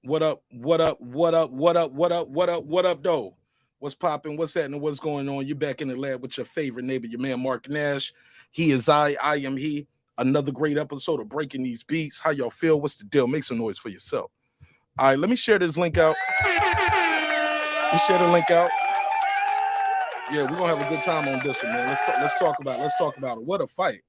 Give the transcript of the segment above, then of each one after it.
What up? What up? What up? What up? What up? What up? What up, though? What's popping? What's happening? What's going on? You're back in the lab with your favorite neighbor, your man Mark Nash. He is I am he. Another great episode of Breaking These Beats. How y'all feel? What's the deal? Make some noise for yourself. All right, let me share this link out. Let me share the link out. Yeah, we're gonna have a good time on this one, man. Let's talk about it. What a fight.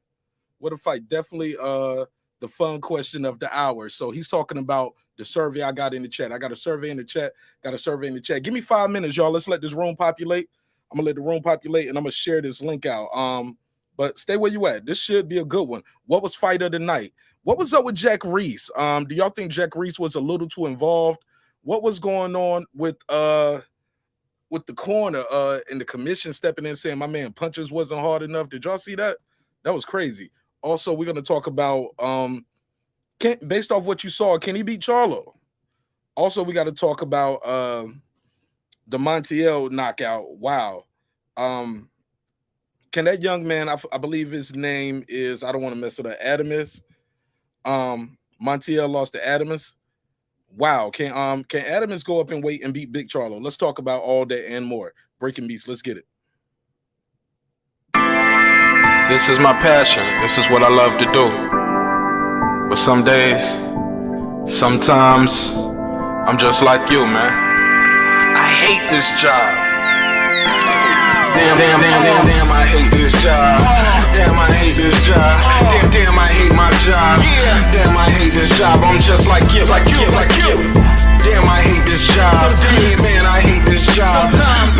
What a fight. Definitely the fun question of the hour. So he's talking about the survey I got in the chat. I got a survey in the chat. Give me 5 minutes, y'all. Let's let this room populate. I'm gonna let the room populate and I'm gonna share this link out. But stay where you at. This should be a good one. What was fight of the night? What was up with Jack Reese? Do y'all think Jack Reese was a little too involved? What was going on with the corner and the commission stepping in saying my man punches wasn't hard enough? Did y'all see that? That was crazy. Also, we're gonna talk about based off what you saw, can he beat Charlo? Also, we got to talk about the Montiel knockout. Wow. Can that young man, I believe his name is, I don't want to mess it up, Adamus. Montiel lost to Adamus. Wow. Can Adamus go up and wait and beat Big Charlo? Let's talk about all that and more. Breaking Beats, let's get it. This is my passion. This is what I love to do. But some days, sometimes, I'm just like you, man. I hate this job. Damn, I hate this job. Damn, I hate this job. Damn, I hate my job. Damn, I hate this job. I'm just like you. Damn, I hate this job. Man, I hate this job.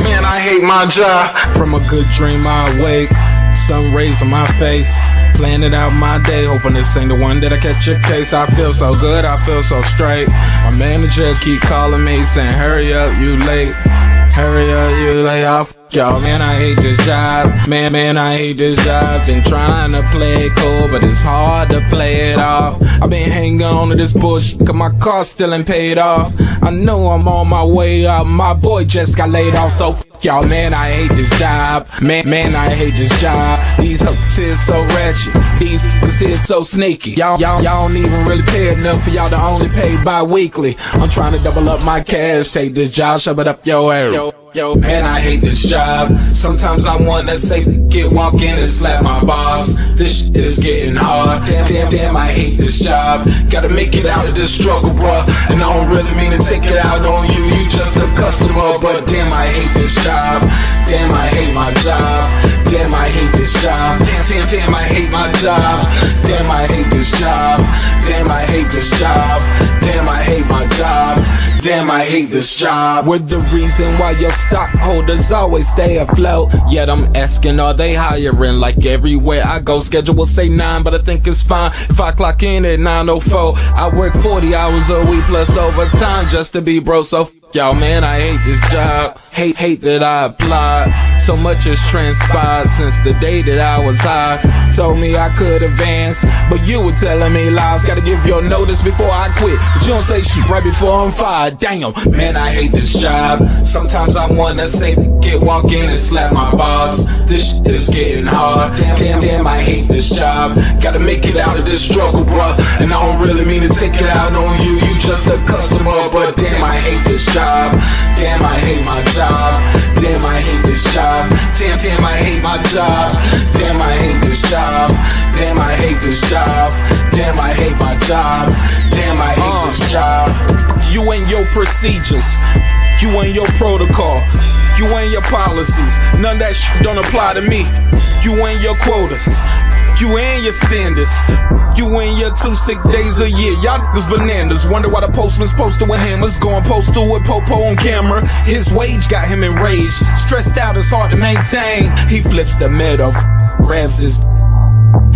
Man, I hate my job. From a good dream I wake, sun rays on my face, planning out my day, hoping this ain't the one that I catch a case. I feel so good, I feel so straight. My manager keep calling me saying, hurry up, you late. Hurry up, you lay off. Y'all, man, I hate this job. Man, I hate this job. Been trying to play it cool, but it's hard to play it off. I've been hanging on to this bullshit, cause my car still ain't paid off. I know I'm on my way up. My boy just got laid off, so y'all, man, I hate this job. Man, I hate this job. These hoes here so ratchet. These niggas here so sneaky. Y'all don't even really pay enough for y'all to only pay bi-weekly. I'm trying to double up my cash. Take this job, shove it up your ass. Yo, man, I hate this job. Sometimes I wanna say, walk in and slap my boss. This shit is getting hard. Damn, I hate this job. Gotta make it out of this struggle, bruh. And I don't really mean to take it out on you. You just a customer, but damn, I hate this job. Damn, I hate my job. Damn, I hate this job. Damn, I hate my job. Damn, I hate this job. Damn, I hate this job. Damn, I hate my job. Damn, I hate this job. We're the reason why your stockholders always stay afloat. Yet I'm asking, are they hiring? Like everywhere I go, schedule will say 9, but I think it's fine if I clock in at 9:04. I work 40 hours a week plus overtime just to be bro. So y'all, man, I hate this job. Hate that I applied. So much has transpired since the day that I was high. Told me I could advance, but you were telling me lies. Gotta give your notice before I quit, but you don't say shit right before I'm fired. Damn, man, I hate this job. Sometimes I wanna say, walk in and slap my boss. This shit is getting hard. Damn, I hate this job. Gotta make it out of this struggle, bruh. And I don't really mean to take it out on you. You just a customer, but damn, I hate this job. Damn, I hate my job. Damn, I hate this job. Damn, I hate my job. Damn, I hate this job. Damn, I hate this job. Damn, I hate my job. Damn, I hate this job. You and your procedures, you and your protocol, you and your policies, none of that shit don't apply to me. You and your quotas, you and your standards, you and your 2 sick days a year. Y'all niggas bananas. Wonder why the postman's posted with hammers, going postal with Popo on camera. His wage got him enraged, stressed out, it's hard to maintain. He flips the middle, grabs his.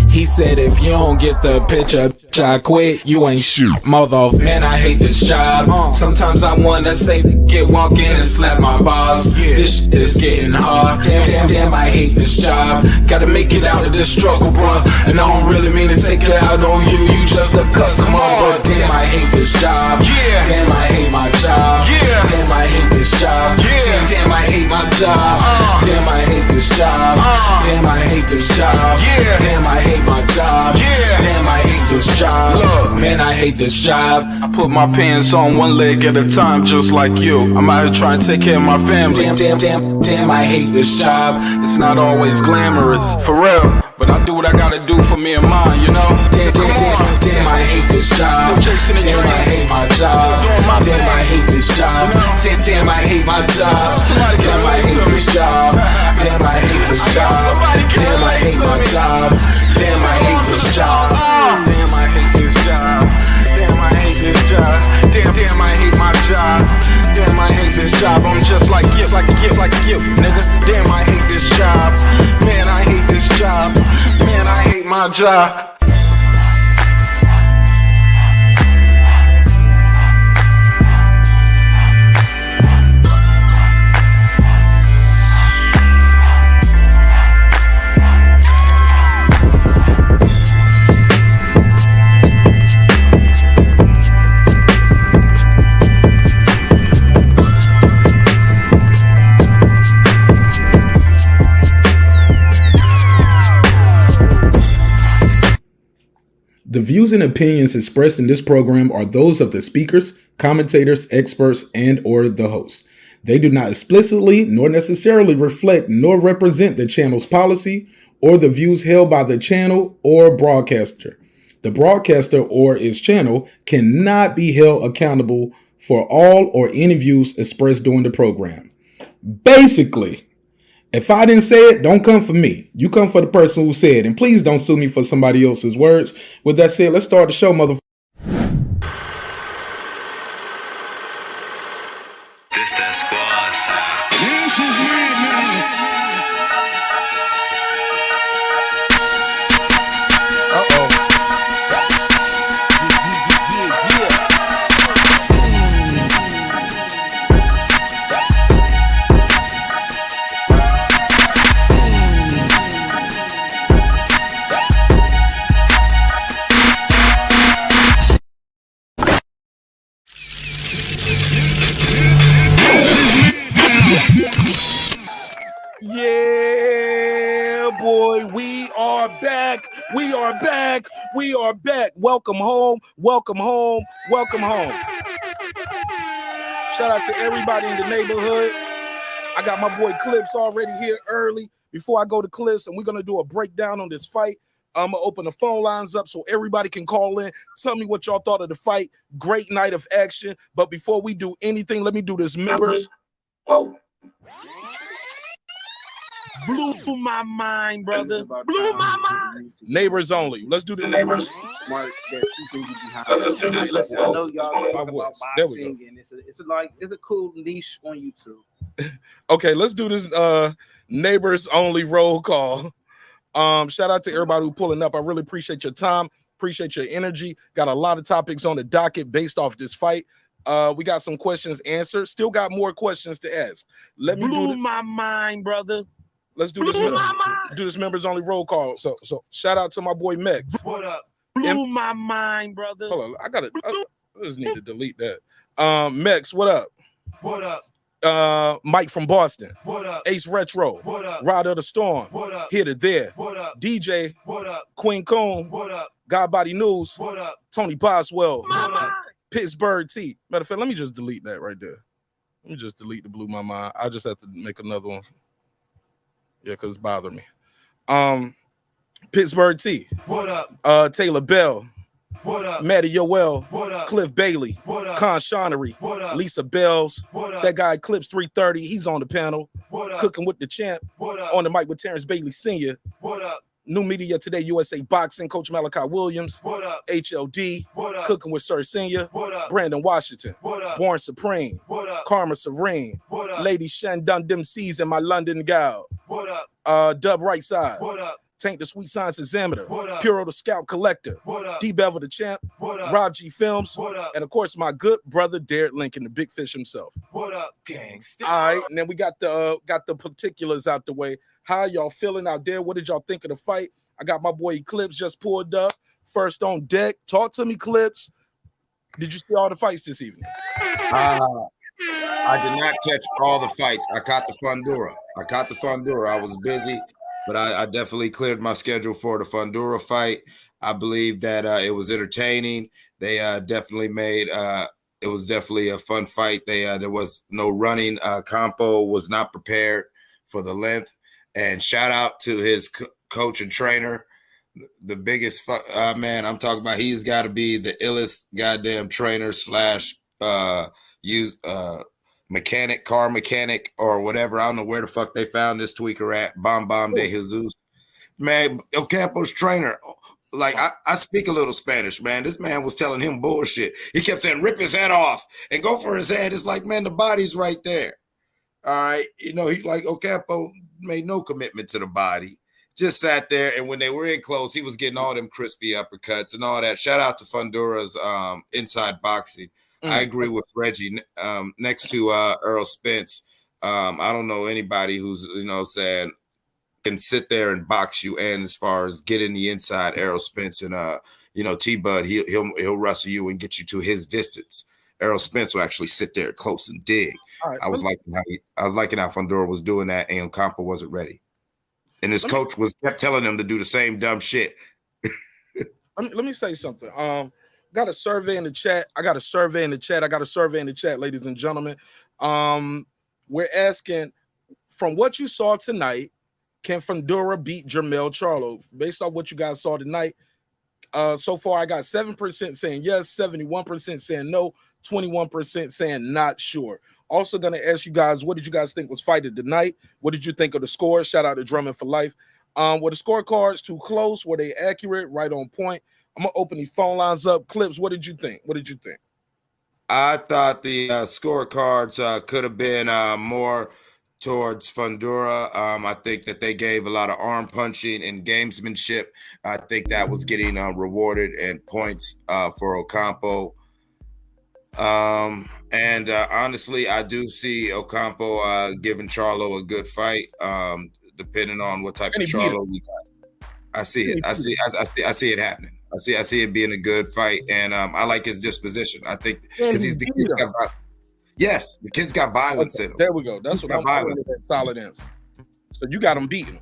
He said, if you don't get the picture, I quit, you ain't shit, mother. Man, I hate this job. Sometimes I wanna say, walk in and slap my boss. This shit is getting hard. Damn, I hate this job. Gotta make it out of this struggle, bruh. And I don't really mean to take it out on you. You just a customer, but damn, I hate this job. Damn, I hate my job. Damn, I hate this job. Damn, I hate my job. Damn, I hate this job. Damn, I hate this job. Damn, I hate my job. Damn, I hate this job. Look, man, I hate hate this job. I put my pants on one leg at a time, just like you. I'm out here trying to take care of my family. Damn, I hate this job. It's not always glamorous, for real. But I do what I gotta do for me and mine, you know? Damn, I hate this job. Damn, I hate my job. Damn, I hate this job. Damn, I hate my job. Damn, I hate this job. Damn, I hate this job. Damn, I hate my job. Damn, I hate this job. Damn, I hate this job. Damn, I hate this job. Damn, I hate my job. Damn, I hate this job. I'm just like you, nigga. Damn, I hate this job. Man, I hate this job. Man, I hate my job. The views and opinions expressed in this program are those of the speakers, commentators, experts, and or the host. They do not explicitly nor necessarily reflect nor represent the channel's policy or the views held by the channel or broadcaster. The broadcaster or its channel cannot be held accountable for all or any views expressed during the program. Basically, if I didn't say it, don't come for me. You come for the person who said it. And please don't sue me for somebody else's words. With that said, let's start the show, motherfucker. This that squad sound. Yeah, boy, we are back. We are back. We are back. Welcome home. Welcome home. Welcome home. Shout out to everybody in the neighborhood. I got my boy Clips already here early. Before I go to Clips, and we're going to do a breakdown on this fight. I'm going to open the phone lines up so everybody can call in. Tell me what y'all thought of the fight. Great night of action. But before we do anything, let me do this. Members. Whoa. Blew my mind, brother. Blew my mind. Neighbors only. Let's do the neighbors. Mark, that you can get behind. Listen, I know y'all talk about boxing, and it's a cool niche on YouTube. Okay, let's do this neighbors only roll call. Shout out to everybody who pulling up. I really appreciate your time, appreciate your energy. Got a lot of topics on the docket based off this fight. We got some questions answered. Still got more questions to ask. Let me blew my mind, brother. Let's do this. Do this members only roll call. So shout out to my boy Mex. What up? Blew my mind, brother. Hold on, I just need to delete that. Mex, what up? What up? Mike from Boston. What up? Ace Retro. What up? Ride of the Storm. What up? Here to there. What up? DJ. What up? Queen Coon. What up? God Body News. What up? Tony Boswell. What up? Pittsburgh T. Matter of fact, let me just delete that right there. Let me just delete the blew my mind. I just have to make another one. Yeah, because it's bothering me. Pittsburgh T. What up? Taylor Bell. What up? Matty Yoel. What up? Cliff Bailey. What up? Con Shonery. What up? Lisa Bells. What up? That guy Clips 330. He's on the panel. What up? Cooking with the champ. What up? On the mic with Terrence Bailey Sr. What up? New Media Today USA Boxing. Coach Malachi Williams. What up? HLD. What up? Cooking with Sir Senior. What up? Brandon Washington. What up? Born Supreme. What up? Karma Serene. What up? Lady Shen Dun Dim Season, my London gal. What up? Dub Right Side. What up? Tank the Sweet Science Examiner. What up? Puro the Scout Collector. What up? D Bevel the Champ. What up? Rob G Films. What up? And of course, my good brother Derek Lincoln, the big fish himself. What up, gangsta? All right, and then we got the particulars out the way. How y'all feeling out there? What did y'all think of the fight? I got my boy Clips just pulled up. First on deck. Talk to me, Clips. Did you see all the fights this evening? I did not catch all the fights. I caught the Fundora. I was busy, but I definitely cleared my schedule for the Fundora fight. I believe that it was entertaining. They definitely made it was definitely a fun fight. There was no running. Ocampo was not prepared for the length. And shout out to his coach and trainer, the biggest man. I'm talking about. He's got to be the illest goddamn trainer / mechanic, car mechanic, or whatever. I don't know where the fuck they found this tweaker at. Bam de Jesus, man. Ocampo's trainer. Like, I speak a little Spanish, man. This man was telling him bullshit. He kept saying, rip his head off and go for his head. It's like, man, the body's right there. All right. He like Ocampo made no commitment to the body. Just sat there. And when they were in close, he was getting all them crispy uppercuts and all that. Shout out to Fundora's inside boxing. I agree with Reggie. Next to Earl Spence, I don't know anybody who's, saying, can sit there and box you, and as far as getting the inside, Errol Spence and T-Bud, he'll wrestle you and get you to his distance. Errol Spence will actually sit there close and dig. Right, I was liking how Fundora was doing that, and Ocampo wasn't ready, and his coach kept telling him to do the same dumb shit. Let me say something. Got a survey in the chat. I got a survey in the chat, ladies and gentlemen. We're asking, from what you saw tonight, can Fundora beat Jermell Charlo? Based on what you guys saw tonight, so far I got 7% saying yes, 71% saying no, 21% saying not sure. Also going to ask you guys, what did you guys think was fighting tonight? What did you think of the score? Shout out to Drummond for life. Were the scorecards too close? Were they accurate? Right on point? I'm going to open the phone lines up. Clips, what did you think? I thought the scorecards could have been more towards Fundora. I think that they gave a lot of arm punching and gamesmanship. I think that was getting rewarded and points for Ocampo. And honestly, I do see Ocampo giving Charlo a good fight, depending on what type of Charlo we got. I see it. I see it happening. I see it being a good fight, and I like his disposition. I think because the kid's got yes, the kid's got violence in him. There we go. That's what I'm calling it. That solid answer. So you got him beating.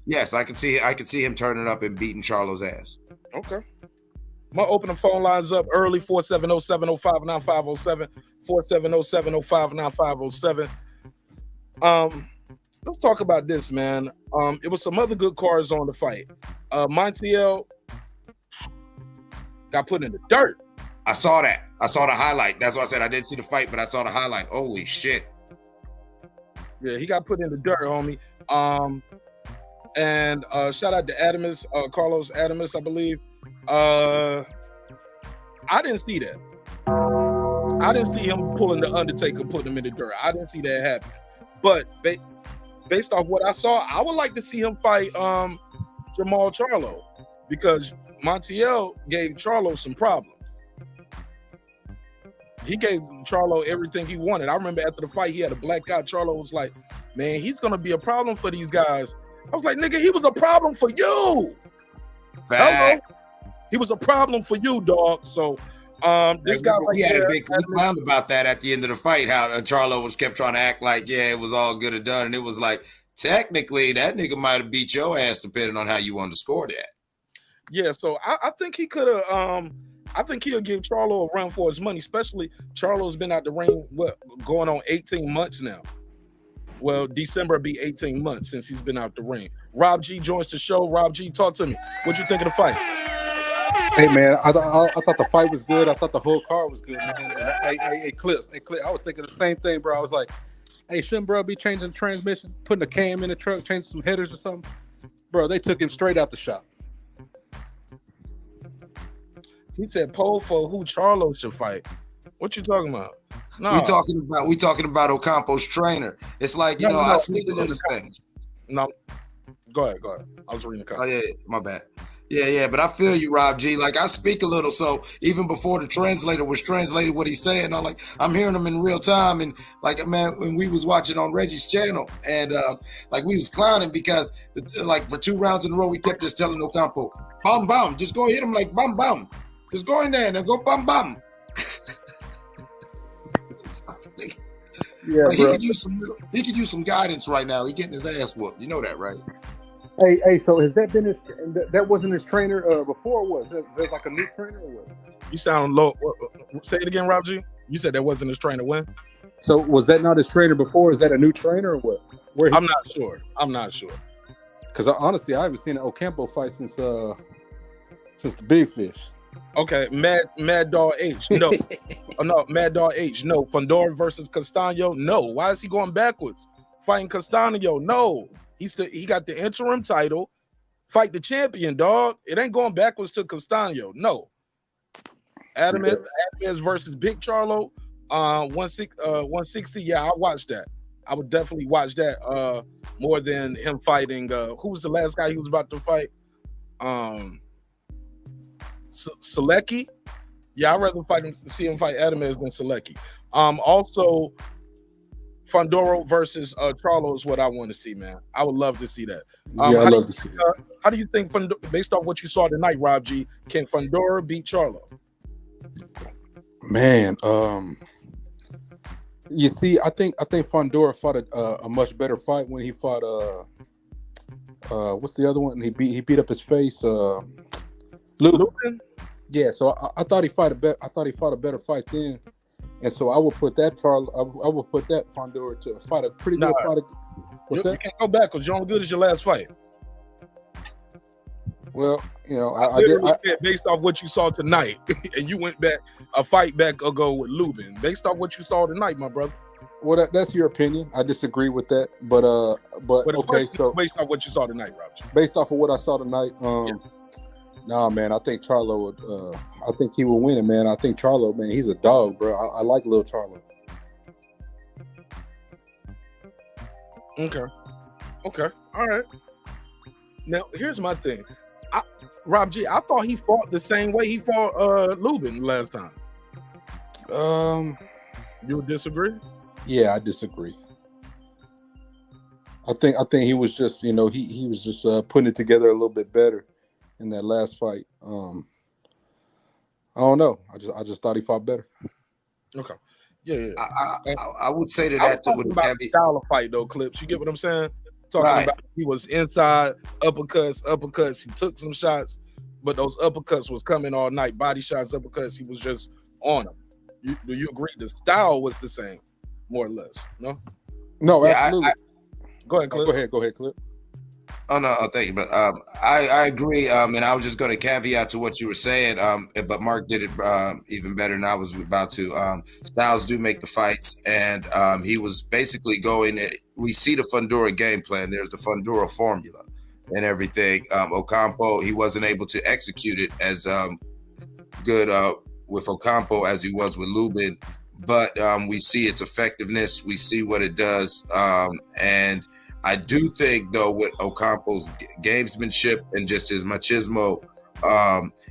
Yes, I can see him turning up and beating Charlo's ass. Okay. I'm gonna open the phone lines up early. 470-705-9507. 470-705-9507. Let's talk about this, man. It was some other good cards on the fight. Montiel got put in the dirt. I saw that. I saw the highlight. That's why I said I didn't see the fight, but I saw the highlight. Holy shit. Yeah, he got put in the dirt, homie. And shout out to Adamus, Carlos Adamus, I believe. I didn't see that. I didn't see him pulling the Undertaker, putting him in the dirt. I didn't see that happen. But based off what I saw, I would like to see him fight Jermell Charlo, because Montiel gave Charlo some problems. He gave Charlo everything he wanted. I remember after the fight, he had a black eye. Charlo was like, man, he's going to be a problem for these guys. I was like, nigga, he was a problem for you. Hello? He was a problem for you, dog. So this guy right here, we clowned about that at the end of the fight, how Charlo was kept trying to act like, yeah, it was all good and done. And it was like, technically, that nigga might have beat your ass depending on how you want to score that. Yeah, so I think he could have I think he'll give Charlo a run for his money, especially Charlo's been out the ring, going on 18 months now. Well, December will be 18 months since he's been out the ring. Rob G joins the show. Rob G, talk to me. What'd you think of the fight? Hey, man, I thought the fight was good. I thought the whole card was good, man. Hey, Clips. I was thinking the same thing, bro. I was like, hey, shouldn't bro be changing the transmission, putting a cam in the truck, changing some headers or something? Bro, they took him straight out the shop. He said poll for who Charlo should fight. What you talking about? No, we talking about Ocampo's trainer. It's like, I speak a little Spanish. No, go ahead. I was reading the comment. Oh yeah, my bad. Yeah, but I feel you, Rob G. Like, I speak a little, so even before the translator was translating what he's saying, I'm hearing him in real time. And like, man, when we was watching on Reggie's channel, and we was clowning because for 2 rounds in a row, we kept just telling Ocampo, bam, bam, just go hit him like bam, bam. Just go in there and go bam, bam. Yeah, he could use some guidance right now. He getting his ass whooped. You know that, right? Hey, so has that been his? That wasn't his trainer before, was it? Is that like a new trainer or what? You sound low. Say it again, Rob G. You said that wasn't his trainer when? So was that not his trainer before? Is that a new trainer or what? I'm not sure. Because honestly, I haven't seen an Ocampo fight since the Big Fish. Okay, Mad Dog H. No. Oh, no, Mad Dog H. No. Fundora versus Castaño. No. Why is he going backwards? Fighting Castaño. No. He got the interim title. Fight the champion, dog. It ain't going backwards to Castaño. No. Adamez versus Big Charlo. 160. Yeah, I watched that. I would definitely watch that more than him fighting. Who was the last guy he was about to fight? Selecki. Yeah, I'd rather see him fight Adamez than Selecki. Also, Fundora versus Charlo is what I want to see, man. I would love to see that. I love to see that. How do you think, based off what you saw tonight, Rob G, can Fundora beat Charlo? Man, you see, I think Fundora fought a much better fight when he fought what's the other one? He beat up his face. Lupin. Yeah, so I thought he fought a better fight then, and so I would put that I would put that Fundora to fight a pretty good fight. You can't go back because you're only good as your last fight. Well, I said based off what you saw tonight, and you went back a fight back ago with Lubin. Based off what you saw tonight, my brother. Well, that's your opinion. I disagree with that, but okay. So based off what you saw tonight, Roger. Based off of what I saw tonight, Nah, man. I think Charlo would. I think he will win it, man. I think Charlo, man. He's a dog, bro. I like little Charlo. Okay. All right. Now here's my thing. Rob G, I thought he fought the same way he fought Lubin last time. You would disagree? Yeah, I disagree. I think he was just, he was just putting it together a little bit better in that last fight. I don't know. I just thought he fought better. Okay. Yeah. I would say that with about the style of fight though, Clips. You get what I'm saying? Talking about he was inside, uppercuts. He took some shots, but those uppercuts was coming all night. Body shots, uppercuts. He was just on them. Do you agree? The style was the same, more or less. No. No, absolutely. Go ahead, Clip. Go ahead, Clip. Oh no, thank you. But I agree. And I was just going to caveat to what you were saying. But Mark did it even better than I was about to. Styles do make the fights, and he was basically going. We see the Fundora game plan. There's the Fundora formula and everything. Ocampo, he wasn't able to execute it as good with Ocampo as he was with Lubin, but we see its effectiveness. We see what it does, and I do think, though, with Ocampo's gamesmanship and just his machismo,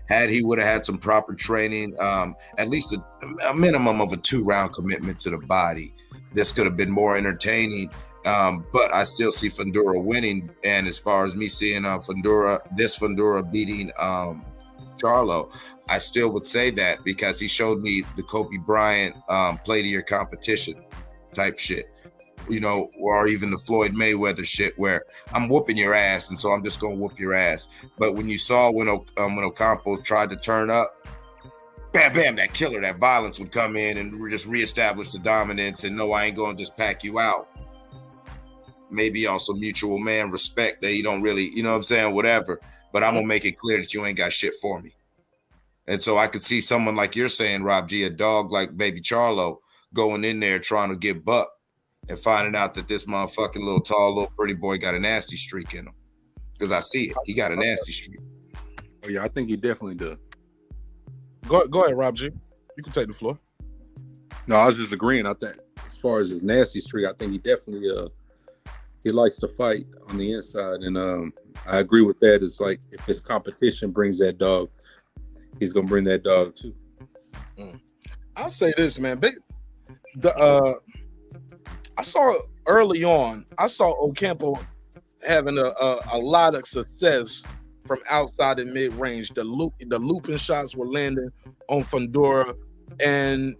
had he would have had some proper training, at least a minimum of a 2-round commitment to the body, this could have been more entertaining. But I still see Fundora winning. And as far as me seeing Fundora beating Charlo, I still would say that because he showed me the Kobe Bryant play to your competition type shit. Or even the Floyd Mayweather shit where I'm whooping your ass, and so I'm just gonna whoop your ass. But when you saw when Ocampo tried to turn up, bam, bam, that killer, that violence would come in and just reestablish the dominance. And no, I ain't gonna just pack you out. Maybe also mutual man respect that you don't really, you know what I'm saying, whatever. But I'm gonna make it clear that you ain't got shit for me. And so I could see someone like you're saying, Rob G, a dog like Baby Charlo, going in there trying to get buck. And finding out that this motherfucking little tall, little pretty boy got a nasty streak in him. Because I see it. He got a nasty streak. Oh, yeah, I think he definitely does. Go ahead, Rob G. You can take the floor. No, I was just agreeing. I think as far as his nasty streak, I think he definitely he likes to fight on the inside. And I agree with that. It's like if his competition brings that dog, he's going to bring that dog too. I'll say this, man. I saw early on, Ocampo having a lot of success from outside the mid-range. The looping shots were landing on Fundora, and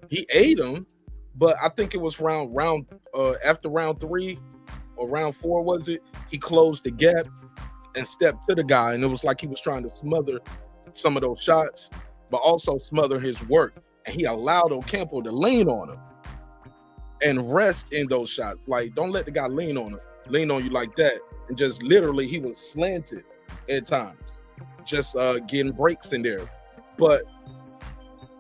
he ate him. But I think it was after round 3, or round 4 was it? He closed the gap and stepped to the guy, and it was like he was trying to smother some of those shots, but also smother his work. And he allowed Ocampo to lean on him and rest in those shots. Like, don't let the guy lean on you like that. And just literally, he was slanted at times, just getting breaks in there. But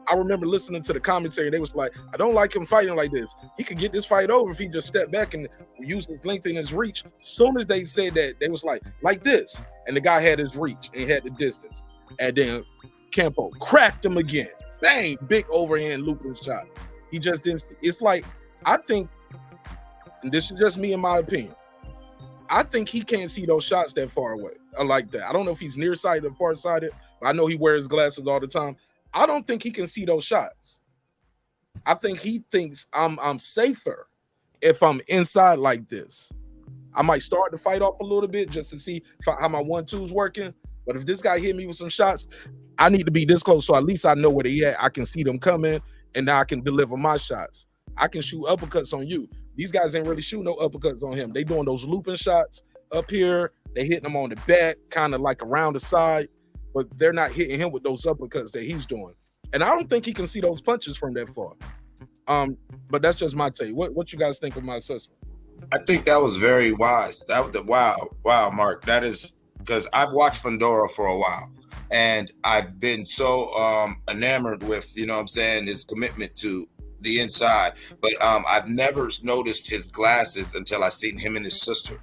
I remember listening to the commentary, and they was like, I don't like him fighting like this. He could get this fight over if he just stepped back and used his length and his reach. Soon as they said that, they was like this. And the guy had his reach and he had the distance. And then Campo cracked him again. Bang, big overhand looping shot. He just didn't. It's like, I think, and this is just me in my opinion, I think he can't see those shots that far away. I like that. I don't know if he's nearsighted or farsighted, but I know he wears glasses all the time. I don't think he can see those shots. I think he thinks I'm safer if I'm inside like this. I might start the fight off a little bit just to see how my 1-2's working. But if this guy hit me with some shots, I need to be this close, so at least I know where they at. I can see them coming, and now I can deliver my shots. I can shoot uppercuts on you. These guys ain't really shooting no uppercuts on him. They doing those looping shots up here. They hitting him on the back, kind of like around the side, but they're not hitting him with those uppercuts that he's doing. And I don't think he can see those punches from that far. But that's just my take. What you guys think of my assessment? I think that was very wise. Wow, Mark. That is because I've watched Fundora for a while, and I've been so enamored with, you know what I'm saying, his commitment to the inside. But I've never noticed his glasses until I seen him and his sister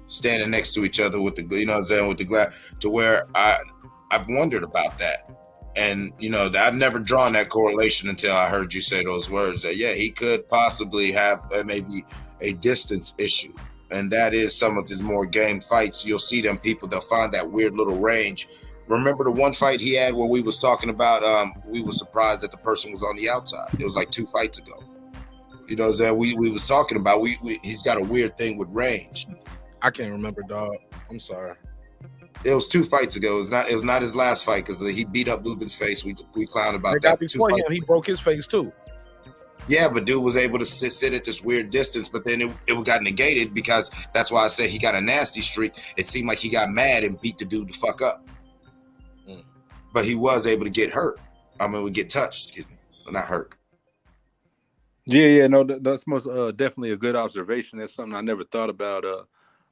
standing next to each other with the, you know what I'm saying, with the glass, to where I've wondered about that. And, you know, I've never drawn that correlation until I heard you say those words, that, yeah, he could possibly have maybe a distance issue. And that is some of his more game fights. You'll see them people that find that weird little range. Remember the one fight he had where we was talking about, we were surprised that the person was on the outside. It was like 2 fights ago. You know what I'm saying? We was talking about, he's got a weird thing with range. I can't remember, dog. I'm sorry. It was 2 fights ago. It was not his last fight because he beat up Lubin's face. We clowned about that. Before him, he broke his face too. Yeah, but dude was able to sit at this weird distance, but then it got negated because that's why I said he got a nasty streak. It seemed like he got mad and beat the dude the fuck up. But he was able to get hurt. I mean, we get touched, excuse me, but not hurt. Yeah, no, that's most definitely a good observation. That's something I never thought about.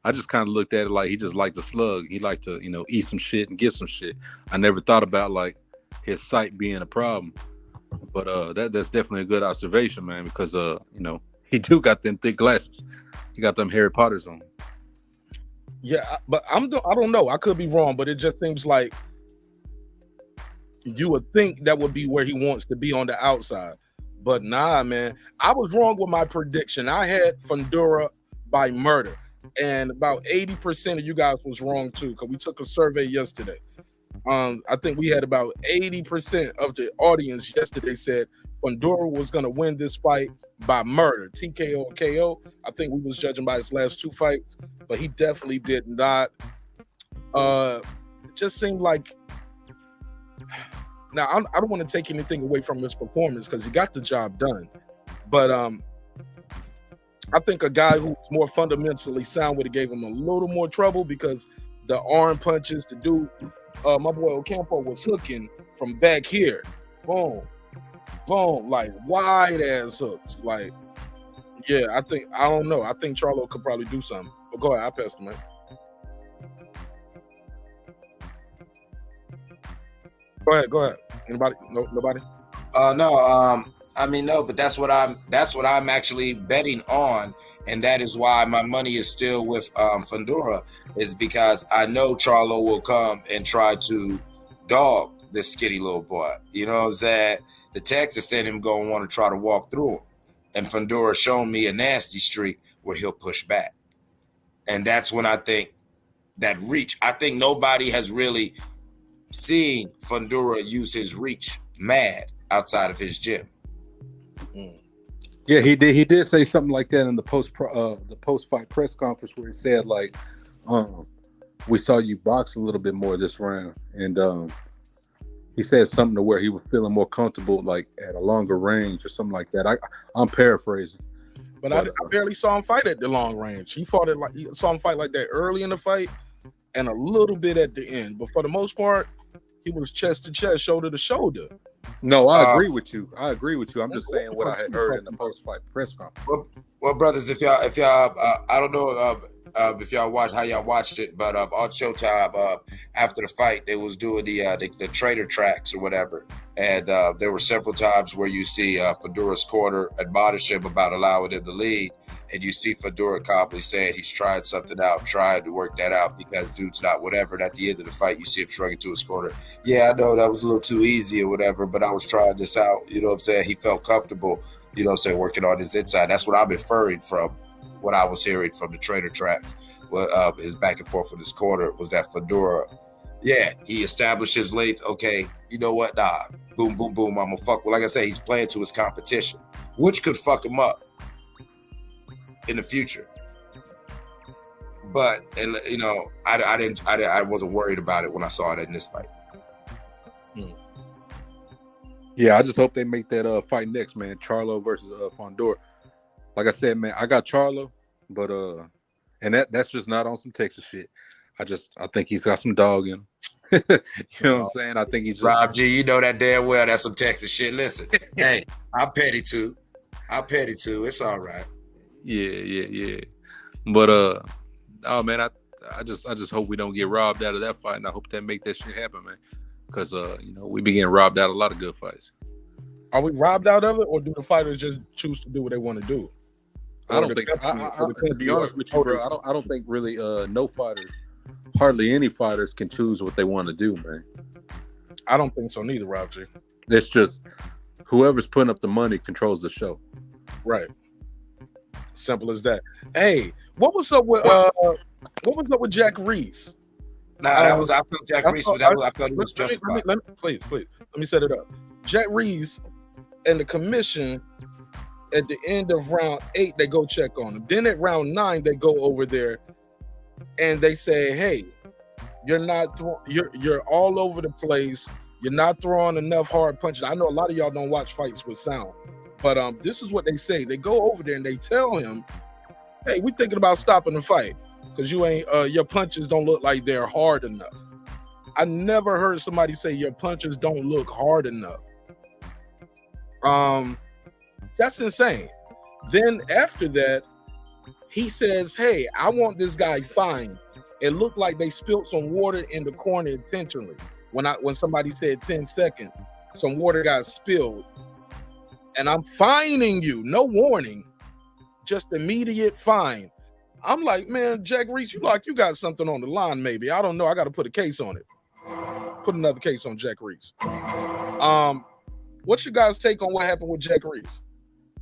I just kind of looked at it like he just liked to slug. He liked to, you know, eat some shit and get some shit. I never thought about like his sight being a problem. But that's definitely a good observation, man, because you know, he do got them thick glasses. He got them Harry Potters on. Yeah, but I don't know. I could be wrong, but it just seems like you would think that would be where he wants to be on the outside. But nah, man. I was wrong with my prediction. I had Fundora by murder. And about 80% of you guys was wrong too, because we took a survey yesterday. I think we had about 80% of the audience yesterday said Fundora was going to win this fight by murder, TKO or KO. I think we was judging by his last 2 fights, but he definitely did not. It just seemed like, now I don't want to take anything away from his performance because he got the job done, but I think a guy who's more fundamentally sound would have gave him a little more trouble because the arm punches, the dude, my boy Ocampo was hooking from back here. Boom, boom, like wide ass hooks. Like, yeah, I don't know. I think Charlo could probably do something. But go ahead, I pass the mic. Go ahead. Anybody? No, nobody? No. I mean, no, but that's what I'm actually betting on, and that is why my money is still with Fundora, is because I know Charlo will come and try to dog this skinny little boy. You know what I'm saying? The Texas said him going to want to try to walk through him, and Fundora shown me a nasty streak where he'll push back, and that's when I think that reach. I think nobody has really seen Fundora use his reach mad outside of his gym. Yeah, he did say something like that in the post-fight press conference where he said like, we saw you box a little bit more this round, and he said something to where he was feeling more comfortable like at a longer range or something like that. I'm paraphrasing, But I barely saw him fight at the long range. He saw him fight like that early in the fight and a little bit at the end. But for the most part, he was chest to chest, shoulder to shoulder. No, I agree with you. I'm just saying what I had heard in the post-fight press conference. Well, brothers, if y'all, I don't know if y'all watch how y'all watched it, but on Showtime, after the fight, they was doing the trader tracks or whatever, and there were several times where you see Fundora's corner admonish him about allowing him to lead, and you see Fundora calmly saying he's trying something out, trying to work that out because dude's not whatever. And at the end of the fight, you see him shrugging to his corner. Yeah, I know that was a little too easy or whatever, but I was trying this out. You know what I'm saying? He felt comfortable, you know what I'm saying, working on his inside. That's what I'm inferring from what I was hearing from the trainer tracks. His back and forth with his corner was that Fundora, yeah, he established his length. Okay, you know what? Nah, boom, boom, boom. I'm gonna fuck. Well, like I say, he's playing to his competition, which could fuck him up in the future. But and you know, I wasn't worried about it when I saw it in this fight. Yeah, I just hope they make that fight next, man. Charlo versus Fundora. Like I said, man, I got Charlo, but and that's just not on some Texas shit. I think he's got some dog in him. You know what I'm saying? I think he's just Rob G, you know that damn well that's some Texas shit. Listen, hey, I'm petty too. It's all right. Yeah. But oh man, I just hope we don't get robbed out of that fight, and I hope they make that shit happen, man. Because you know, we be getting robbed out of a lot of good fights. Are we robbed out of it, or do the fighters just choose to do what they want to do? I don't think. To be honest with you, bro, I don't think really no fighters, hardly any fighters can choose what they want to do, man. I don't think so neither, Rob G. It's just whoever's putting up the money controls the show. Right. Simple as that. Hey, what was up with Jack Reese? Nah, I felt Jack Reese, but I felt he was justified. Please, let me set it up. Jack Reese and the commission at the end of round 8, they go check on him. Then at round 9, they go over there and they say, "Hey, you're all over the place. You're not throwing enough hard punches." I know a lot of y'all don't watch fights with sound, but this is what they say. They go over there and they tell him, "Hey, we're thinking about stopping the fight because you ain't your punches don't look like they're hard enough." I never heard somebody say your punches don't look hard enough. That's insane. Then after that, he says, "Hey, I want this guy fined." It looked like they spilled some water in the corner intentionally. When somebody said 10 seconds, some water got spilled. And I'm fining you, no warning, just immediate fine. I'm like, man, Jack Reese, you got something on the line, maybe. I don't know. I got to put a case on it. Put another case on Jack Reese. What's your guys' take on what happened with Jack Reese?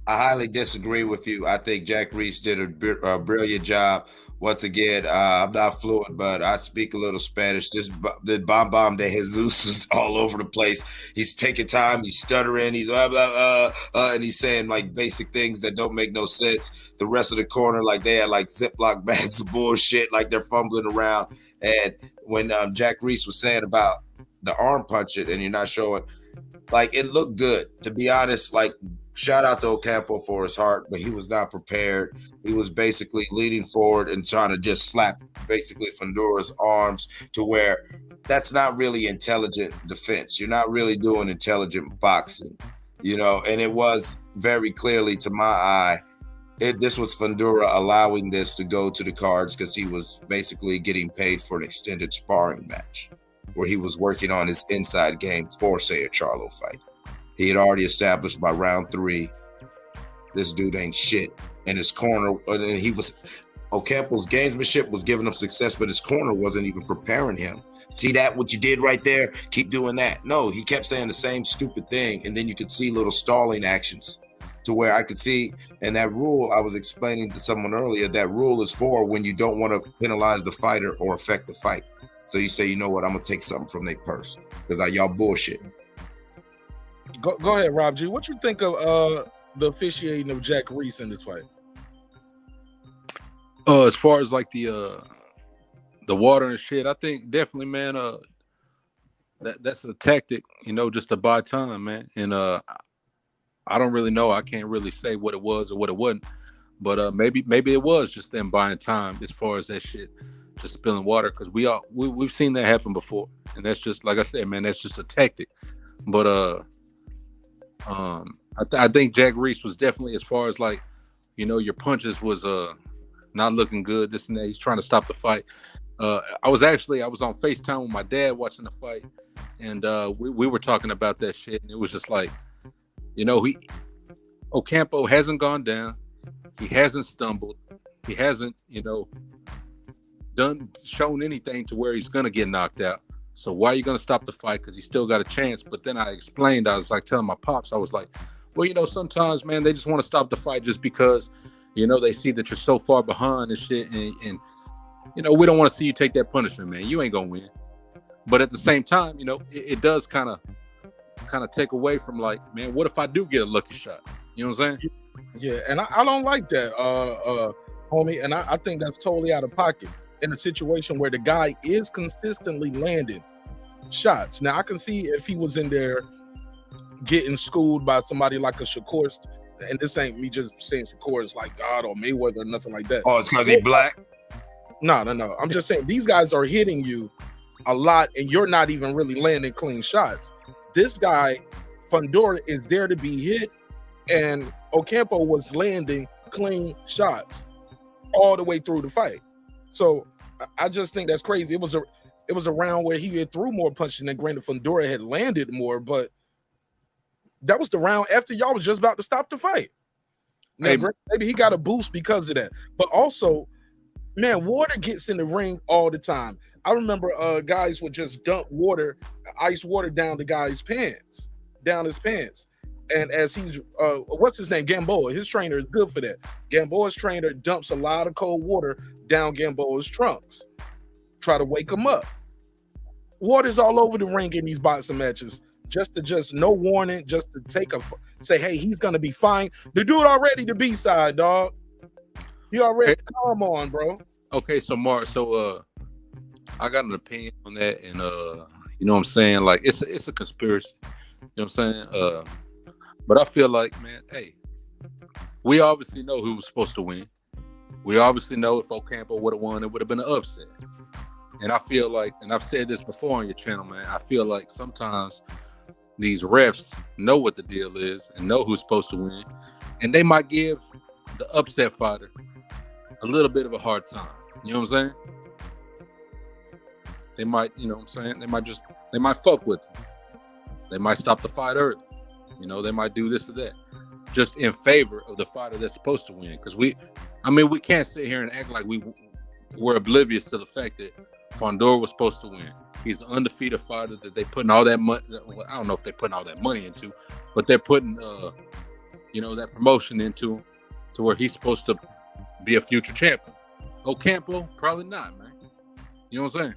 I highly disagree with you. I think Jack Reese did a brilliant job. Once again, I'm not fluent, but I speak a little Spanish. The Bam de Jesus is all over the place. He's taking time. He's stuttering. He's and he's saying like basic things that don't make no sense. The rest of the corner, like they had like Ziploc bags of bullshit, like they're fumbling around. And when Jack Reese was saying about the arm punch it and you're not showing, like it looked good. To be honest, like shout out to Ocampo for his heart, but he was not prepared. He was basically leaning forward and trying to just slap basically Fundora's arms to where that's not really intelligent defense. You're not really doing intelligent boxing, you know, and it was very clearly to my eye, this was Fundora allowing this to go to the cards because he was basically getting paid for an extended sparring match where he was working on his inside game for, say, a Charlo fight. He had already established by round 3, this dude ain't shit. And his corner, and Ocampo's gamesmanship was giving him success, but his corner wasn't even preparing him. See that, what you did right there? Keep doing that. No, he kept saying the same stupid thing. And then you could see little stalling actions to where I could see, and that rule I was explaining to someone earlier, that rule is for when you don't want to penalize the fighter or affect the fight. So you say, you know what, I'm going to take something from their purse because y'all bullshit. Go ahead, Rob G. What you think of the officiating of Jack Reese in this fight? As far as like the water and shit, I think definitely, man, that's a tactic, you know, just to buy time, man. And I don't really know. I can't really say what it was or what it wasn't. But maybe it was just them buying time as far as that shit, just spilling water, because we've seen that happen before, and that's just like I said, man, that's just a tactic. But I think Jack Reese was definitely, as far as like, you know, your punches was not looking good, this and that. He's trying to stop the fight. I was on FaceTime with my dad watching the fight, and we were talking about that shit, and it was just like, you know, Ocampo hasn't gone down, he hasn't stumbled, he hasn't, you know, shown anything to where he's gonna get knocked out. So why are you gonna stop the fight? Because he still got a chance. But then I was like telling my pops, I was like, well, you know, sometimes, man, they just want to stop the fight just because, you know, they see that you're so far behind and shit, and you know, we don't want to see you take that punishment, man. You ain't gonna win. But at the same time, you know, it does kind of take away from, like, man, what if I do get a lucky shot? You know what I'm saying? Yeah, and I don't like that, homie. And I think that's totally out of pocket in a situation where the guy is consistently landing shots. Now, I can see if he was in there getting schooled by somebody like a Shakur, and this ain't me just saying Shakur is like God or Mayweather or nothing like that. Oh, it's because he black? No. I'm just saying these guys are hitting you a lot, and you're not even really landing clean shots. This guy, Fundora, is there to be hit, and Ocampo was landing clean shots all the way through the fight. So I just think that's crazy. It was a round where he had threw more punches than granted Fundora had landed more, but that was the round after y'all was just about to stop the fight. Now, maybe he got a boost because of that. But also, man, water gets in the ring all the time. I remember guys would just dump ice water down the guy's pants, down his pants. And as he's, what's his name? Gamboa. His trainer is good for that. Gamboa's trainer dumps a lot of cold water down Gamboa's trunks. Try to wake him up. Water's all over the ring in these boxing matches. Just no warning, just to say, hey, he's going to be fine. The dude already the B-side, dog. He already, come on, bro. Okay, so Mark, I got an opinion on that, and you know what I'm saying? Like, it's a conspiracy. You know what I'm saying? But I feel like, man, hey, we obviously know who was supposed to win. We obviously know if Ocampo would have won, it would have been an upset. And I feel like, and I've said this before on your channel, man, I feel like sometimes these refs know what the deal is and know who's supposed to win. And they might give the upset fighter a little bit of a hard time. You know what I'm saying? They might, you know what I'm saying? They might fuck with them. They might stop the fight early. You know, they might do this or that, just in favor of the fighter that's supposed to win. Because we can't sit here and act like we're oblivious to the fact that Fundora was supposed to win. He's the undefeated fighter that they putting all that money. Well, I don't know if they're putting all that money into, but they're putting, you know, that promotion into, to where he's supposed to be a future champion. Ocampo, probably not, man. You know what I'm saying?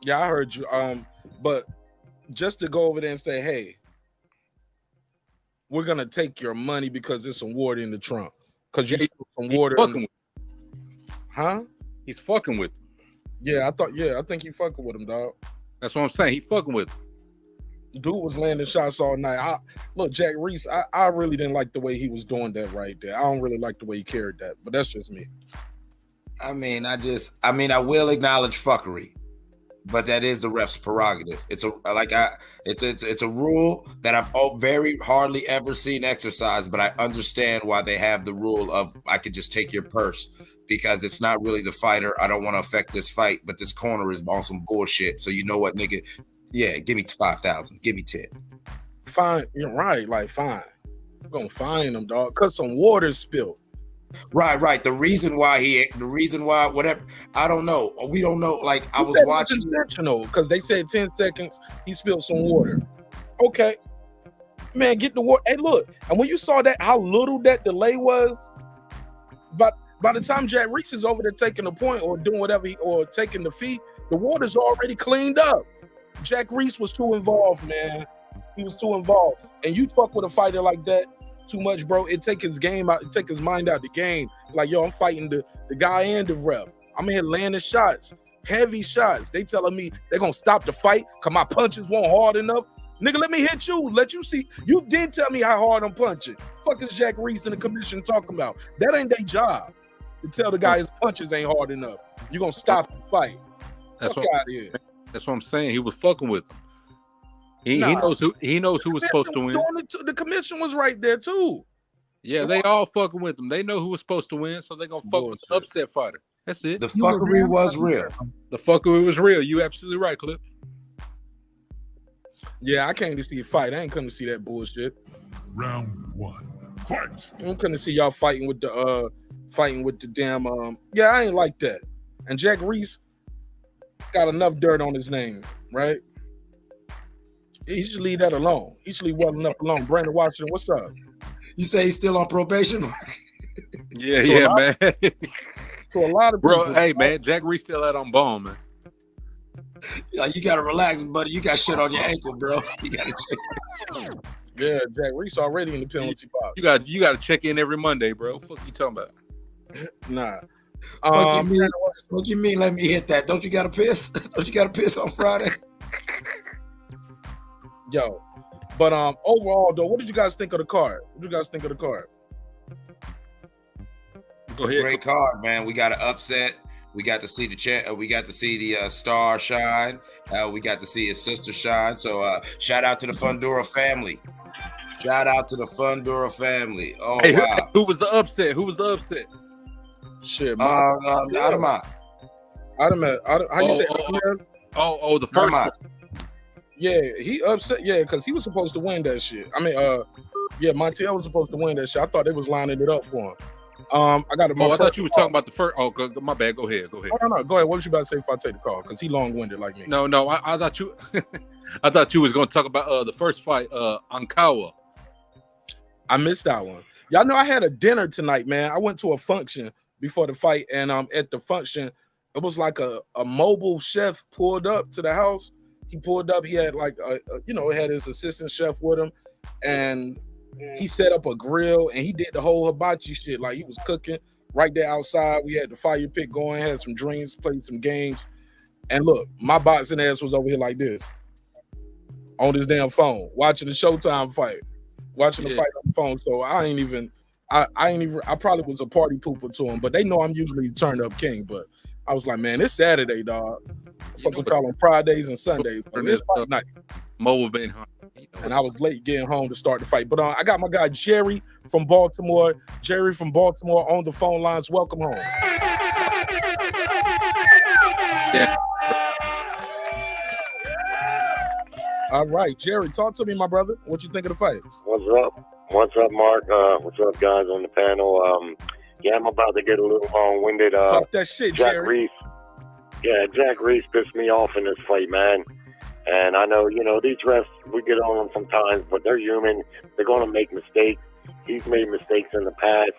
Yeah, I heard you. But just to go over there and say, hey, we're gonna take your money because there's some water in the trunk. Because you some water. Huh? He's fucking with him. Yeah, I think he fucking with him, dog. That's what I'm saying. He fucking with him. Dude was landing shots all night. Look, Jack Reese, I really didn't like the way he was doing that right there. I don't really like the way he carried that, but that's just me. I will acknowledge fuckery, but that is the ref's prerogative. It's a rule that I've very hardly ever seen exercised, but I understand why they have the rule of I could just take your purse because it's not really the fighter. I don't want to affect this fight, but this corner is on some bullshit. So you know what, nigga? Yeah, give me 5,000. Give me 10. Fine, you're right. Like, fine. We're gonna fine him, dog, because some water spilled. Right. The reason why, whatever, I don't know. We don't know. Like, I was watching. Intentional, because they said 10 seconds, he spilled some water. Okay. Man, get the water. Hey, look. And when you saw that, how little that delay was, but by the time Jack Reese is over there taking the point or doing whatever, or taking the fee, the water's already cleaned up. Jack Reese was too involved, man. He was too involved. And you fuck with a fighter like that too much, bro, it take his game out, it take his mind out the game. Like, yo, I'm fighting the guy and the ref. I'm here landing shots, heavy shots. They telling me they're gonna stop the fight because my punches weren't hard enough. Nigga, let me hit you. Let you see. You did tell me how hard I'm punching. Fuck is Jack Reese and the commission talking about? That ain't their job to tell the guy his punches ain't hard enough. You gonna stop the fight. That's Fuck out of here. That's what I'm saying. He was fucking with him. He knows who was supposed to win. The commission was right there too. Yeah, they all fucking with him. They know who was supposed to win, so they're gonna fuck with the upset fighter. That's it. The fuckery was real. The fuckery was real. You absolutely right, Clip. Yeah, I came to see a fight. I ain't come to see that bullshit. Round 1. Fight. I'm coming to see y'all fighting with the damn yeah, I ain't like that. And Jack Reese got enough dirt on his name, right? He should leave that alone. He should leave well enough alone. Brandon Washington, what's up? You say he's still on probation? Yeah, man. To a lot of people, bro, hey man, Jack Reese still out on ball, man. Yeah, you gotta relax, buddy. You got shit on your ankle, bro. You gotta check. Yeah, Jack Reese already in the penalty box. You got to check in every Monday, bro. What the fuck you talking about? Nah. What you mean? Let me hit that. Don't you got to piss? Don't you got to piss on Friday? Yo, but overall though, what did you guys think of the card? Go ahead. Great card, man. We got an upset. We got to see we got to see the star shine. We got to see his sister shine. So shout out to the Fundora family. Oh, hey, wow. Who was the upset? Shit, Adama. How you say Adama? Oh, the first one. Yeah, he upset. Yeah, because he was supposed to win that shit. I mean, yeah, Montiel was supposed to win that shit. I thought they was lining it up for him. I got it. I thought you was talking about the first. Oh, my bad. Go ahead. Oh, no. Go ahead. What was you about to say if I take the call? Because he long-winded like me. No. I thought you. I thought you was going to talk about the first fight, Ocampo. I missed that one. Y'all know I had a dinner tonight, man. I went to a function before the fight, and at the function, it was like a mobile chef pulled up to the house. He pulled up. He had like had his assistant chef with him, and he set up a grill and he did the whole hibachi shit. Like he was cooking right there outside. We had the fire pit going, had some drinks, played some games. And look, my boxing ass was over here like this on this damn phone, watching the Showtime fight, watching the fight on the phone. So I probably was a party pooper to him, but they know I'm usually turned up king. But I was like, man, it's Saturday, dog. Fucking call them Fridays and Sundays. It's fight night. Mobile being home. And I was late getting home to start the fight. But I got my guy Jerry from Baltimore. Jerry from Baltimore on the phone lines. Welcome home. Yeah. All right, Jerry, talk to me, my brother. What you think of the fights? What's up, Mark? What's up, guys on the panel? Yeah, I'm about to get a little long-winded. Talk that shit, Jack Jerry. Reese. Yeah, Jack Reese pissed me off in this fight, man. And I know, these refs, we get on them sometimes, but they're human. They're going to make mistakes. He's made mistakes in the past.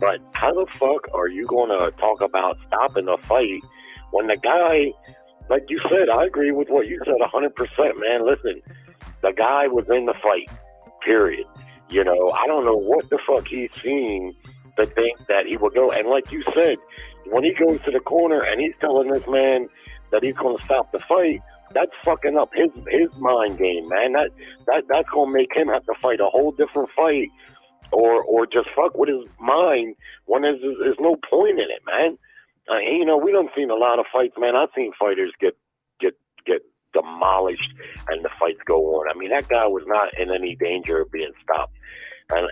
But how the fuck are you going to talk about stopping a fight when the guy, like you said, I agree with what you said 100%, man. Listen, the guy was in the fight, period. I don't know what the fuck he's seen to think that he would go. And like you said, when he goes to the corner and he's telling this man that he's going to stop the fight, that's fucking up his mind game, man. That's gonna make him have to fight a whole different fight, or just fuck with his mind when there's no point in it, man. We done seen a lot of fights, man. I've seen fighters get demolished and the fights go on. I mean, that guy was not in any danger of being stopped, and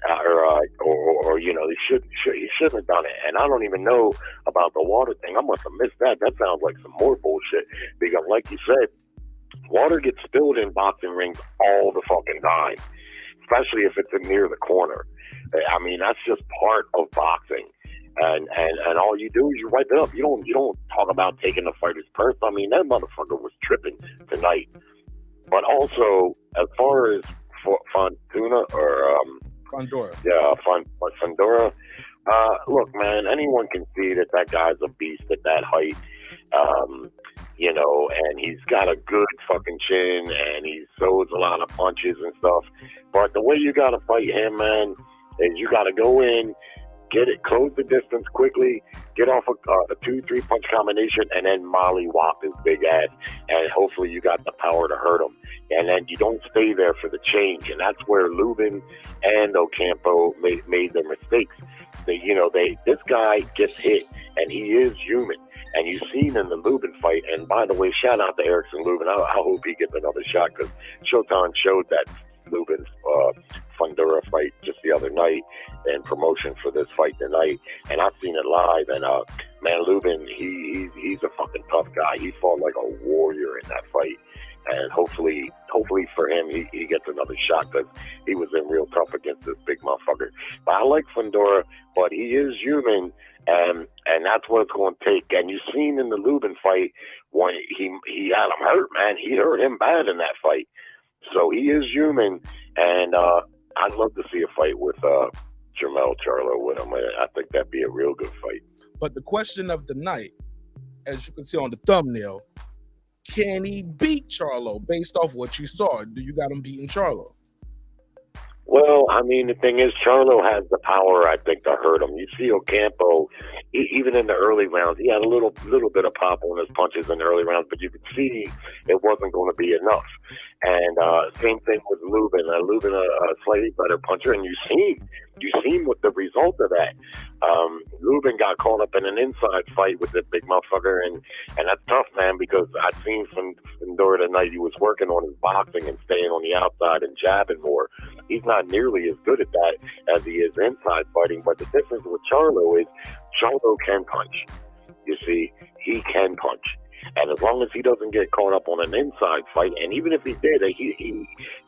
he shouldn't have done it. And I don't even know about the water thing. I must have missed that. That sounds like some more bullshit because, like you said, water gets spilled in boxing rings all the fucking time, especially if it's near the corner. I mean, that's just part of boxing. And all you do is you wipe it up. You don't talk about taking the fighter's purse. I mean, that motherfucker was tripping tonight. But also, as far as Fundora, Fundora. Look, man, anyone can see that guy's a beast at that height. And he's got a good fucking chin, and he throws a lot of punches and stuff. But the way you got to fight him, man, is you got to go in get it, close the distance quickly, get off a 2-3 punch combination, and then mollywop his big ass, and hopefully you got the power to hurt him. And then you don't stay there for the change, and that's where Lubin and Ocampo made their mistakes. This guy gets hit, and he is human. And you've seen in the Lubin fight, and by the way, shout out to Erickson Lubin. I hope he gets another shot, because Showtime showed that Lubin's Fundora fight just the other night and promotion for this fight tonight. And I've seen it live, and man, Lubin, he's a fucking tough guy. He fought like a warrior in that fight. And hopefully for him, he gets another shot, because he was in real tough against this big motherfucker. But I like Fundora, but he is human, and that's what it's going to take. And you've seen in the Lubin fight, when he had him hurt, man. He hurt him bad in that fight. So he is human, and I'd love to see a fight with jermell Charlo with him. I think that'd be a real good fight. But the question of the night, as you can see on the thumbnail, can he beat Charlo based off what you saw? Do you got him beating Charlo? Well, I mean, the thing is, Charlo has the power, I think, to hurt him. You see Ocampo, even in the early rounds, he had a little bit of pop on his punches in the early rounds, but you could see it wasn't going to be enough. And same thing with Lubin. Lubin, a slightly better puncher, and you've seen what the result of that. Lubin got caught up in an inside fight with this big motherfucker, and that's tough, man, because I've seen from Fundora tonight, he was working on his boxing and staying on the outside and jabbing more. He's not nearly as good at that as he is inside fighting, but the difference with Charlo is Charlo can punch. You see, he can punch. And as long as he doesn't get caught up on an inside fight, and even if he did,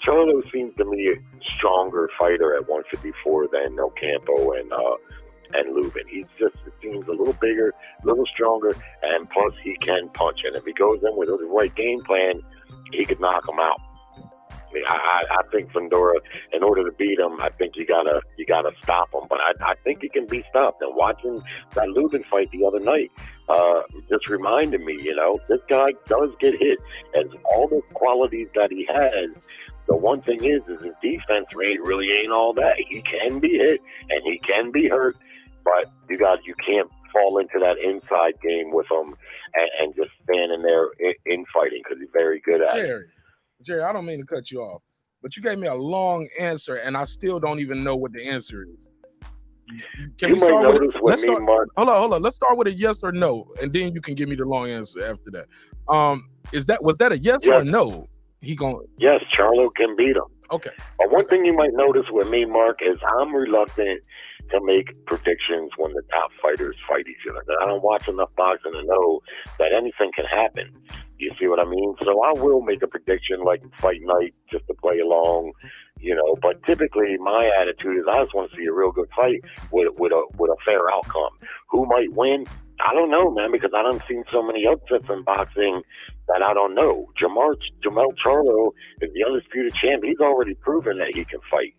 Charlo seems to me a stronger fighter at 154 than Ocampo and Lubin. He just seems a little bigger, a little stronger, and plus he can punch. And if he goes in with the right game plan, he could knock him out. I think Fundora, in order to beat him, I think you gotta stop him. But I think he can be stopped. And watching that Lubin fight the other night just reminded me, this guy does get hit, and all the qualities that he has. The one thing is his defense rate really ain't all that. He can be hit and he can be hurt, but you can't fall into that inside game with him and just standing there in fighting, because he's very good at it. Jerry, I don't mean to cut you off, but you gave me a long answer, and I still don't even know what the answer is. Can we start with it? Hold on. Let's start with a yes or no, and then you can give me the long answer after that. Was that a yes or a no? Yes, Charlo can beat him. Okay. But one thing you might notice with me, Mark, is I'm reluctant to make predictions when the top fighters fight each other. I don't watch enough boxing to know that anything can happen. You see what I mean? So I will make a prediction like fight night just to play along, But typically my attitude is I just want to see a real good fight with a fair outcome. Who might win? I don't know, man, because I done seen so many upsets in boxing that I don't know. jermell Charlo is the undisputed champ. He's already proven that he can fight.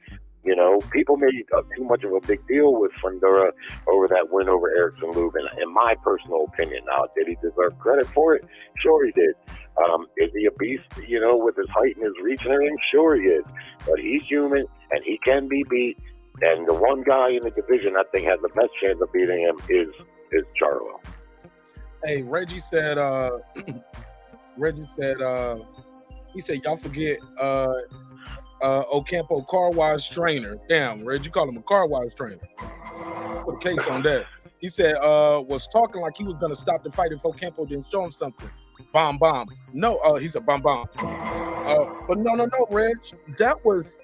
People made too much of a big deal with Fundora over that win over Erickson Lubin, in my personal opinion. Now, did he deserve credit for it? Sure he did. Is he a beast, with his height and his reach and everything? Sure he is. But he's human, and he can be beat. And the one guy in the division I think has the best chance of beating him is Charlo. Hey, Reggie said, he said, y'all forget Ocampo car wash trainer. Damn, Reg, you call him a car wash trainer. Put a case on that. He said, was talking like he was gonna stop the fight if Ocampo didn't show him something. Bomb. No, he said bomb. But no, Reg. That was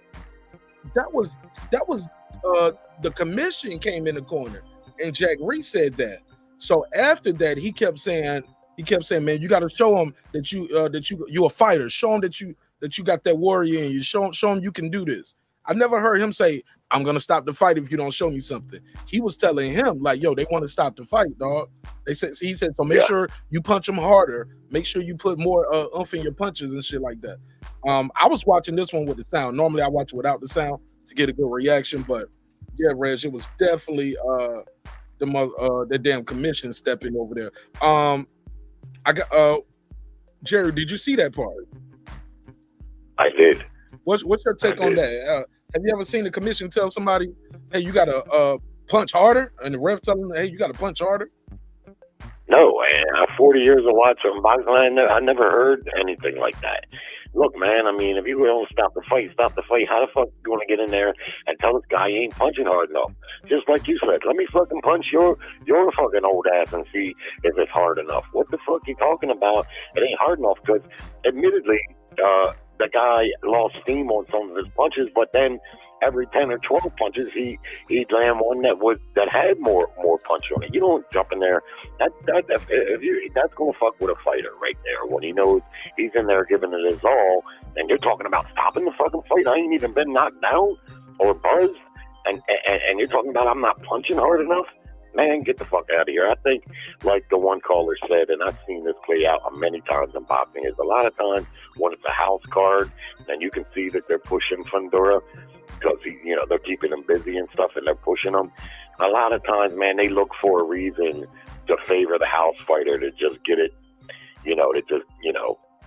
the commission came in the corner, and Jack Reese said that. So after that, he kept saying, man, you got to show him that you're a fighter. Show him that you got that warrior in you. Show him you can do this. I never heard him say, I'm gonna stop the fight if you don't show me something. He was telling him like, yo, they want to stop the fight, dog. He said, so make sure you punch them harder. Make sure you put more oomph in your punches and shit like that. I was watching this one with the sound. Normally I watch it without the sound to get a good reaction, but yeah, Reg, it was definitely the damn commission stepping over there. I got Jerry, did you see that part? I did. What's your take on that? Have you ever seen the commission tell somebody, hey, you gotta punch harder, and the ref telling him, "Hey, you got to punch harder." No, man. 40 years of watching boxing, I never heard anything like that. Look, man, I mean, if you don't stop the fight, stop the fight. How the fuck you want to get in there and tell this guy he ain't punching hard enough? Just like you said, let me fucking punch your fucking old ass and see if it's hard enough. What the fuck you talking about? It ain't hard enough because, admittedly, the guy lost steam on some of his punches, but then every 10 or 12 punches, he'd land one that had more punch on it. You don't jump in there. That's gonna fuck with a fighter right there when he knows he's in there giving it his all, and you're talking about stopping the fucking fight. I ain't even been knocked down or buzzed, and you're talking about I'm not punching hard enough. Man, get the fuck out of here. I think, like the one caller said, and I've seen this play out many times in boxing, is a lot of times when it's a house card and you can see that they're pushing Fundora because they're keeping him busy and stuff, and they're pushing him. A lot of times, man, they look for a reason to favor the house fighter to just get it,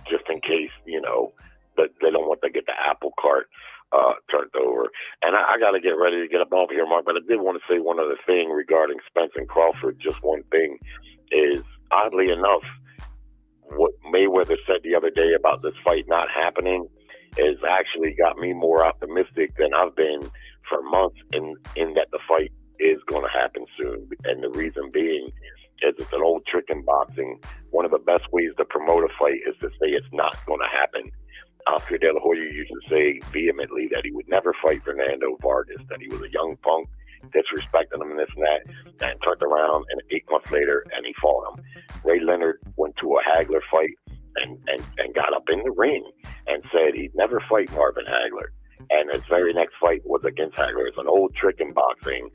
just in case, that they don't want to get the apple cart turned over. And I got to get ready to get up off here, Mark, but I did want to say one other thing regarding Spence and Crawford. Just one thing is, oddly enough, what Mayweather said the other day about this fight not happening is actually got me more optimistic than I've been for months in that the fight is going to happen soon. And the reason being is it's an old trick in boxing. One of the best ways to promote a fight is to say it's not going to happen. Oscar De La Hoya used to say vehemently that he would never fight Fernando Vargas, that he was a young punk, disrespecting him and this and that, and turned around and 8 months later and he fought him. Ray Leonard went to a Hagler fight and got up in the ring and said he'd never fight Marvin Hagler. And his very next fight was against Hagler. It's an old trick in boxing.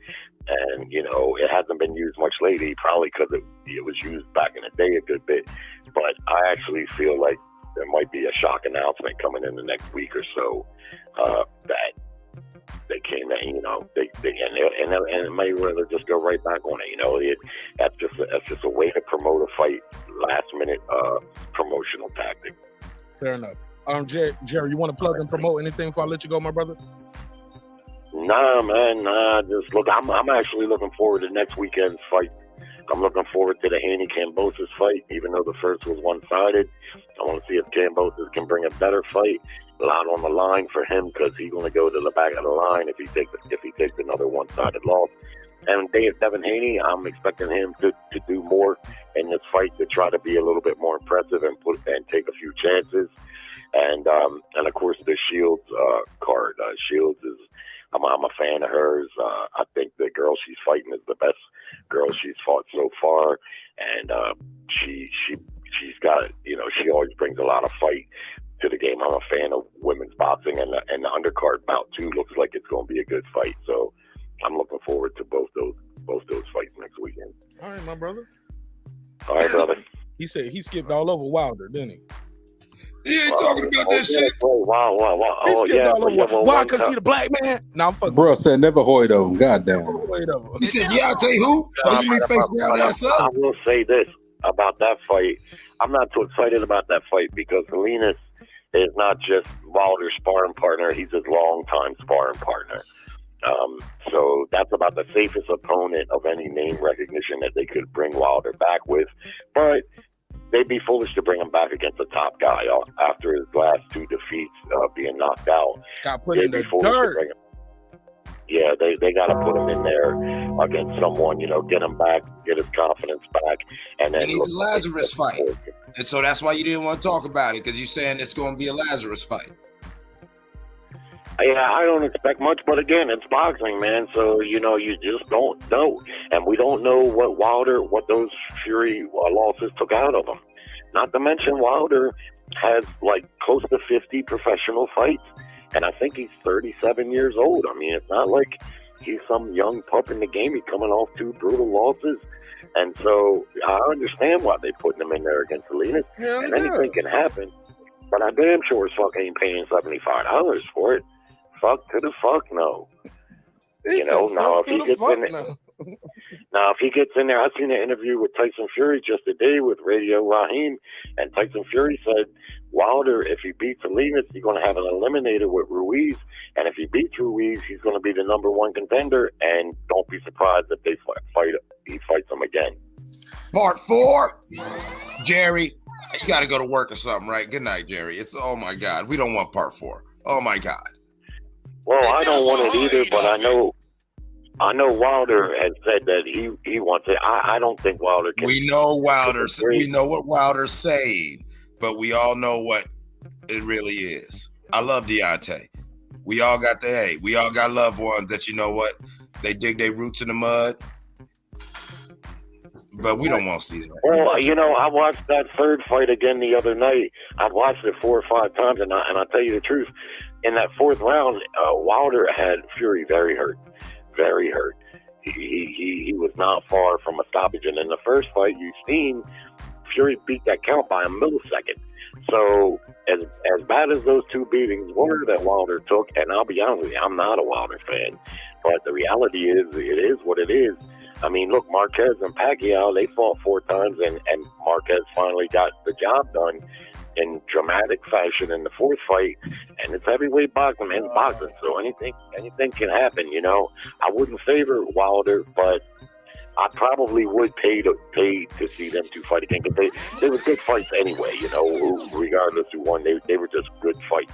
And, it hasn't been used much lately, probably because it was used back in the day a good bit. But I actually feel like there might be a shock announcement coming in the next week or so that they came in, and Mayweather just go right back on it. That's just a way to promote a fight, last minute promotional tactic. Fair enough. Jerry, you want to plug and promote anything before I let you go, my brother? Nah, man, nah. Just look, I'm actually looking forward to next weekend's fight. I'm looking forward to the Haney Kambosos fight, even though the first was one-sided. I want to see if Kambosos can bring a better fight. A lot on the line for him because he's going to go to the back of the line if he takes another one-sided loss. And Devin Haney, I'm expecting him to do more in this fight, to try to be a little bit more impressive and take a few chances. And of course the Shields card. Shields is I'm a fan of hers. I think the girl she's fighting is the best girl she's fought so far, and she's got she always brings a lot of fight to the game. I'm a fan of women's boxing, and the undercard bout too looks like it's going to be a good fight. So I'm looking forward to both those fights next weekend. All right, my brother. All right, brother. He said he skipped all over Wilder, didn't he? He ain't talking about that shit. Wow. He Oh, skipped yeah. all over. Why? Because he the black man? No, I'm fucking. Bro said never Hoyt over. Goddamn. He said, "Yeah, I'll tell you who." I will say this about that fight. I'm not too excited about that fight because Salinas is not just Wilder's sparring partner. He's his longtime sparring partner. So that's about the safest opponent of any name recognition that they could bring Wilder back with. But they'd be foolish to bring him back against the top guy after his last 2 defeats, being knocked out. Got put in the dirt. Yeah, they got to put him in there against someone, get him back, get his confidence back. And then he's a Lazarus fight. And so that's why you didn't want to talk about it, because you're saying it's going to be a Lazarus fight. Yeah, I don't expect much, but again, it's boxing, man. So, you just don't know. And we don't know what those Fury losses took out of him. Not to mention Wilder has close to 50 professional fights. And I think he's 37 years old. I mean, it's not like he's some young pup in the game. He's coming off 2 brutal losses. And so I understand why they put him in there against Salinas. Yeah, and anything can happen. But I damn sure as fuck ain't paying $75 for it. Fuck to the fuck no. Now if he gets in there, Now, if he gets in there, I seen an interview with Tyson Fury just today with Radio Raheem, and Tyson Fury said Wilder, if he beats Salinas, he's going to have an eliminator with Ruiz, and if he beats Ruiz, he's going to be the #1 contender, and don't be surprised if he fights him again. Part 4, Jerry, you got to go to work or something, right? Good night, Jerry. Oh my God, we don't want part 4. Oh my God. Well, I don't want it either, but I know Wilder has said that he wants it. I don't think Wilder can. We know we know what Wilder's saying, but we all know what it really is. I love Deontay. We all got loved ones that, you know what, they dig their roots in the mud. But we don't want to see that. Well, I watched that third fight again the other night. I've watched it 4 or 5 times, and I'll tell you the truth. In that 4th round, Wilder had Fury very hurt. Very hurt. He was not far from a stoppage. And in the first fight, you've seen Fury beat that count by a millisecond. So as bad as those 2 beatings were that Wilder took, and I'll be honest with you, I'm not a Wilder fan, but the reality is, it is what it is. I mean, look, Marquez and Pacquiao, they fought 4 times, and Marquez finally got the job done in dramatic fashion in the 4th fight. And it's heavyweight boxing, man. It's boxing, so anything can happen. I wouldn't favor Wilder, but I probably would pay to see them 2 fight again, because they were good fights anyway. Regardless who won, they were just good fights.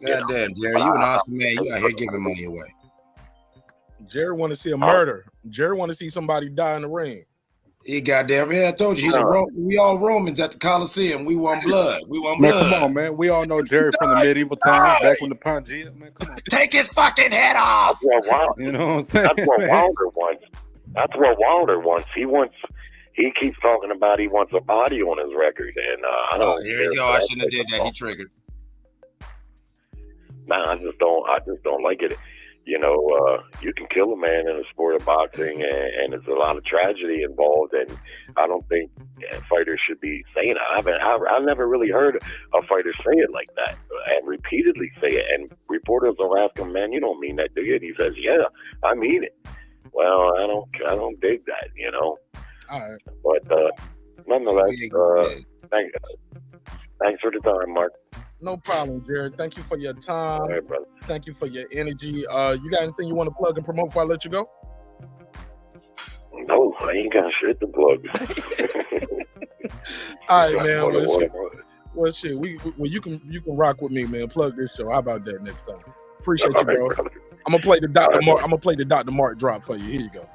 God damn, Jerry, you an awesome man. You out here giving money away. Jerry want to see a murder. Jerry want to see somebody die in the ring. He goddamn, I told you, we all Romans at the Coliseum. We want blood. Man, come on, man. We all know Jerry from the medieval times, back when the Pangea, man. Come on. Take his fucking head off. You know what I'm saying? That's what Wilder wants. That's what Wilder wants. He keeps talking about he wants a body on his record, and I don't. Here we go. I shouldn't have did that. He triggered. Nah, I just don't like it. You can kill a man in the sport of boxing, and there's a lot of tragedy involved, and I don't think fighters should be saying it. I've never really heard a fighter say it like that, and repeatedly say it, and reporters will ask him, man, you don't mean that, do you? And he says, yeah, I mean it. Well, I don't dig that, All right. But nonetheless, thanks for the time, Mark. No problem, Jared. Thank you for your time. All right, brother. Thank you for your energy. You got anything you want to plug and promote before I let you go? No, I ain't got shit to plug. All right, man. Well, shit. You can rock with me, man. Plug this show. How about that next time? Appreciate you, bro. I'm gonna play the Dr. Mark. I'm gonna play the Dr. Mark drop for you. Here you go.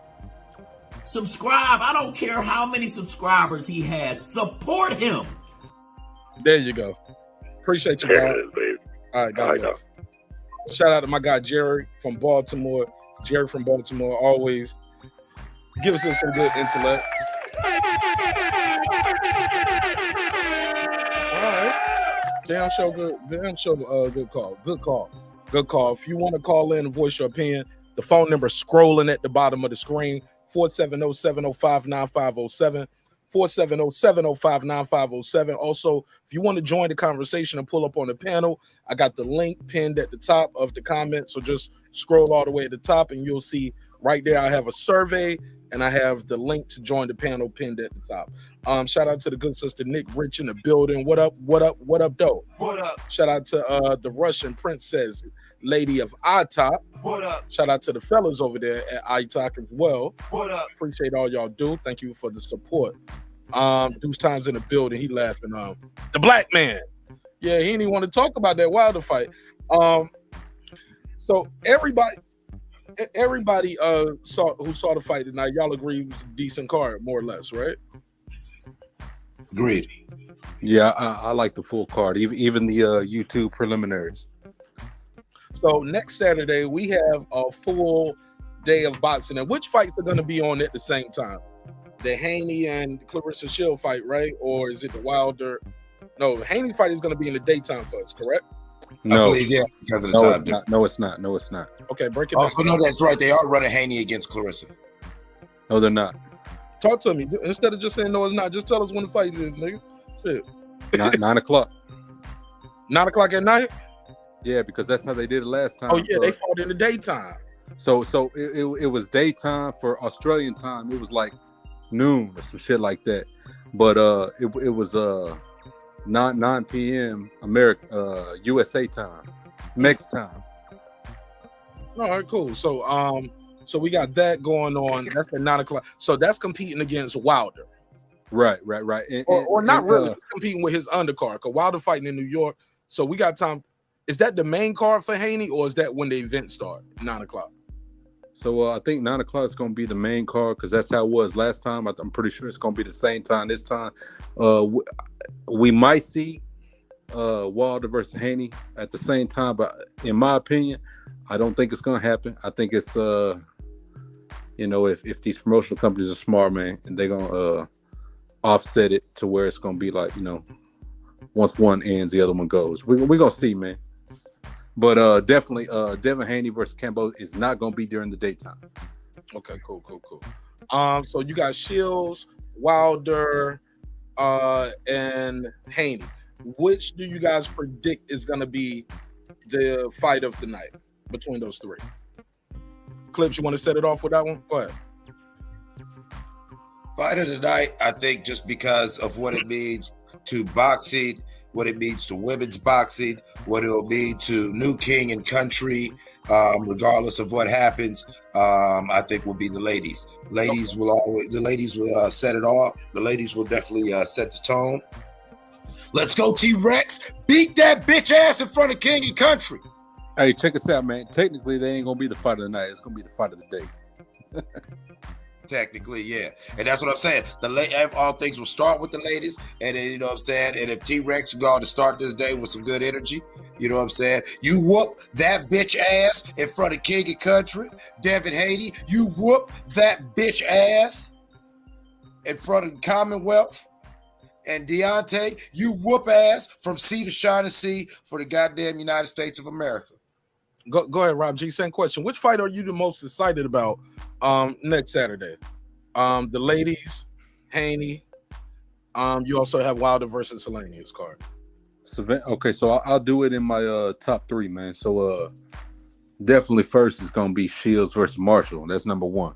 Subscribe. I don't care how many subscribers he has. Support him. There you go. Appreciate you, bro. All right, God bless. Shout out to my guy Jerry from Baltimore. Jerry from Baltimore always gives us some good intellect. All right. Damn show, good call. If you want to call in and voice your opinion, the phone number scrolling at the bottom of the screen, 470-705-9507. 470-705-9507. Also, if you want to join the conversation and pull up on the panel, I got the link pinned at the top of the comment. So just scroll all the way at the top and you'll see right there I have a survey and I have the link to join the panel pinned at the top. Shout out to the good sister Nick Rich in the building. What up, though? What up? Shout out to the Russian princess, Lady of ITOP. What up? Shout out to the fellas over there at ITOP as well. What up? Appreciate all y'all do. Thank you for the support. Deuce Time's in the building. He laughing. The black man. Yeah, he didn't even want to talk about that Wilder fight. So everybody who saw the fight tonight, y'all agree it was a decent card, more or less, right? Agreed. Yeah, I like the full card, even the YouTube preliminaries. So next Saturday we have a full day of boxing. And which fights are going to be on at the same time? The Haney and Clarissa Shield fight, right? Or is it the Wilder? No, Haney fight is going to be in the daytime for us, correct? No, I believe, yeah, because of the time difference. No, it's not. No, it's not. Okay, break it down. Also, no, that's right. They are running Haney against Clarissa. No, they're not. Talk to me. Instead of just saying no, it's not, just tell us when the fight is, nigga. Shit. 9 o'clock. 9 o'clock at night? Yeah, because that's how they did it last time. Oh, yeah, they fought in the daytime. So it was daytime for Australian time. It was like noon or some shit like that. But it was 9 p.m. America USA time, Mex time. All right, cool. So we got that going on. That's at 9 o'clock. So that's competing against Wilder. Right. Or not really. It's competing with his undercard. Because Wilder fighting in New York. So we got time. Is that the main card for Haney, or is that when the event start? 9 o'clock. So I think 9 o'clock is going to be the main card because that's how it was last time. I'm pretty sure it's going to be the same time this time. We might see Wilder versus Haney at the same time, but in my opinion, I don't think it's going to happen. I think it's, if these promotional companies are smart, man, and they're going to offset it to where it's going to be like, once one ends, the other one goes. We're going to see, man. But definitely, Devin Haney versus Ocampo is not going to be during the daytime. Okay, cool. So you got Shields, Wilder, and Haney. Which do you guys predict is going to be the fight of the night between those three? Clips, you want to set it off with that one? Go ahead. Fight of the night, I think, just because of what it means to boxing, what it means to women's boxing, what it will mean to new king and country, regardless of what happens, I think will be the ladies. The ladies will set it off. The ladies will definitely set the tone. Let's go, T-Rex. Beat that bitch ass in front of king and country. Hey, check us out, man. Technically, they ain't going to be the fight of the night. It's going to be the fight of the day. Technically, yeah. And that's what I'm saying. All things will start with the ladies. And then, you know what I'm saying? And if T-Rex going to start this day with some good energy, you know what I'm saying? You whoop that bitch ass in front of king and country. Devin Haney, you whoop that bitch ass in front of the Commonwealth. And Deontay, you whoop ass from sea to shining sea for the goddamn United States of America. Go ahead, Rob G. Same question. Which fight are you the most excited about next Saturday? The ladies, Haney. You also have Wilder versus Helenius card. Okay, so I'll do it in my top three, man. So definitely first is going to be Shields versus Marshall. That's number one.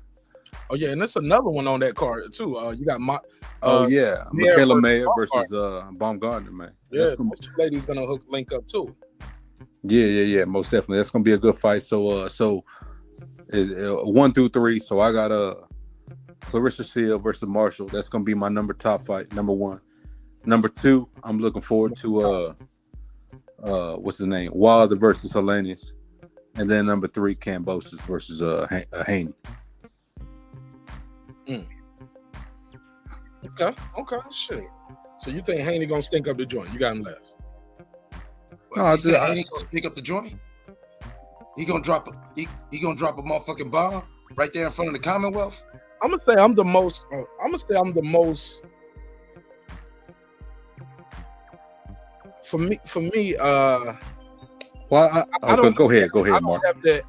Oh, yeah, and there's another one on that card, too. You got Michaela Mayer versus Baumgartner, man. Yeah, those two ladies going to link up, too. Yeah, most definitely. That's gonna be a good fight. So is 1 through 3. So I got Clarissa Shields versus Marshall. That's gonna be my top fight, number 1. Number 2, I'm looking forward to what's his name? Wilder versus Helenius. And then number 3, Kambosos versus Haney. Okay, shit. So you think Haney gonna stink up the joint? You got him left. No, Haney gonna pick up the joint. He gonna drop a motherfucking bomb right there in front of the Commonwealth. I'm gonna say I'm the most. For me. Well, I don't. Go ahead, Mark.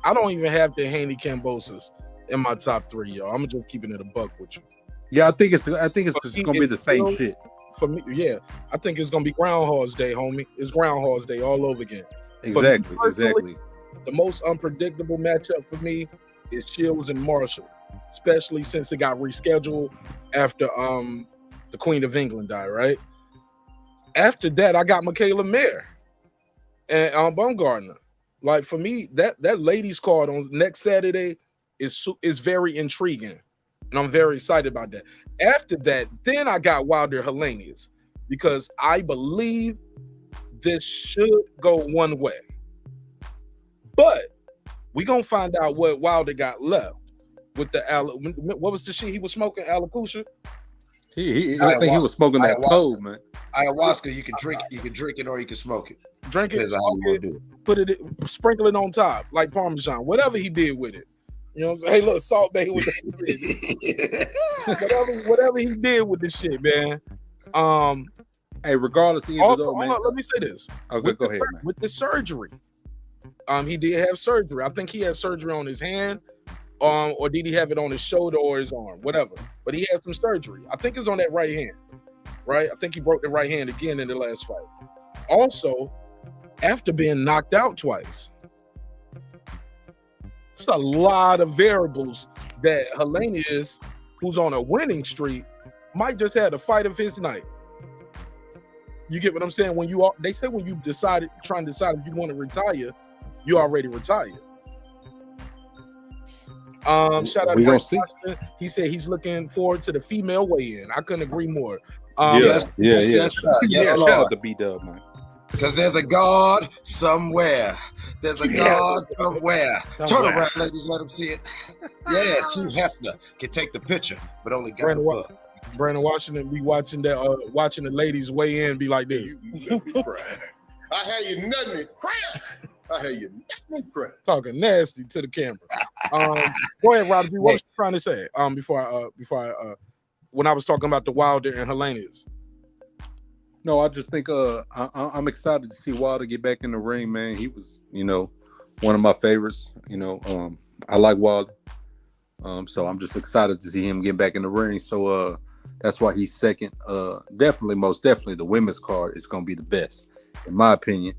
I don't even have the Haney Kambosos in my top 3, yo. I'm just keeping it a buck with you. Yeah, I think it's gonna be the same shit. For me, yeah, I think it's gonna be Groundhog's Day, homie. It's Groundhog's Day all over again. Exactly. The most unpredictable matchup for me is Shields and Marshall, especially since it got rescheduled after the Queen of England died. Right after that, I got Michaela Mayer and Baumgartner. Like for me, that ladies card on next Saturday is very intriguing. And I'm very excited about that. After that, then I got Wilder Helenius because I believe this should go one way. But we're going to find out what Wilder got left with what was the shit he was smoking? Alakusha? I think he was smoking that cold, man. Ayahuasca, you can drink it or you can smoke it. Drink it, sprinkle it on top like Parmesan, whatever he did with it. You know what I'm saying? Hey, look, Salt Bay with the whatever he did with this shit, man. Hey, regardless of either though, man. Let me say this. Okay, go ahead, man. With the surgery, he did have surgery. I think he had surgery on his hand, or did he have it on his shoulder or his arm, whatever. But he had some surgery. I think it's on that right hand, right? I think he broke the right hand again in the last fight. Also, after being knocked out twice. it's a lot of variables that Helenius, who's on a winning streak, might just have the fight of his night. You get what I'm saying? When you are, they say when you trying to decide if you want to retire, you already retired. Shout out to Washington. He said he's looking forward to the female weigh-in. I couldn't agree more. Yes, Lord. Shout out to B-Dub, man. Because there's a God somewhere. There's a God somewhere. Turn around, ladies, let them see it. Yes, Hugh Hefner can take the picture, but only God above. Brandon Washington be watching the ladies weigh in, be like this. I had you nothing to cry. I had you nothing to cry. Talking nasty to the camera. Go ahead, Rob. What was you trying to say? When I was talking about the Wilder and Helenius. No, I just think I'm excited to see Wilder get back in the ring, man. He was, one of my favorites. I like Wilder. So I'm just excited to see him get back in the ring. So that's why he's second. Most definitely the women's card is gonna be the best, in my opinion.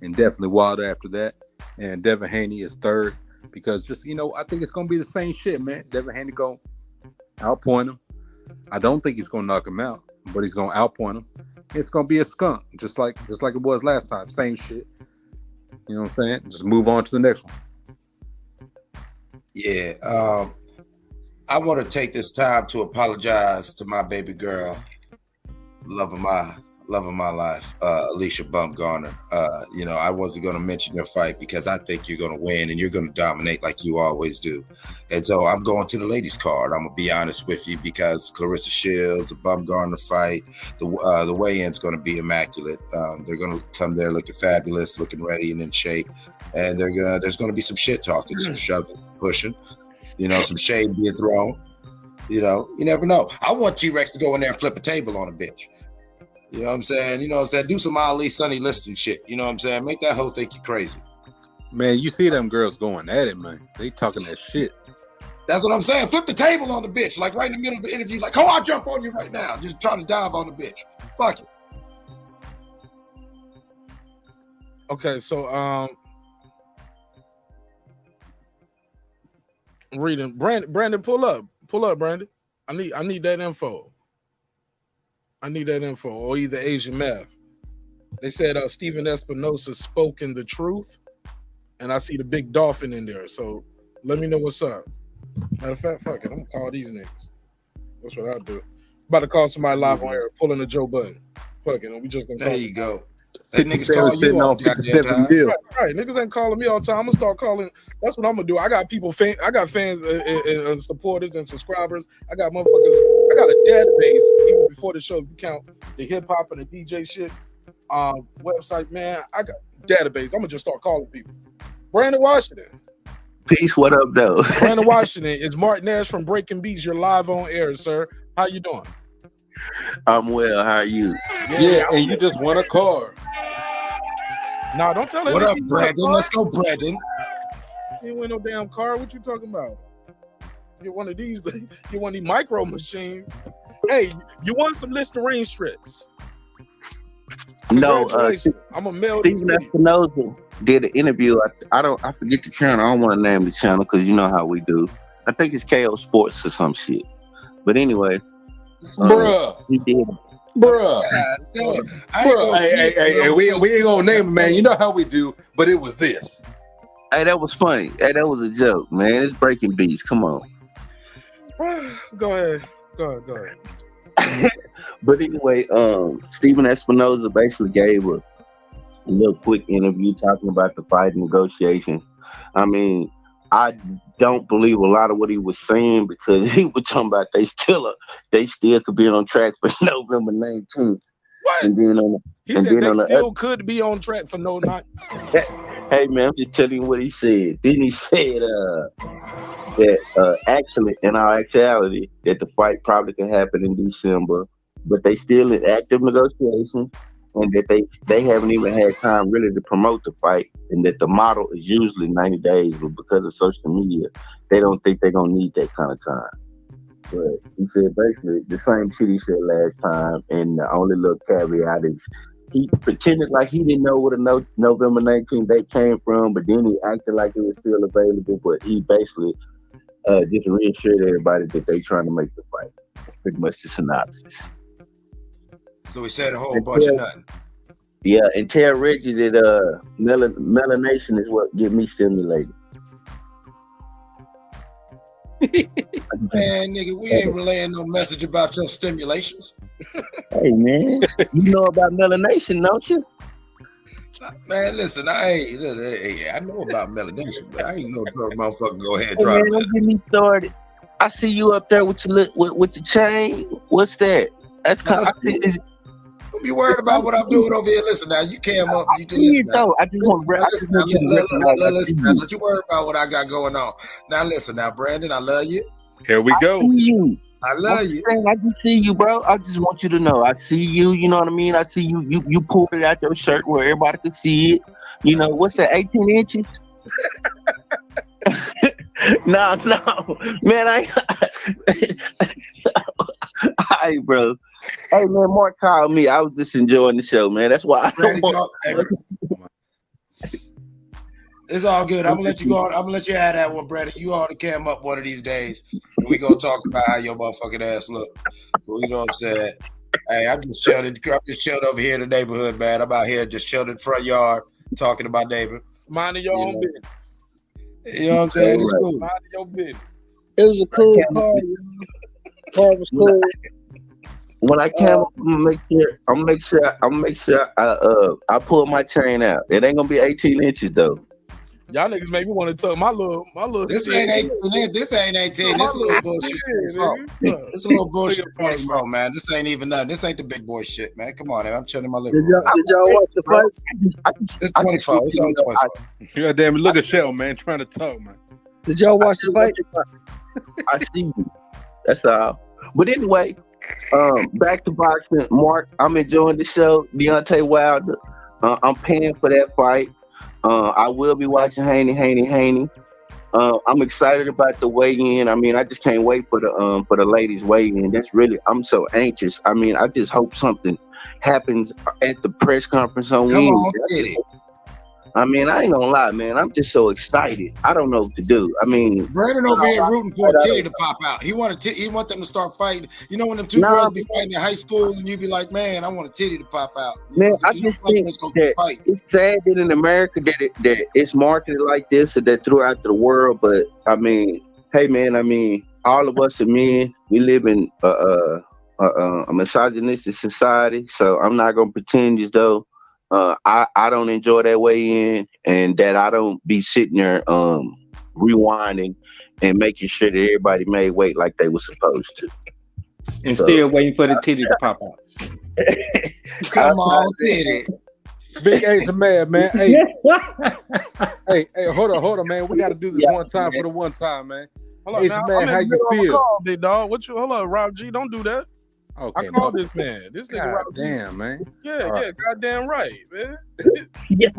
And definitely Wilder after that. And Devin Haney is third. Because just, I think it's gonna be the same shit, man. Devin Haney gonna outpoint him. I don't think he's gonna knock him out, but he's gonna outpoint him. It's gonna be a skunk, just like it was last time. Same shit. You know what I'm saying? Just move on to the next one. Yeah. I want to take this time to apologize to my baby girl, love of my life, Alicia Bumgarner. I wasn't going to mention your fight because I think you're going to win and you're going to dominate like you always do. And so I'm going to the ladies' card. I'm going to be honest with you because Clarissa Shields, the Bumgarner fight, the weigh-in's going to be immaculate. They're going to come there looking fabulous, looking ready and in shape. And there's going to be some shit talking, some shoving, pushing, some shade being thrown. You never know. I want T-Rex to go in there and flip a table on a bitch. You know what I'm saying? Do some Ali Sonny Liston shit. You know what I'm saying? Make that hoe think you crazy. Man, you see them girls going at it, man. They talking that shit. That's what I'm saying. Flip the table on the bitch. Like right in the middle of the interview. Like, I'll jump on you right now. Just trying to dive on the bitch. Fuck it. Okay, so reading. Brandon, pull up, Brandon. I need that info. Or either Asian math. They said Stephen Espinosa spoken the truth, and I see the big dolphin in there. So let me know what's up. Matter of fact, fuck it. I'm gonna call these niggas. That's what I'll do. About to call somebody live on air, pulling the Joe Button. Fuck it. We just gonna call. There you go. That niggas call you all 57 mil. Right. Niggas ain't calling me all the time. I'm gonna start calling. That's what I'm gonna do. I got fans and supporters and subscribers. I got motherfuckers. I got a database even before the show. You count the hip hop and the DJ shit. Website, man. I got database. I'm gonna just start calling people. Brandon Washington. Peace. What up, though? Brandon Washington. It's Mark Nash from Breaking Beats. You're live on air, sir. How you doing? I'm well. How are you? Yeah, and you just won a car. Nah, don't tell us. What up, Brandon? Let's go, Brandon. You ain't win no damn car. What you talking about? Get one of these. Get one of these micro machines. Hey, you want some Listerine strips? No, I'm a mail. Stephen Espinosa did an interview. I forget the channel. I don't want to name the channel because you know how we do. I think it's KO Sports or some shit. But anyway, he did. Bruh. Hey, we ain't gonna name him, man. You know how we do, but it was this. Hey, that was funny. Hey, that was a joke, man. It's Breaking Beats. Come on. Go ahead. But anyway, Stephen Espinosa basically gave a little quick interview talking about the fight negotiation. I mean, I don't believe a lot of what he was saying because he was talking about they still could be on track for November 19th. What? And then he said they still could be on track for no night. Hey man, I'm just telling you what he said. Then he said that actually, in our actuality, that the fight probably can happen in December, but they still in active negotiations, and that they haven't even had time really to promote the fight, and that the model is usually 90 days, but because of social media, they don't think they're gonna need that kind of time. But he said basically the same shit he said last time, and the only little caveat is he pretended like he didn't know where the November 19th date came from, but then he acted like it was still available. But he basically just reassured everybody that they trying to make the fight. That's pretty much the synopsis. So he said a whole bunch of nothing. Yeah, and tell Reggie that melanation is what get me stimulated. Man, nigga, we ain't relaying no message about your stimulations. Hey, man, you know about melanation, don't you? Man, listen, I know about melanation, but I ain't no motherfucker go ahead and Hey, drop man, don't get me started. I see you up there with your with the chain. What's that? That's kind of. Don't be worried about what I'm doing over here. Listen now, you came up, you did listen. I just want to listen now. Don't you worry about what I got going on. Now listen now, Brandon, I love you. Here we go. I see you. I love you. I just see you, bro. I just want you to know. I see you. You know what I mean? I see you. You pulled it out your shirt where everybody could see it. You know what's that? 18 inches. No, man. Hey, bro. Hey, man, Mark called me. I was just enjoying the show, man. That's why I don't want. It's all good. I'm gonna let you go. I'm gonna let you have that one, Brandon. You ought to cam up one of these days. We gonna talk about how your motherfucking ass look. You know what I'm saying? Hey, I'm just chilled over here in the neighborhood, man. I'm out here just chilling in the front yard, talking to my neighbor. Minding your own business. You know what I'm saying? It's cool. Minding your business. It was a cool car. Car was cool. When I came up, I'm gonna make sure I pull my chain out. It ain't gonna be 18 inches though. Y'all niggas make me want to tell my little. This ain't 18. This ain't 18. This a little bullshit. It's a little bullshit. 24, man. This ain't even nothing. This ain't the big boy shit, man. Come on, man. I'm chilling in my living room. Did y'all watch the fights? It's 24. It's only 24. Yeah, damn it. Look at Shell, man, trying to talk, man. Did y'all watch the fight? I see you. That's all. But anyway, back to boxing. Mark, I'm enjoying the show. Deontay Wilder. I'm paying for that fight. I will be watching Haney. I'm excited about the weigh-in. I mean, I just can't wait for the ladies' weigh-in. I'm so anxious. I mean, I just hope something happens at the press conference on Wednesday. I mean, I ain't gonna lie, man. I'm just so excited. I don't know what to do. I mean, Brandon over here rooting for a titty to pop out. He want them to start fighting. You know when them two girls be fighting in high school, and you be like, man, I want a titty to pop out. Man, I just think that it's sad that in America that it's marketed like this and that throughout the world. But I mean, hey, man, I mean, all of us are men. We live in a misogynistic society, so I'm not gonna pretend as though I don't enjoy that way in, and that I don't be sitting there rewinding and making sure that everybody made weight like they were supposed to. And still waiting for the titty to pop out. Come on, titty. Big Asian man. Hey, hey, hold on, man. We got to do this one time for the one time, man. Hold on, Asian man, how you feel? Call, big dog. Hold up, Rob G? Don't do that. Okay, I called this man. This nigga Rob G. Damn, man. Yeah, goddamn right, man. Yeah.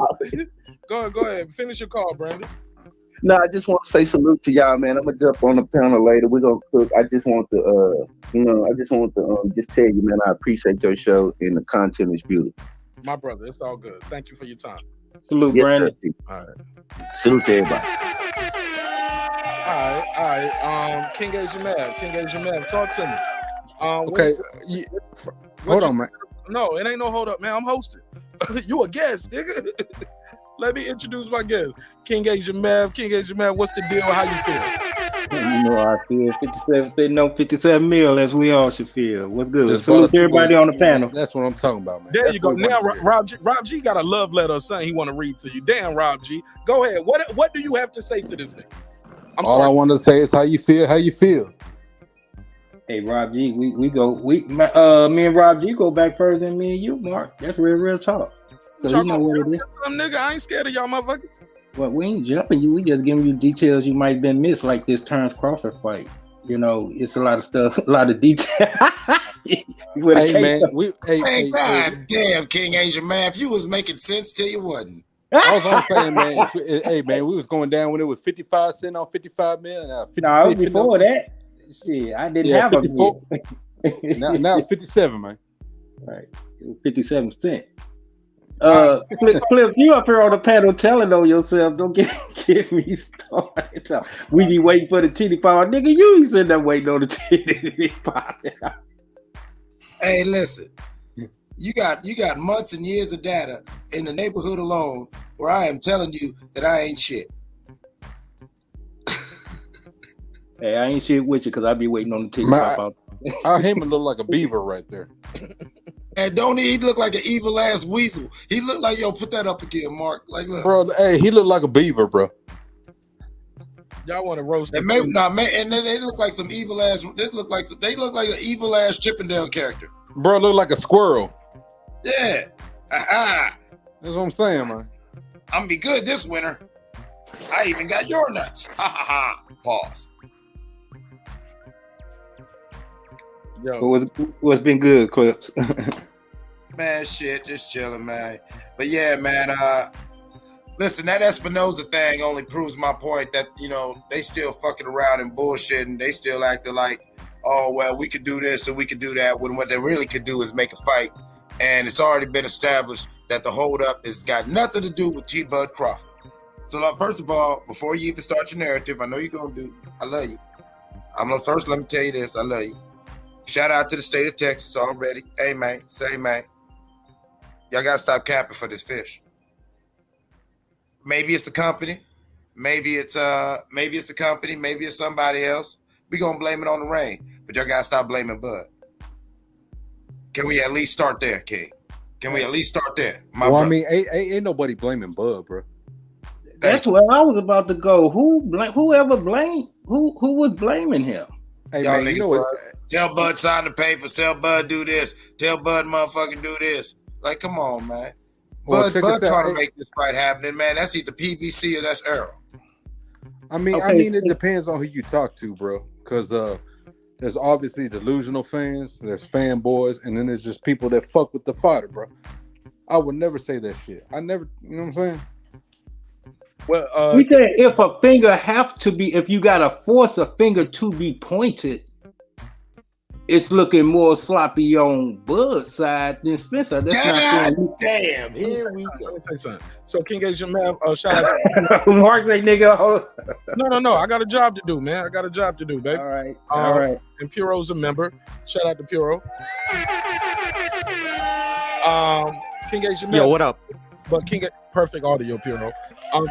Go ahead. Finish your call, Brandon. No, I just want to say salute to y'all, man. I'm gonna jump on the panel later. We're gonna cook. I just want to, just tell you, man, I appreciate your show and the content is beautiful. My brother, it's all good. Thank you for your time. Salute, Brandon. All right. Salute to everybody. All right. King Asian Mav, talk to me. Okay. Hold on, man. No, it ain't no hold up, man. I'm hosting. You a guest, nigga. Let me introduce my guest. King Asian Mav, what's the deal? How you feel? You know how I feel. 57 said no 57 mil as we all should feel. What's good? Salute to everybody on the panel. That's what I'm talking about, man. There you go. Now Rob G got a love letter or something he want to read to you. Damn, Rob G. Go ahead. What do you have to say to this nigga? All I want to say is how you feel. Hey, Rob G, me and Rob G go back further than me and you, Mark. That's real talk. So you know what it is. Some nigga, I ain't scared of y'all motherfuckers. Well, we ain't jumping you. We just giving you details you might have been missed, like this Terrence Crawford fight. You know, it's a lot of stuff, a lot of detail. Hey, man. God damn, King Asian man. If you was making sense till you wasn't. I was on saying, man. Hey, man, we was going down when it was 55 cents on 55 mil. No, it was before that. Shit, I didn't have 54. Now it's 57, man. Right, it was 57 cents. Cliff, you up here on the panel telling on yourself. Don't get me started. We be waiting for the titty power. Nigga, you ain't sitting there waiting on the titty power. Hey, listen. You got months and years of data in the neighborhood alone where I am telling you that I ain't shit. Hey, I ain't shit with you because I be waiting on the titty pop out. Him look like a beaver right there. And don't he look like an evil ass weasel? He look like, yo, put that up again, Mark. Like, look. Bro, hey, he look like a beaver, bro. Y'all want to roast and maybe man, and then they look like some evil ass. They look like an evil ass Chippendale character. Bro, look like a squirrel. Yeah. Aha. That's what I'm saying, man. I'm gonna be good this winter. I even got your nuts. Ha ha ha. Pause. Yo. What's been good, Clips? Man, shit, just chilling, man. But yeah, man, listen, that Espinosa thing only proves my point that, you know, they still fucking around and bullshitting. They still acting like, oh, well, we could do this or we could do that, when what they really could do is make a fight. And it's already been established that the holdup has got nothing to do with T-Bud Crawford. So, first of all, before you even start your narrative, I know you're going to do, I love you. First, let me tell you this, I love you. Shout out to the state of Texas already. Hey, man, say, man, y'all got to stop capping for this fish. Maybe it's the company. Maybe it's the company. Maybe it's somebody else. We going to blame it on the rain. But y'all got to stop blaming Bud. Can we at least start there, King? Can we at least start there? Well, brother. I mean, ain't nobody blaming Bud, bro. That's where I was about to go. Who was blaming him? Hey, y'all man, niggas tell Bud sign the paper. Tell Bud do this. Tell Bud motherfucking do this. Like, come on, man. Bud trying to make this fight happening, man. That's either PBC or that's Arrow. I mean, it depends on who you talk to, bro. Because there's obviously delusional fans, there's fanboys, and then there's just people that fuck with the fighter, bro. I would never say that shit. I never, you know what I'm saying? Well, we said if a finger if you gotta force a finger to be pointed, it's looking more sloppy on Bud's side than Spencer. That's not damn. Here we go. Let me tell you something. So King Jermell, shout out to Mark, that nigga. No. I got a job to do, man. I got a job to do, baby. All right. And Puro's a member. Shout out to Puro. King Jermell. Yo, what up? But perfect audio, Puro.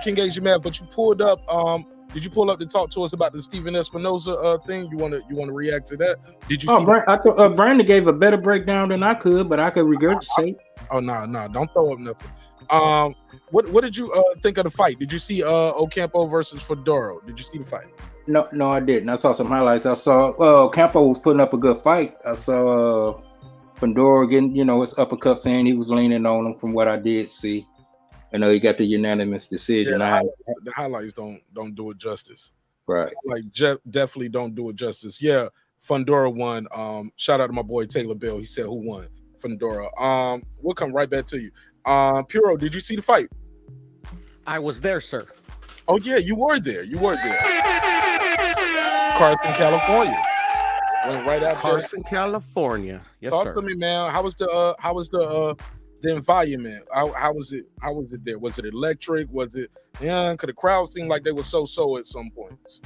King Jermell, but you pulled up. Did you pull up to talk to us about the Steven Espinosa thing? You want to react to that? Did you? Oh, Brandon gave a better breakdown than I could, but I could regurgitate. Oh no, don't throw up nothing. What did you think of the fight? Did you see Ocampo versus Fundora? Did you see the fight? No, I didn't. I saw some highlights. I saw Ocampo was putting up a good fight. I saw Fundora getting, his uppercut, saying he was leaning on him from what I did see. I know he got the unanimous decision. Yeah, the highlights don't do it justice. Right. Like definitely don't do it justice. Yeah, Fundora won. Shout out to my boy Taylor Bill. He said who won? Fundora. We'll come right back to you. Puro, did you see the fight? I was there, sir. Oh yeah, you were there. Carson, California. Went right out Carson, California. Yes, Talk sir. to me, man. How was the environment? How was it there? Was it electric? Was it cause the crowd seemed like they were so at some points.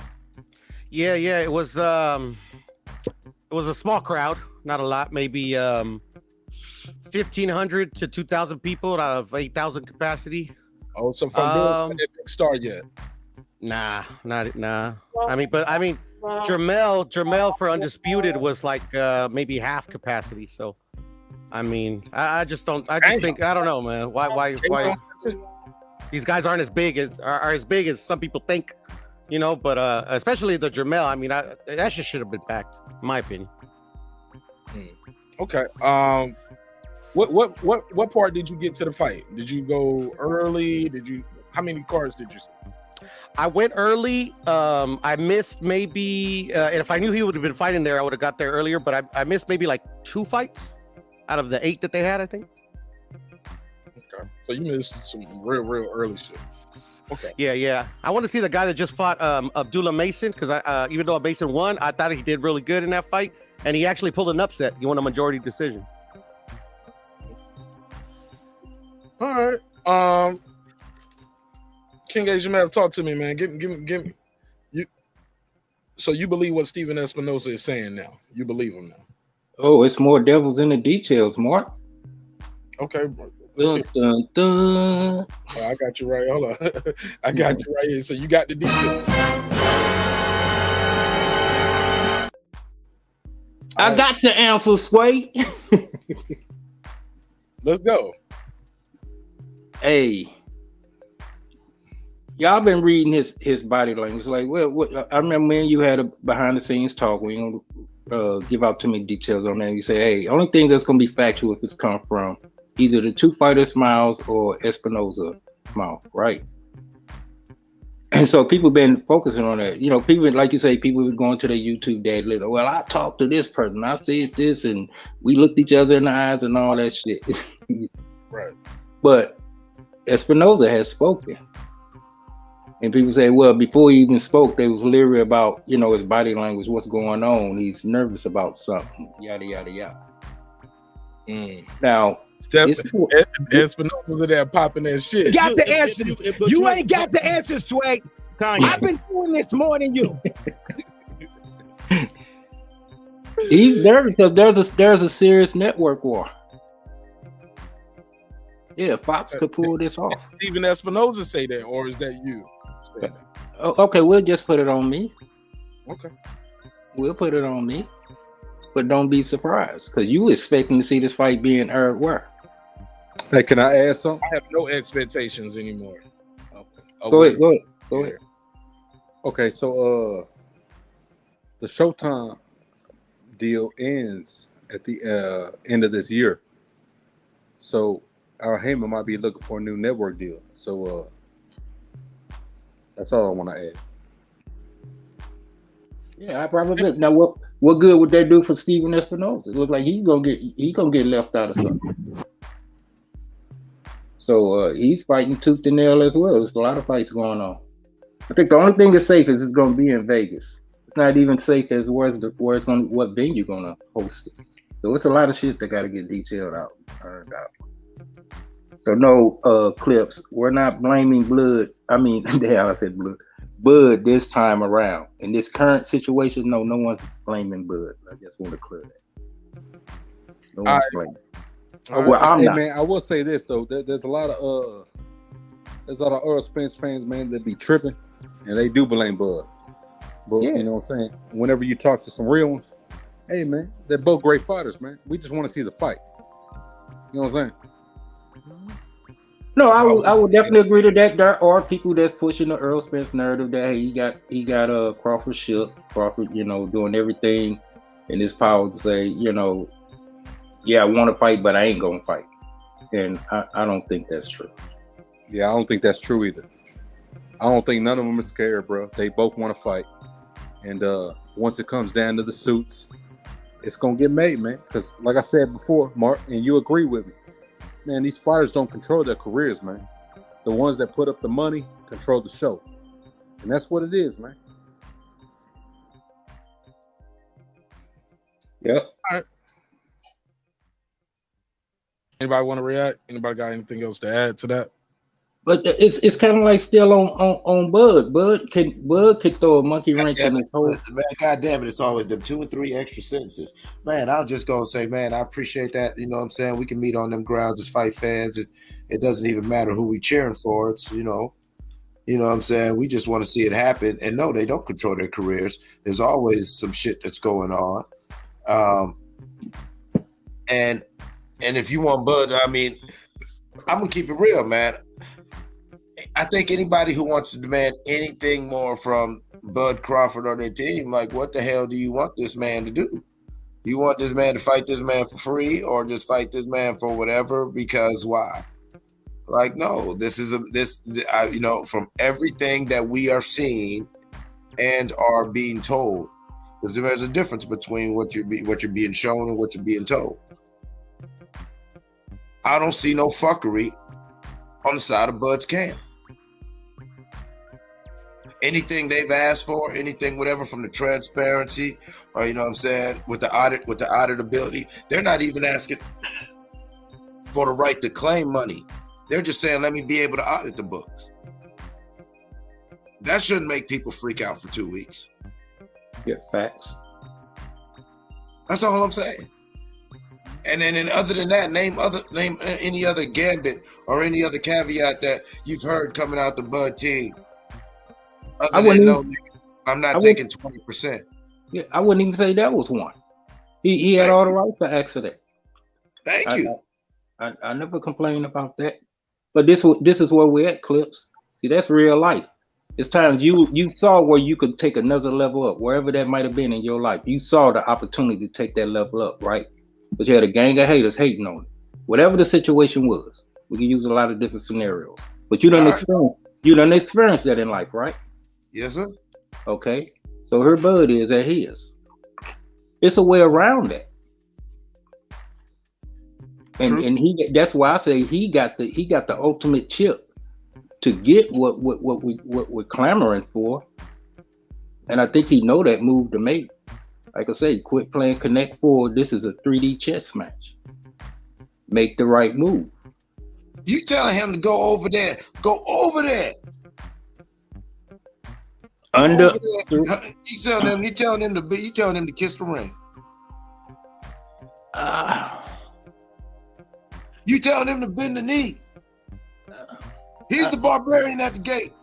Yeah, it was a small crowd, not a lot, maybe 1,500 to 2,000 people out of 8,000 capacity. Oh, so from big star yet? Nah. I mean, Jermell for Undisputed was like maybe half capacity, so I mean, I just think I don't know, man. Why these guys aren't as big as some people think, but especially the Jermell. I mean, that shit should have been packed, in my opinion. Okay. What part did you get to the fight? Did you go early? How many cards did you see? I went early. I missed maybe, and if I knew he would have been fighting there, I would have got there earlier, but I missed maybe like 2 fights out of the 8 that they had, I think. Okay. So you missed some real early shit. Okay. Yeah. I want to see the guy that just fought Abdullah Mason, because even though Mason won, I thought he did really good in that fight, and he actually pulled an upset. He won a majority decision. All right. King Jermell, talk to me, man. Give me. You. So you believe what Steven Espinosa is saying now? You believe him now? Oh, it's more devils in the details, Mark. Okay. Dun, dun, dun. Oh, I got you right. Hold on. I got you right here. So you got the details. I got the answer, Sway. Let's go. Hey, y'all been reading his body language. Like, well, I remember when you had a behind the scenes talk. We don't give out too many details on that. You say, hey, only thing that's gonna be factual if it's come from either the two fighters' mouths or Espinosa mouth, right? And so people been focusing on that. You know, people, like you say, people been going to their YouTube dad little. Well, I talked to this person, I said this, and we looked each other in the eyes and all that shit. Right. But Espinosa has spoken. And people say, well, before he even spoke, they was leery about, you know, his body language, what's going on. He's nervous about something, yada, yada, yada. Now, Espinosa was in there popping that shit. You got the answers. You ain't got the answers, Sway. I've been doing this more than you. He's nervous because there's a serious network war. Yeah, Fox could pull this off. Steven Espinosa say that, or is that you? Okay, we'll just put it on me. Okay. We'll put it on me. But don't be surprised, because you expecting to see this fight being aired where? Hey, can I add something? I have no expectations anymore. Okay. Go ahead. Okay, so the Showtime deal ends at the end of this year. So our Heyman might be looking for a new network deal. So that's all I want to add. Yeah, I probably now what good would that do for Steven Espinosa? It looks like he's gonna get left out of something. So he's fighting tooth and nail as well. There's a lot of fights going on. I think the only thing that's safe is it's gonna be in Vegas. It's not even safe as what venue gonna host it. So it's a lot of shit that gotta get detailed out, ironed out. So no clips. We're not blaming Blood. I mean, damn, I said Blood. Bud this time around. In this current situation, no one's blaming Bud. I just want to clear that. No one's blaming. Well, I'm not. Man, I will say this though. There's a lot of Earl Spence fans, man, that be tripping, and they do blame Bud. But you know what I'm saying? Whenever you talk to some real ones, hey man, they're both great fighters, man. We just want to see the fight. You know what I'm saying? No, I would definitely agree to that. There are people that's pushing the Earl Spence narrative that hey, he got Crawford shook. Crawford, you know, doing everything in his power to say, you know, yeah, I want to fight, but I ain't gonna fight. And I don't think that's true. Yeah, I don't think that's true either. I don't think none of them are scared, bro. They both want to fight. And once it comes down to the suits, it's gonna get made, man. Because like I said before, Mark, and you agree with me. Man, these fighters don't control their careers, man. The ones that put up the money control the show. And that's what it is, man. Yep. All right. Anybody want to react? Anybody got anything else to add to that? But it's kind of like still on Bud. Bud could throw a monkey wrench in his whole. Listen, man, God damn it, it's always them 2 and 3 extra sentences. Man, I'll just go and say, man, I appreciate that. You know what I'm saying? We can meet on them grounds as fight fans. It doesn't even matter who we cheering for. It's, you know what I'm saying? We just want to see it happen. And no, they don't control their careers. There's always some shit that's going on. And if you want Bud, I mean, I'm gonna keep it real, man. I think anybody who wants to demand anything more from Bud Crawford or their team, like, what the hell do you want this man to do? You want this man to fight this man for free, or just fight this man for whatever? Because why? Like, no, you know, from everything that we are seeing and are being told, because there's a difference between what you're being shown and what you're being told. I don't see no fuckery on the side of Bud's camp. Anything they've asked for, anything, whatever, from the transparency, or you know what I'm saying, with the auditability, they're not even asking for the right to claim money They're just saying, let me be able to audit the books. That shouldn't make people freak out for 2 weeks. Yeah, facts. That's all I'm saying. And then other than that, name any other gambit or any other caveat that you've heard coming out the Bud team. Other than no, I'm not taking 20%. Yeah, I wouldn't even say that was one. He had all the rights to ask for that. Thank you. I never complained about that. But this is where we're at, Clips. See, that's real life. It's times you saw where you could take another level up, wherever that might have been in your life. You saw the opportunity to take that level up, right? But you had a gang of haters hating on it. Whatever the situation was, we can use a lot of different scenarios. But you done experienced that in life, right? Yes, sir. Okay. So her Bud is at his. It's a way around that. And that's why I say he got the ultimate chip to get what we're clamoring for. And I think he know that move to make. Like I say, quit playing Connect 4. This is a 3D chess match. Make the right move. You telling him to go over there. Go over there. You telling him to kiss the ring. You telling him to bend the knee. He's the barbarian at the gate.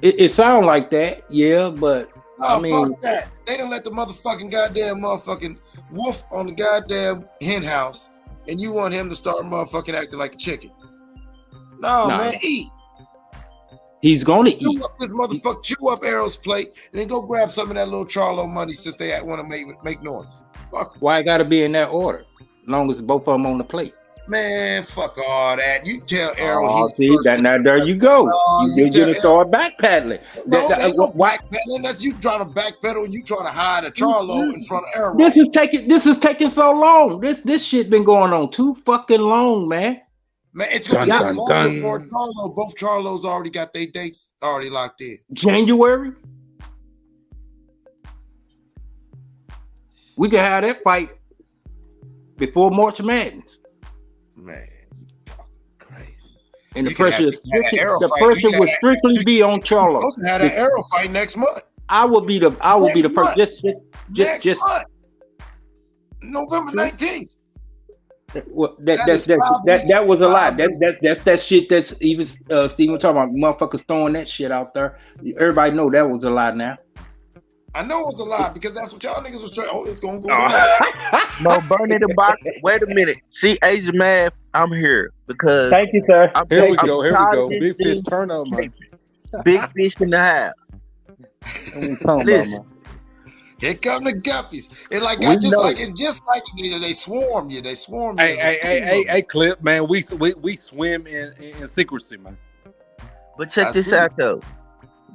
It sounds like that, yeah, but Oh, I mean, fuck that. They done let the motherfucking wolf on the goddamn hen house, and you want him to start motherfucking acting like a chicken. No, man, eat. He's gonna eat. Chew up this motherfucker, chew up Arrow's plate, and then go grab some of that little Charlo money since they want to make noise. Fuck. Why it gotta be in that order? As long as both of them on the plate. Man, fuck all that. You tell Arrow now there you go. You didn't start backpedaling. No, ain't no backpedaling. That's you trying to backpedal and you trying to hide a Charlo in front of Arrow. This is taking so long. This shit been going on too fucking long, man. Man, it's gonna be long before Charlo. Both Charlos already got their dates already locked in. January. We can have that fight before March Madness. Man, crazy. And the pressure will strictly be on Charlo. Supposed to have an Arrow fight next month. I will be the person. Just November 19th. Well, that was a lie. That's that shit. That's even Steven talking about motherfuckers throwing that shit out there. Everybody know that was a lie now. I know it was a lie because that's what y'all niggas was trying. Oh, it's gonna go down. No, burn it in box. Wait a minute. See, Asian man, I'm here because. Thank you, sir. Here we go. Big fish turn up, man. Big fish in the house. Listen. Here come the guppies. It's like just like they swarm you. They swarm you. Hey, Clip, man. We swim in secrecy, man. But check this out though.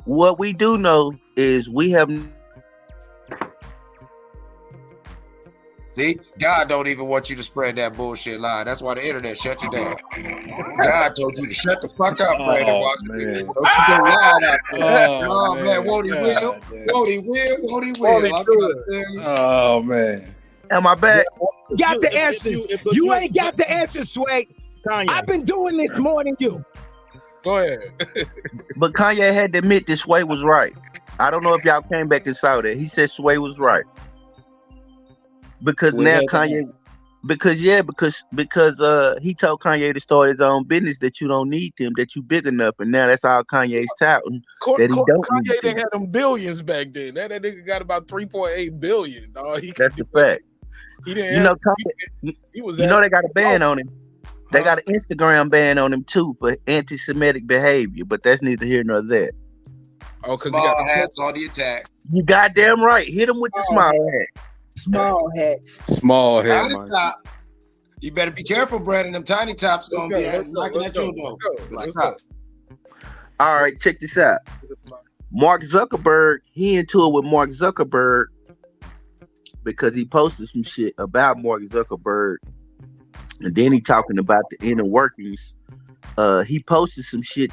What we do know is we have. See, God don't even want you to spread that bullshit lie. That's why the internet shut you down. God told you to shut the fuck up, Brandon. Don't you go lie out there. Oh, man, won't he will? Won't he will? Won't he will? Oh, man. Am I back? Got the answers. You ain't got the answers, Sway. I've been doing this more than you. Go ahead. But Kanye had to admit that Sway was right. I don't know if y'all came back and saw that. He said Sway was right. Because now Kanye, because he told Kanye to start his own business, that you don't need them, that you big enough, and now that's all Kanye's touting. That he don't Kanye need didn't have them billions back then. That nigga got about 3.8 billion. Dog. That's the fact. He didn't. He was. You know they got a ban on him. They got an Instagram ban on him too for anti-Semitic behavior, but that's neither here nor there. Oh, because small hats on the attack. You goddamn right. Hit him with the small hat. Small hat. Small hat, man. You better be careful, Brandon. Them tiny tops gonna be knocking at your door. All right, check this out. Mark Zuckerberg, he into it with Mark Zuckerberg because he posted some shit about Mark Zuckerberg, and then he talking about the inner workings. He posted some shit.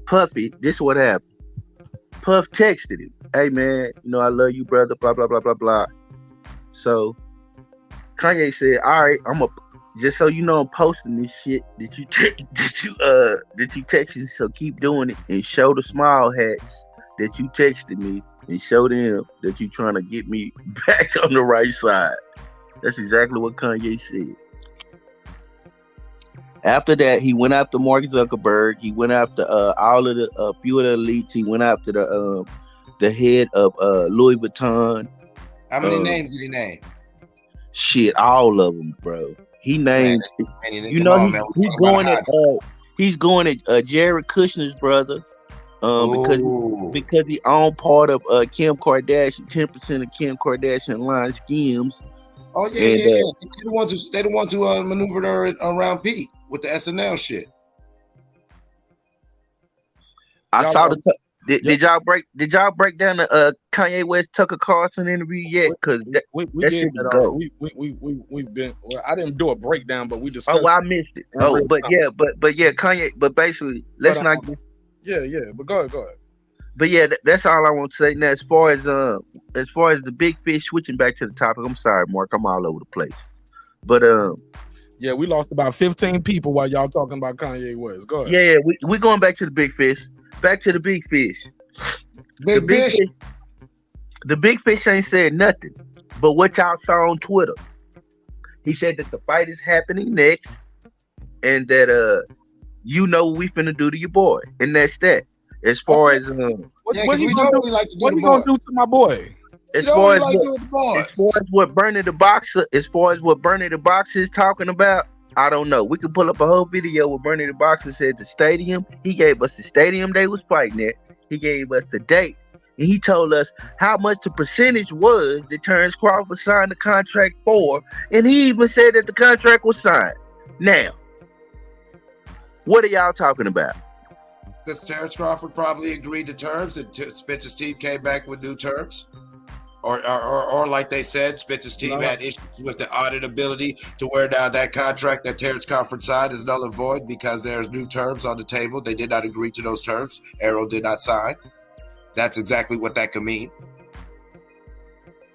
Puffy, this is what happened. Puff texted him, "Hey man, you know I love you, brother." Blah blah blah blah blah. So Kanye said, "All right, just so you know, I'm posting this shit that you texted. So keep doing it and show the smile hats that you texted me and show them that you trying to get me back on the right side. That's exactly what Kanye said. After that, he went after Mark Zuckerberg. He went after all of the few of the elites. He went after the head of Louis Vuitton. How many names did he name? Shit, all of them, bro. He named. He's going at Jared Kushner's brother, because he owned part of Kim Kardashian, 10% of Kim Kardashian line schemes. Oh yeah, yeah. They the ones who maneuvered her around Pete with the SNL shit. I saw the. Did y'all break down the Kanye West Tucker Carlson interview yet? Because we did that go. We've been. Well, I didn't do a breakdown, but we discussed. Oh, I missed it. Oh, but yeah, Kanye. But basically, let's not. Yeah, but go ahead. But yeah, that's all I want to say. Now, as far as the big fish, switching back to the topic. I'm sorry, Mark. I'm all over the place. But yeah, we lost about 15 people while y'all talking about Kanye West. Go ahead. Yeah, we going back to the big fish. Back to the big fish. The big fish ain't said nothing. But what y'all saw on Twitter, he said that the fight is happening next, and that what we finna do to your boy, and that's that. As far as what he gonna do to my boy? As far as what Bernie the Boxer is talking about, I don't know. We could pull up a whole video where Bernie the Boxer said the stadium. He gave us the stadium they was fighting at. He gave us the date. And he told us how much the percentage was that Terrence Crawford signed the contract for. And he even said that the contract was signed. Now, what are y'all talking about? Because Terrence Crawford probably agreed to terms and Spencer's team came back with new terms. Or like they said, Spencer's team had issues with the auditability to where now that contract that Terrence Crawford signed is null and void because there's new terms on the table. They did not agree to those terms. Arrow did not sign. That's exactly what that could mean.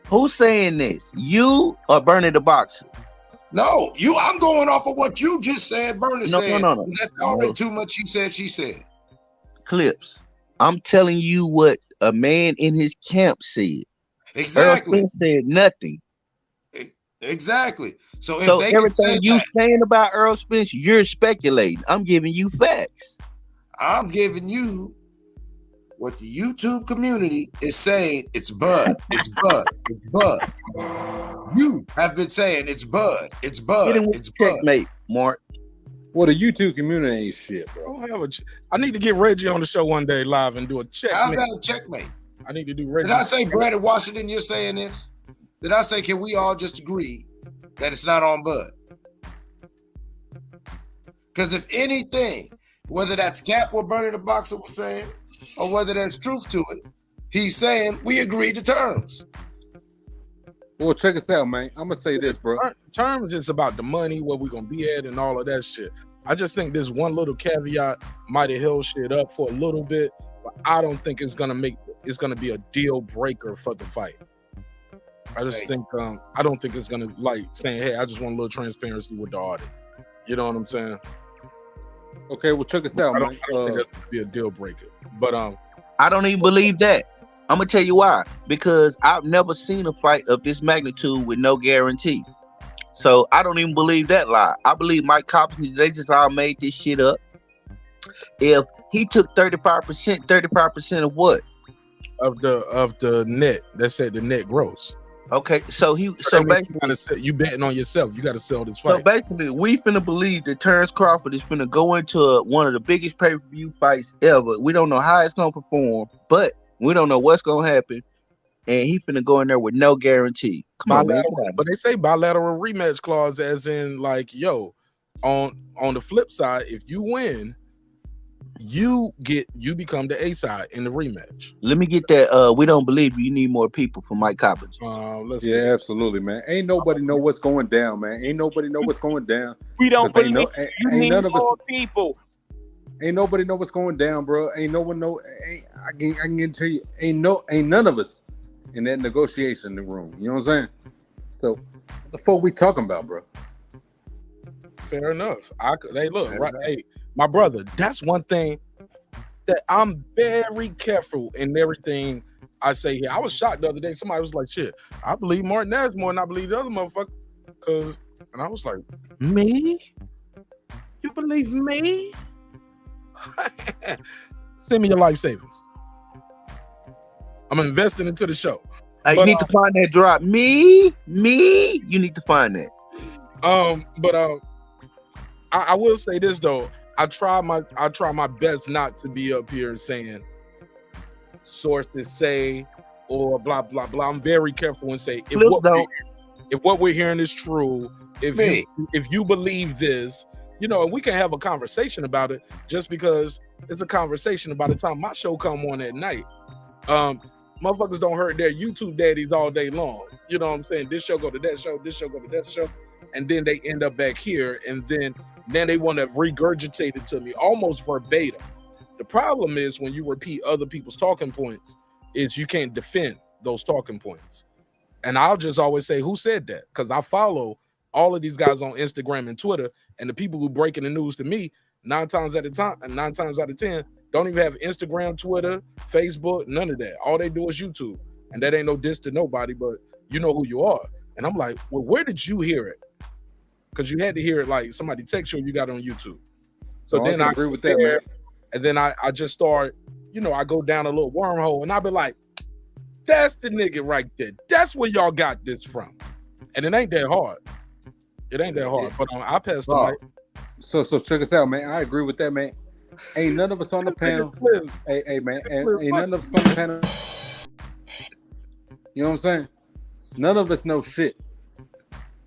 Who's saying this? You or Bernie the Boxer? No, I'm going off of what you just said. Bernie said. No. That's already too much. He said, she said. Clips. I'm telling you what a man in his camp said. Exactly. Earl Spence said nothing. Exactly. So if they everything you saying about Earl Spence, you're speculating. I'm giving you facts. I'm giving you what the YouTube community is saying. It's Bud. It's Bud. It's Bud. You have been saying it's Bud. It's Bud. It's Bud. Checkmate, Mark. Well, the YouTube community ain't shit, bro. I need to get Reggie on the show one day live and do a checkmate. How's that a checkmate? I need to do Reggie. Did I say Brandon Washington? You're saying this? Did I say can we all just agree that it's not on Bud? Because if anything, whether that's cap what Bernie the Boxer was saying, or whether there's truth to it, he's saying we agreed to terms. Well, check us out, man. I'm gonna say this, bro. Terms is about the money, where we're gonna be at, and all of that shit. I just think this one little caveat might have held shit up for a little bit, but I don't think it's gonna be a deal breaker for the fight. I just think I don't think it's gonna like saying, hey, I just want a little transparency with the audit. You know what I'm saying? Okay, well, check us out, man. I don't think that's gonna be a deal breaker. But I don't even believe that. I'm gonna tell you why. Because I've never seen a fight of this magnitude with no guarantee. So I don't even believe that lie. I believe Mike Coppins, they just all made this shit up. If he took 35% of what? Of the net. That said the net gross. Okay, so basically you betting on yourself. You got to sell this fight. So basically, we finna believe that Terrence Crawford is finna go into one of the biggest pay-per-view fights ever. We don't know how it's gonna perform, but we don't know what's gonna happen, and he finna go in there with no guarantee. Come on, man. But they say bilateral rematch clause, as in like, yo, on the flip side, if you win, you become the A side in the rematch. Let me get that. We don't believe you. You need more people for Mike Coppins. Yeah, absolutely, man. Ain't nobody know what's going down, man. Ain't nobody know what's going down. We don't believe you need more people. Ain't nobody know what's going down, bro. Ain't no one know. I can guarantee you, ain't none of us in that negotiation room. You know what I'm saying? So, what the fuck we talking about, bro? Fair enough. Hey, look, right? Hey, my brother. That's one thing that I'm very careful in everything I say here. I was shocked the other day. Somebody was like, "Shit, I believe Martin Nash more than I believe the other motherfucker." And I was like, "Me? You believe me?" Send me your life savings. I'm investing into the show. You need to find that drop. Me. You need to find that. I will say this though. I try my best not to be up here saying sources say or blah blah blah. I'm very careful and say if what we're hearing is true, if you believe this, you know, we can have a conversation about it. Just because it's a conversation, by the time my show come on at night, motherfuckers don't hurt their YouTube daddies all day long. You know what I'm saying? This show go to that show, this show go to that show, and then they end up back here, and then they want to regurgitate it to me almost verbatim. The problem is when you repeat other people's talking points, is you can't defend those talking points. And I'll just always say, who said that? Because I follow all of these guys on Instagram and Twitter, and the people who breaking the news to me, 9 times out of 10, don't even have Instagram, Twitter, Facebook, none of that. All they do is YouTube. And that ain't no diss to nobody, but you know who you are. And I'm like, well, where did you hear it? Because you had to hear it like somebody text you, or you got it on YouTube. So then I agree with that, man. And then I just start, you know, I go down a little wormhole, and I'll be like, that's the nigga right there. That's where y'all got this from. And it ain't that hard. It ain't that hard. But I pass the mic. So check us out, man. I agree with that, man. Ain't none of us on the panel. Hey, man. Ain't none of us on the panel. You know what I'm saying? None of us know shit.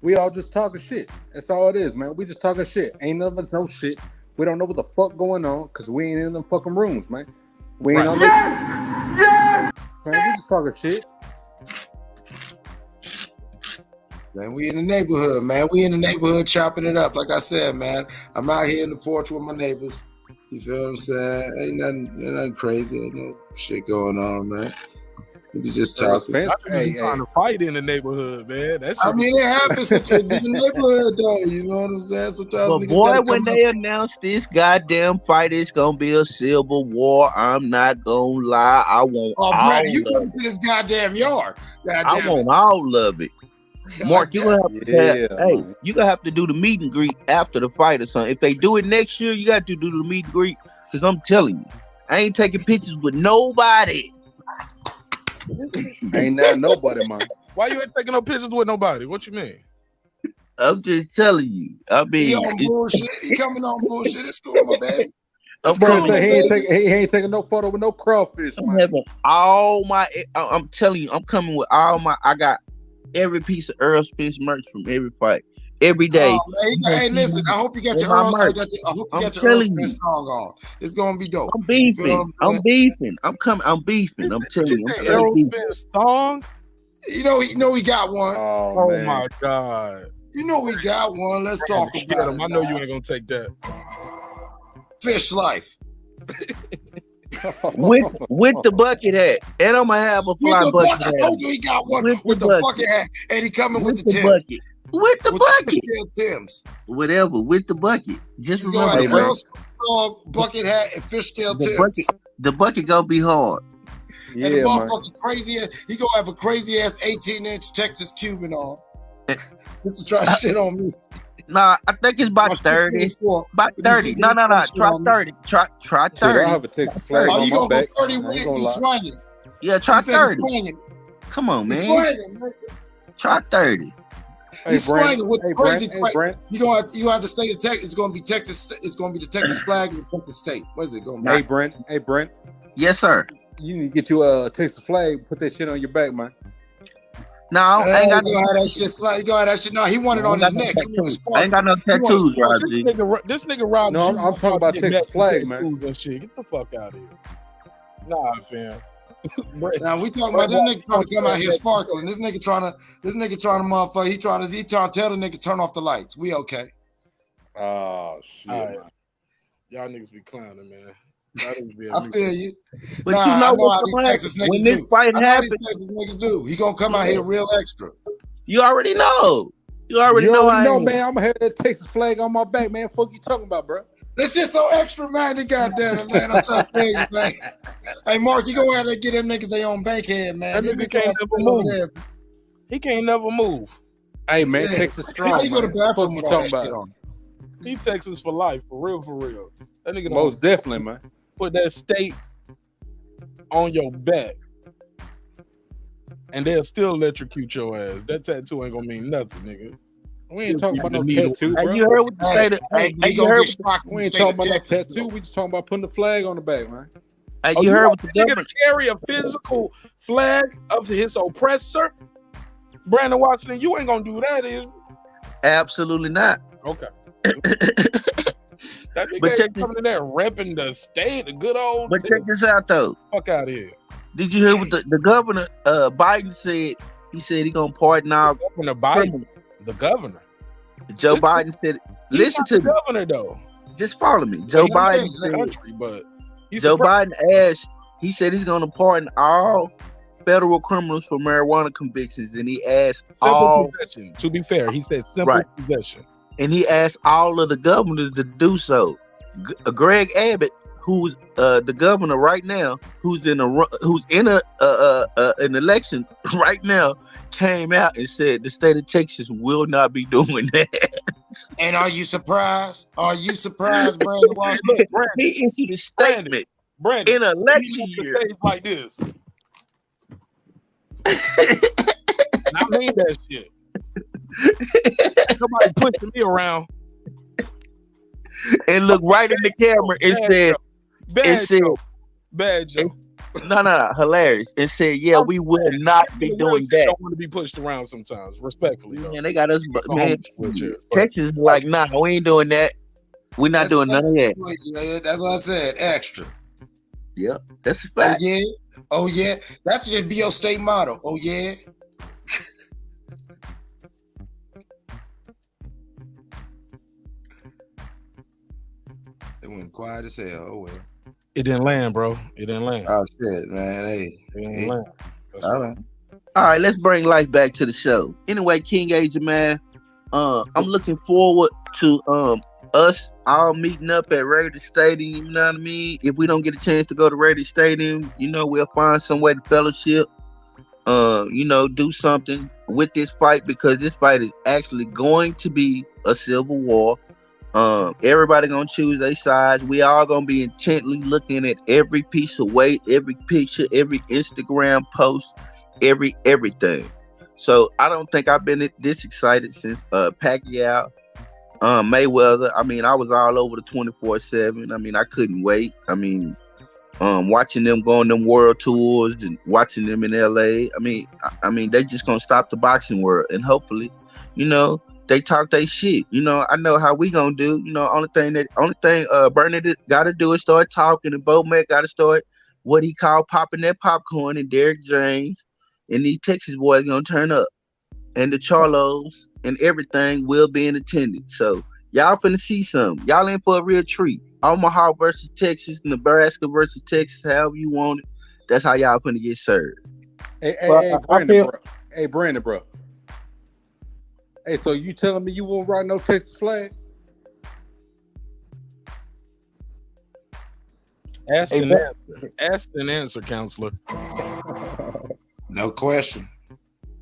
We all just talking shit. That's all it is, man. We just talking shit. Ain't none of us know shit. We don't know what the fuck going on because we ain't in them fucking rooms, man. We ain't on yes! Man, we just talking shit. Man, we in the neighborhood, man. We in the neighborhood chopping it up. Like I said, man, I'm out here in the porch with my neighbors. You feel what I'm saying? Ain't nothing crazy. Ain't no shit going on, man. We just talking. I just trying to fight in the neighborhood, man. That shit it happens in the neighborhood, though. You know what I'm saying? Sometimes, but boy, when they announce this goddamn fight, it's gonna be a civil war. I'm not gonna lie. I want all Brad, you of come it. to this goddamn yard. I want all of it. Mark, you gonna have to you gonna have to do the meet and greet after the fight or something. If they do it next year, you got to do the meet and greet. Because I'm telling you, I ain't taking pictures with nobody. Ain't not nobody, man. Why you ain't taking no pictures with nobody? What you mean? I'm just telling you. I mean, he on bullshit. He coming on bullshit. It's cool, my baby. He ain't taking no photo with no crawfish. I'm having all my. I'm telling you, I'm coming with all my. I got every piece of Earl Spence merch from every fight, every day. Hey, listen. I hope you got your Earl. I hope you got your Earl Spence song on. It's gonna be dope. I'm beefing. I'm beefing. I'm coming. I'm beefing. I'm telling you. Earl Spence song. You know he got one. Oh my god. You know we got one. Let's talk about it. I know you ain't gonna take that. Fish life. with the bucket hat, and I'm gonna have a fly bucket hat. I told you he got one with the bucket hat, and he coming with the bucket. With the bucket. Tims. Whatever, with the bucket. Just remember, bucket hat and fish scale Tims. The bucket gonna be hard. And the motherfucking crazy ass, he gonna have a crazy ass 18-inch Texas Cuban on. Just to try to shit on me. Nah, I think it's about 30. About 30. No. Try 30. Try 30. I have a Texas flag on you my gonna back. go 30 with it? He's swinging. Yeah, try 30. Come on, man. Try 30. He's swinging with crazy. You gonna have to stay to Texas. It's gonna be Texas. It's gonna be the Texas flag and the Texas state. What is it gonna be? Hey, Brent. Yes, sir. You need to get you a Texas flag. Put that shit on your back, man. No, I ain't got no that shit. You got that shit. No, he wanted on his neck. I ain't got no tattoos, This nigga Rob. No, I'm talking about Texas flag, man. Shit. Get the fuck out of here. Nah, fam. Now we talking about this nigga trying to come out here sparkling. This nigga trying to motherfucker. He trying to tell the nigga turn off the lights. We okay? Oh shit. Right. Y'all niggas be clowning, man. I feel you. But you know what these Texas niggas when do. this fight happens, these Texas niggas do. He gonna come out here real extra. You already know. You already know I am. man. I'm gonna have that Texas flag on my back, man. Fuck you talking about, bro? That's just so extra-minded, goddamn it, man. I'm trying to tell you, man. Hey, Mark, you go out there and get them niggas they on bankhead, man. That nigga can't never move. He can't never move. Hey, man, Texas strong. How you go to the bathroom with all that shit on? He Texas for life, for real, for real. That nigga most definitely, man. Put that state on your back, and they'll still electrocute your ass. That tattoo ain't gonna mean nothing, nigga. We ain't talking about no tattoo, bro. You heard what the state we ain't talking about no tattoo. We just talking about putting the flag on the back, man. Hey, you heard what the nigga to carry a physical flag of his oppressor? Brandon Washington, you ain't gonna do that, is you? Absolutely not. Okay. That nigga ain't coming in there repping the state, the good old. But check this out though. Fuck out of here. Did you hear what the governor Biden said? He said he gonna pardon all Governor Biden. The governor. Joe Biden said, listen to the governor though. Just follow me. Joe Biden in the country, but Joe Biden asked, he said he's gonna pardon all federal criminals for marijuana convictions, and he asked simple possession. To be fair, he said simple possession. And he asked all of the governors to do so. Greg Abbott, who's the governor right now, who's in an election right now, came out and said the state of Texas will not be doing that. And are you surprised? Are you surprised, Brandon Washington? He issued a statement in an election year like this. And I mean that shit. Somebody pushing me around and look right in the camera and said, bad joke. No, hilarious. And said, yeah, we will not be doing that. Don't want to be pushed around sometimes, respectfully. Man, they got us, man. Texas is like, nah, we ain't doing that. We're not doing none of that. That's what I said, extra. Yep, that's a fact. Oh yeah. That should be your state motto. Oh yeah. It went quiet as hell. Oh well. It didn't land, bro. It didn't land. Oh shit, man. Hey. It didn't land. All right. All right, let's bring life back to the show. Anyway, King Agent Man, I'm looking forward to us all meeting up at Raider Stadium. You know what I mean? If we don't get a chance to go to Raider Stadium, we'll find some way to fellowship. Do something with this fight, because this fight is actually going to be a civil war. Everybody gonna choose their sides. We all gonna be intently looking at every piece of weight, every picture, every Instagram post, everything. So I don't think I've been this excited since Pacquiao, Mayweather. I mean, I was all over the 24/7. I mean, I couldn't wait. I mean, watching them go on them world tours and watching them in LA. I mean, they just gonna stop the boxing world, and hopefully, they talk their shit. I know how we gonna do. Only thing Bernadette gotta do is start talking, and Bo Mac gotta start what he called popping that popcorn, and Derrick James and these Texas boys gonna turn up, and the Charlos and everything will be in attendance. So y'all finna see something. Y'all in for a real treat. Omaha versus Texas, Nebraska versus Texas, however you want it. That's how y'all finna get served. Hey, Brandon, bro. Hey, so you telling me you won't ride no Texas flag? Ask and answer, counselor. No question.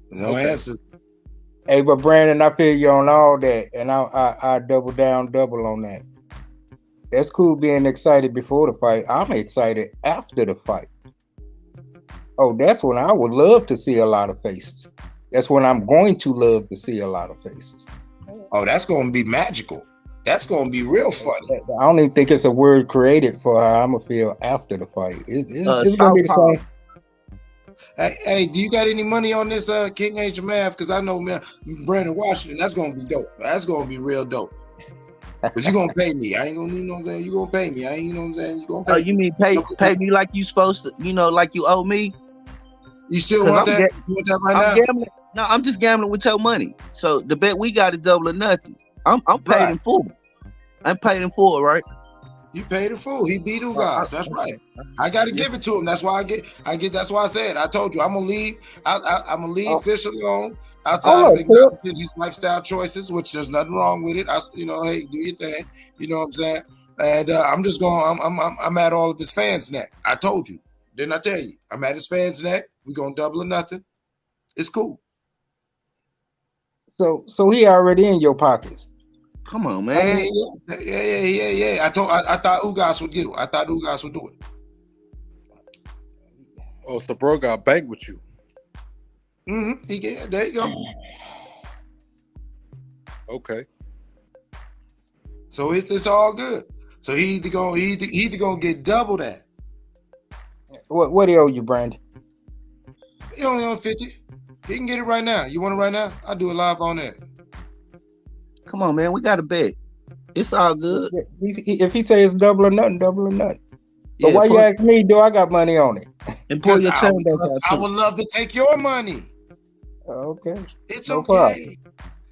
No answer. Hey, but Brandon, I feel you on all that, and I double on that. That's cool being excited before the fight. I'm excited after the fight. Oh, that's when I would love to see a lot of faces. That's when I'm going to love to see a lot of faces. Oh, that's going to be magical. That's going to be real funny. I don't even think it's a word created for how I'm going to feel after the fight. It's going to be the same. Hey, do you got any money on this King Agent Math? Because I know, man, Brandon Washington, that's going to be dope. That's going to be real dope. Because you're going to pay me. I ain't going to, you know what I'm saying? You're going to pay me. I ain't, you know what I'm saying? You're going to pay me. You mean pay me like you supposed to, like you owe me? You still want that? You want that right now? Gambling. No, I'm just gambling with your money. So the bet we got is double or nothing. I'm paid in full. I'm paid in full, right? You paid in full. He beat Ugas. That's right. I got to give it to him. That's why I get. That's why I said. I told you I'm gonna leave. I'm gonna leave Fish alone. outside of acknowledging his lifestyle choices, which there's nothing wrong with it. Hey, do your thing. You know what I'm saying? And I'm just going. I'm at all of his fans' neck. I told you, didn't I tell you? I'm at his fans' neck. We're gonna double or nothing. It's cool. So he already in your pockets. Come on, man. Yeah. I thought Ugas would get it. I thought Ugas would do it. Oh, so bro got bank with you. Mm-hmm. There you go. Okay. So it's all good. So he either gonna get double that. What he owe you, Brandon? He only on 50. He can get it right now. You want it right now? I'll do it live on there. Come on, man. We got to bet. It's all good. If he says double or nothing, double or nothing. But why you ask me? Do I got money on it? And pull your tongue back out. I would love to take your money. Okay. It's no okay.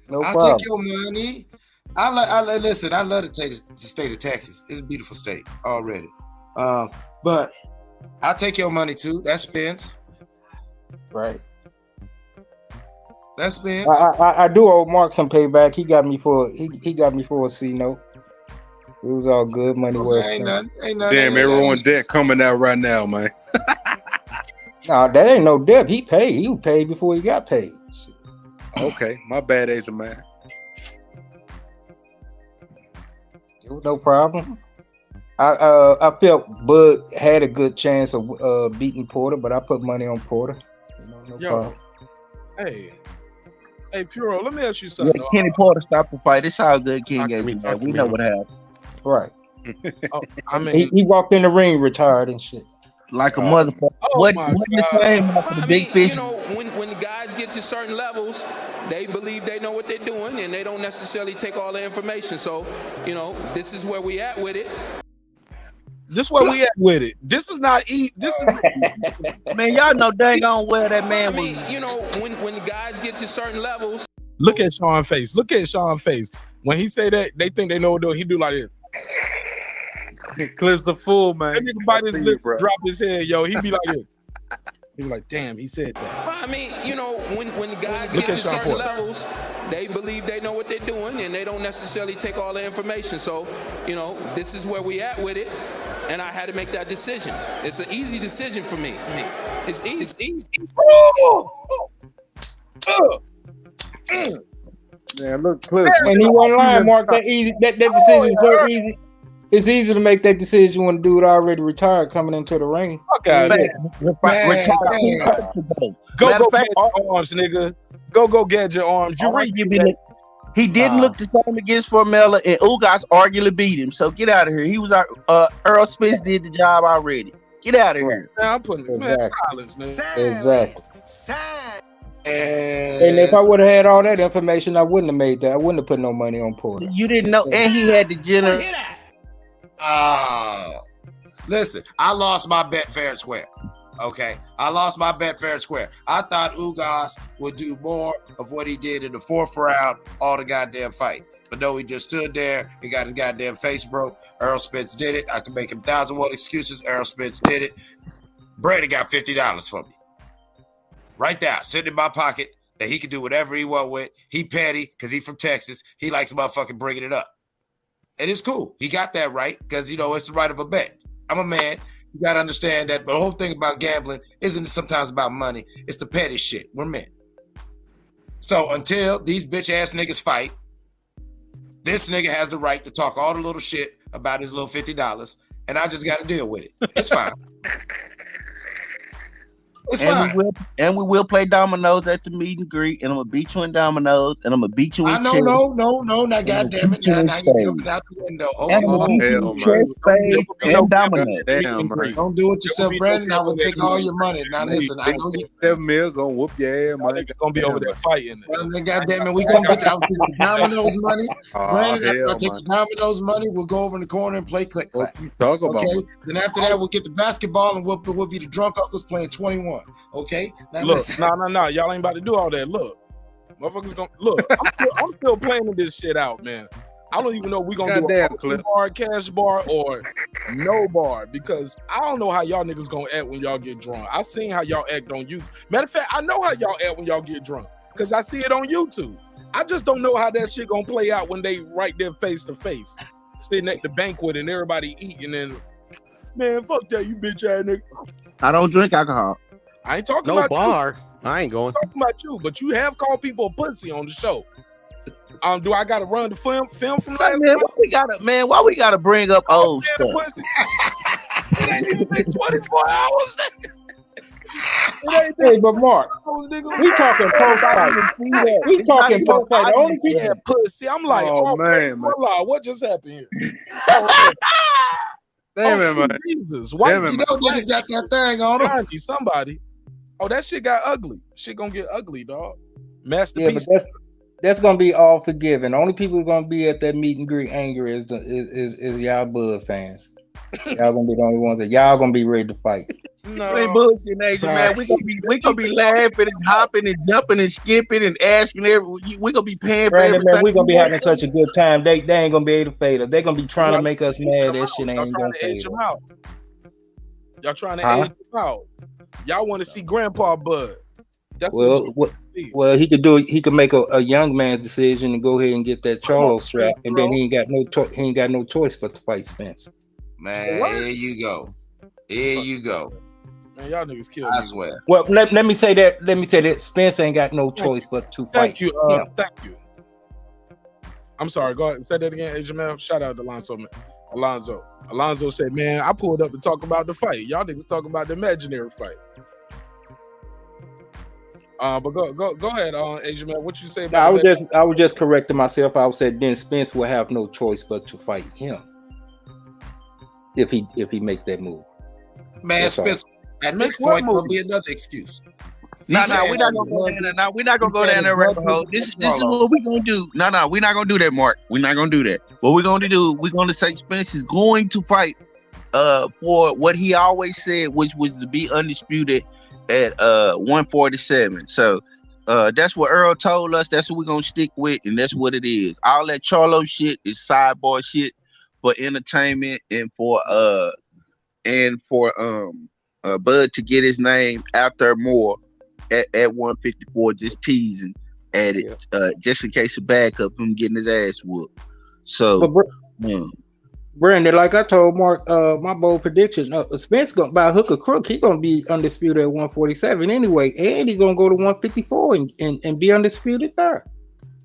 Problem. I'll take your money. Listen, I love to take the state of Texas. It's a beautiful state already. But I'll take your money too. That spends. Right. That spends. I do owe Mark some payback. He got me for a C note. It was all good money. Ain't nothing. Damn, everyone debt coming out right now, man. Nah, that ain't no debt. He paid. He paid before he got paid. Okay, my bad, Asian man. It was no problem. I felt Bud had a good chance of beating Porter, but I put money on Porter. No problem. Hey, Puro, let me ask you something. Yeah, Kenny Porter stopped the fight. It's all good, King Gates. We know what happened. Right. I mean, he walked in the ring retired and shit. Like a motherfucker. What the same after the big fish? You know, when the guys get to certain levels, they believe they know what they're doing, and they don't necessarily take all the information. So, this is where we at with it. This is where we at with it. This is not easy. This is man, y'all know dang on where that man was. When the guys get to certain levels. Look at Sean's face. Look at Sean's face. When he say that, they think they know what they're doing. He do like this. Clips the fool, man. That nigga bite his lip, drop his head, yo. He be like this. He be like, damn, he said that. I mean, when the guys get to certain levels, they believe they know what they're doing, and they don't necessarily take all the information. So, this is where we at with it, and I had to make that decision. It's an easy decision for me. It's easy. Man, look, Cliff. And he wasn't lying, Mark. That decision is so easy. It's easy to make that decision when dude already retired coming into the ring. Okay. Go get your arms, nigga. Go get your arms. He didn't look the same against Formella, and Ugas arguably beat him. So get out of here. He was Earl Spence did the job already. Get out of here. Man, I'm putting silence, man. Exactly. And if I would have had all that information, I wouldn't have made that. I wouldn't have put no money on Porter. You didn't know, and he had the general. Listen, I lost my bet fair and square. Okay, I lost my bet fair and square. I thought Ugas would do more of what he did in the fourth round all the goddamn fight. But no, he just stood there and got his goddamn face broke. Earl Spence did it. I can make him 1,001 excuses. Earl Spence did it. Brady got $50 from me. Right there, sitting in my pocket that he can do whatever he want with. He petty because he from Texas. He likes motherfucking bringing it up. And it's cool. He got that right because, it's the right of a bet. I'm a man. You got to understand that the whole thing about gambling isn't sometimes about money. It's the petty shit. We're men. So until these bitch-ass niggas fight, this nigga has the right to talk all the little shit about his little $50, and I just got to deal with it. It's fine. And we will play dominoes at the meet and greet, and I'm gonna beat you in dominoes, and I'm gonna beat you in chess. No, now goddamn it, now you're jumping out the window. And dominoes. Don't do it yourself, Brandon. I will take all your money. Now listen, I know you. $7 million gonna whoop your ass, man. It's gonna be over there fighting. Goddamn it, we gonna get the dominoes money. Brandon, after I take the dominoes money, we'll go over in the corner and play click clack. Okay. Then after that, we'll get the basketball and we'll be the drunk uncles playing 21. Okay, now look, no, y'all ain't about to do all that. Look, motherfuckers gonna look. I'm still planning this shit out, man. I don't even know if we gonna do a bar, cash bar, or no bar because I don't know how y'all niggas gonna act when y'all get drunk. I seen how y'all act on you. Matter of fact, I know how y'all act when y'all get drunk. because I see it on YouTube. I just don't know how that shit gonna play out when they right there face to face, sitting at the banquet and everybody eating and man, fuck that, you bitch ass nigga. I don't drink alcohol. I ain't talking No about bar. You. I ain't going. I'm talking about you, but you have called people a pussy on the show. Do I gotta run the film from last man, why we gotta bring up old stuff? It ain't even been 24 hours. Hey, but Mark, we talking post fight. We talking post fight. The only people that pussy. I'm like, oh man, what just happened here? Damn it, man. Jesus, why you know niggas got that thing on them? Somebody. Oh, that shit got ugly. Shit gonna get ugly, dog. Yeah, Masterpiece. but that's gonna be all forgiven. The only people who gonna be at that meet and greet angry is y'all Bud fans. Y'all gonna be the only ones that y'all gonna be ready to fight. No, ain't bullshit, Agent, man. We gonna be laughing and hopping and jumping and skipping and asking we gonna be paying for Brandon, everything. man, we gonna be having such a good time. They ain't gonna be able to fade us. They gonna be trying to make us mad. That shit ain't gonna fade us. Y'all trying to age him out. Y'all want to see Grandpa Bud. That's well, he could do it. He could make a young man's decision and go ahead and get that charlo strap, and then he ain't got no choice but to fight Spence. Man, here you go. Here you go. Man, y'all niggas kill me. I swear. Well, let me say that Spence ain't got no choice but to fight. Thank you. Thank you. I'm sorry. Go ahead. Say that again, Jermell. Shout out to Alonzo. Alonzo said, "Man, I pulled up to talk about the fight. Y'all niggas talk about the imaginary fight." But go ahead, Jermell. What you say about? I was just correcting myself. I said then Spence will have no choice but to fight him if he make that move. Man, Spence at this point will be another excuse. No, we're not gonna go down. No, we're not gonna go down that rabbit hole. This is what we're gonna do. No, we're not gonna do that, Mark. We're not gonna do that. What we're gonna do, we're gonna say Spence is going to fight for what he always said, which was to be undisputed at 147. So that's what Earl told us. That's what we're gonna stick with, and that's what it is. All that charlo shit is sidebar shit for entertainment and for Bud to get his name out there more at 154, just teasing at it, just in case of backup him getting his ass whooped. So, Brandon, like I told Mark, my bold prediction, Spence gonna by hook or crook, he gonna be undisputed at 147 anyway, and he gonna go to 154 and be undisputed there.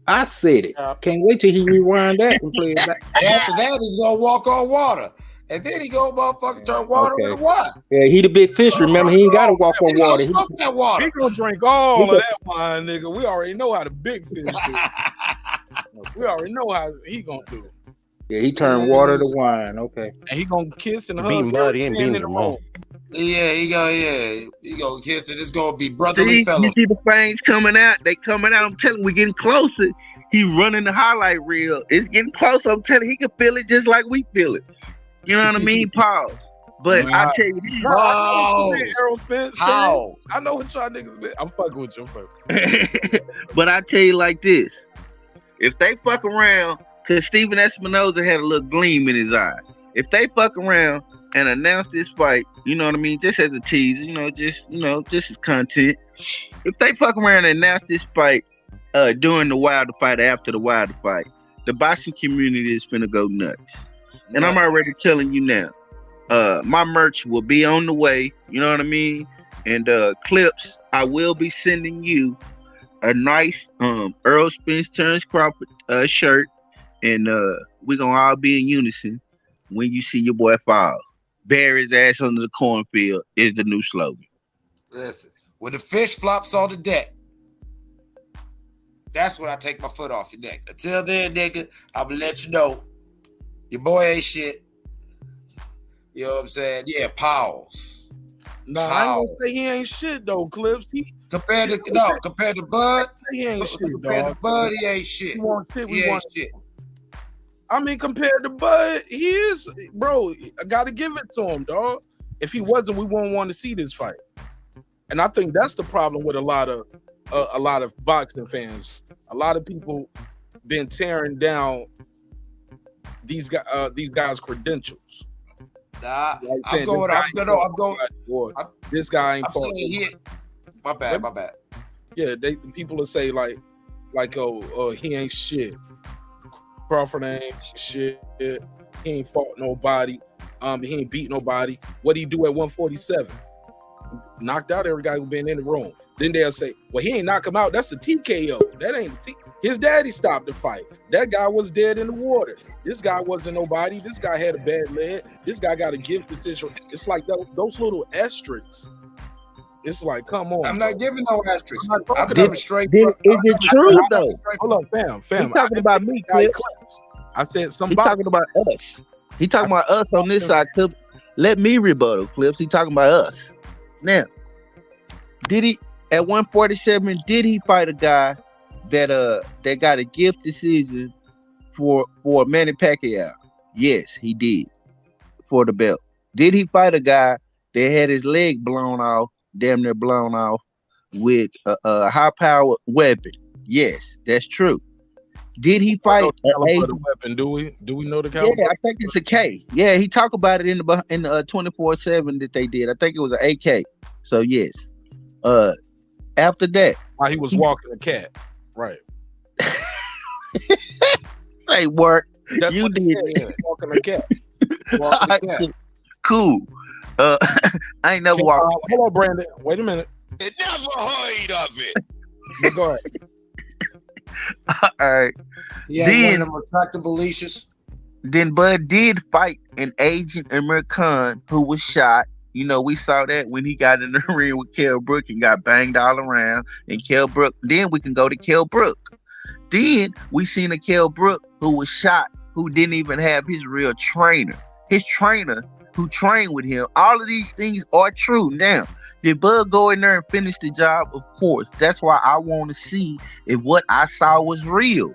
I said it. Can't wait till he rewind that and play it back. After that, he's gonna walk on water. And then he go motherfucking turn water into wine. Yeah, he the big fish. Remember, he ain't got to walk on water. He that water. He gonna drink all of that wine, nigga. We already know how the big fish do. We already know how he gonna do. Yeah, he turned water to wine. Okay. And he gonna kiss and hug. Being buddy and being in the room. Yeah, he gonna kiss it. It's gonna be brotherly fellowship. You see the fangs coming out. They coming out. I'm telling you, we getting closer. He running the highlight reel. It's getting closer. I'm telling you, he can feel it just like we feel it. You know what I mean? Pause. But I tell you this. How? I know what y'all niggas been. I'm fucking with you. But I tell you like this. If they fuck around, because Steven Espinoza had a little gleam in his eye. If they fuck around and announce this fight, you know what I mean? Just as a teaser, just as content. If they fuck around and announce this fight during the Wilder fight, after the Wilder fight, the boxing community is finna go nuts. And I'm already telling you now, my merch will be on the way. You know what I mean? And clips, I will be sending you a nice Earl Spence Terrence Crawford shirt. And we're going to all be in unison when you see your boy fall. Bury his ass under the cornfield is the new slogan. Listen, when the fish flops on the deck, that's when I take my foot off your neck. Until then, nigga, I'm going to let you know. Your boy ain't shit. You know what I'm saying? Yeah, pause. Nah, I ain't gonna say he ain't shit though, Clips. Compared to Bud, he ain't shit, compared to Bud, he ain't shit. He want shit, he ain't shit. I mean, compared to Bud, he is, bro. I gotta give it to him, dog. If he wasn't, we won't want to see this fight. And I think that's the problem with a lot of boxing fans. A lot of people been tearing down these guys' credentials. Nah, like I'm going. This guy ain't fought. My bad. Yeah, people will say like, oh, he ain't shit. Crawford ain't shit. He ain't fought nobody. He ain't beat nobody. What he do at 147? Knocked out every guy who been in the room. Then they'll say, well, he ain't knock him out. That's a TKO. That ain't his daddy stopped the fight. That guy was dead in the water. This guy wasn't nobody. This guy had a bad leg. This guy got a gift decision. It's like those little asterisks. It's like, come on. I'm not giving no asterisks. I'm straight. Is it true though? Hold on, fam. He's talking about me, Clips. I said somebody. He's talking about us. He talking about us on this side, Clips. Let me rebuttal, Clips. He talking about us. Now, did he at 147? Did he fight a guy that got a gift decision for Manny Pacquiao? Yes, he did for the belt. Did he fight a guy that had his leg blown off, damn near blown off, with a high-powered weapon? Yes, that's true. Did he fight the weapon? Do we know the caliber? Yeah, I think it's a K. Yeah, he talked about it in the 24/7 that they did. I think it was an AK. So yes. After that, while he was walking a cat, right? Say work. That's you did walking a cat. Walking a cat. Cool. I ain't never walked. Hello, Brandon. Wait a minute. I never heard of it. But go ahead. All right. Yeah, then one of them retractable leashes. Then Bud did fight an Agent American who was shot. You know, we saw that when he got in the ring with Kell Brook and got banged all around. And Kell Brook, then we can go to Kell Brook. Then we seen a Kell Brook who was shot, who didn't even have his real trainer. His trainer who trained with him. All of these things are true. Now, did Bud go in there and finish the job? Of course. That's why I want to see if what I saw was real,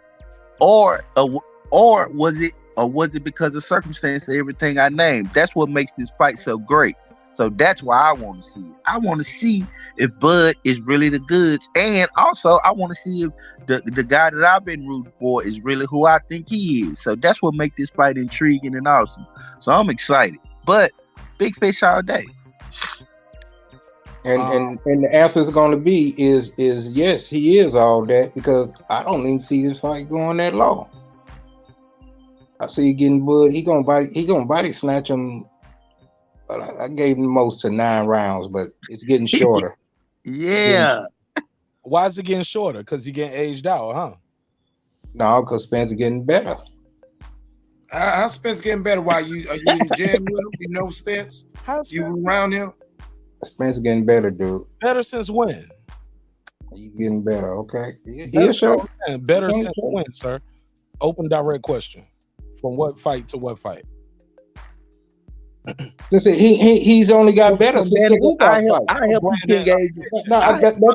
or was it because of circumstance of everything I named? That's what makes this fight so great. So that's why I want to see it. I want to see if Bud is really the goods, and also I want to see if the guy that I've been rooting for is really who I think he is. So that's what makes this fight intriguing and awesome. So I'm excited. But big fish all day. And the answer is going to be is yes, he is all that, because I don't even see this fight going that long. I see you getting Bud. He gonna body snatch him. I gave him most to 9 rounds, but it's getting shorter. Yeah. Why is it getting shorter? Because he getting aged out, huh? No, because Spence getting better. How Spence getting better? Why are you in the gym with him? You know Spence? You around him? Spence getting better, dude. Better since when? He's getting better. Okay. Better since when, sir? Open direct question. From what fight to what fight? Since he's only got better since the Ugas fight. I help you engage. No,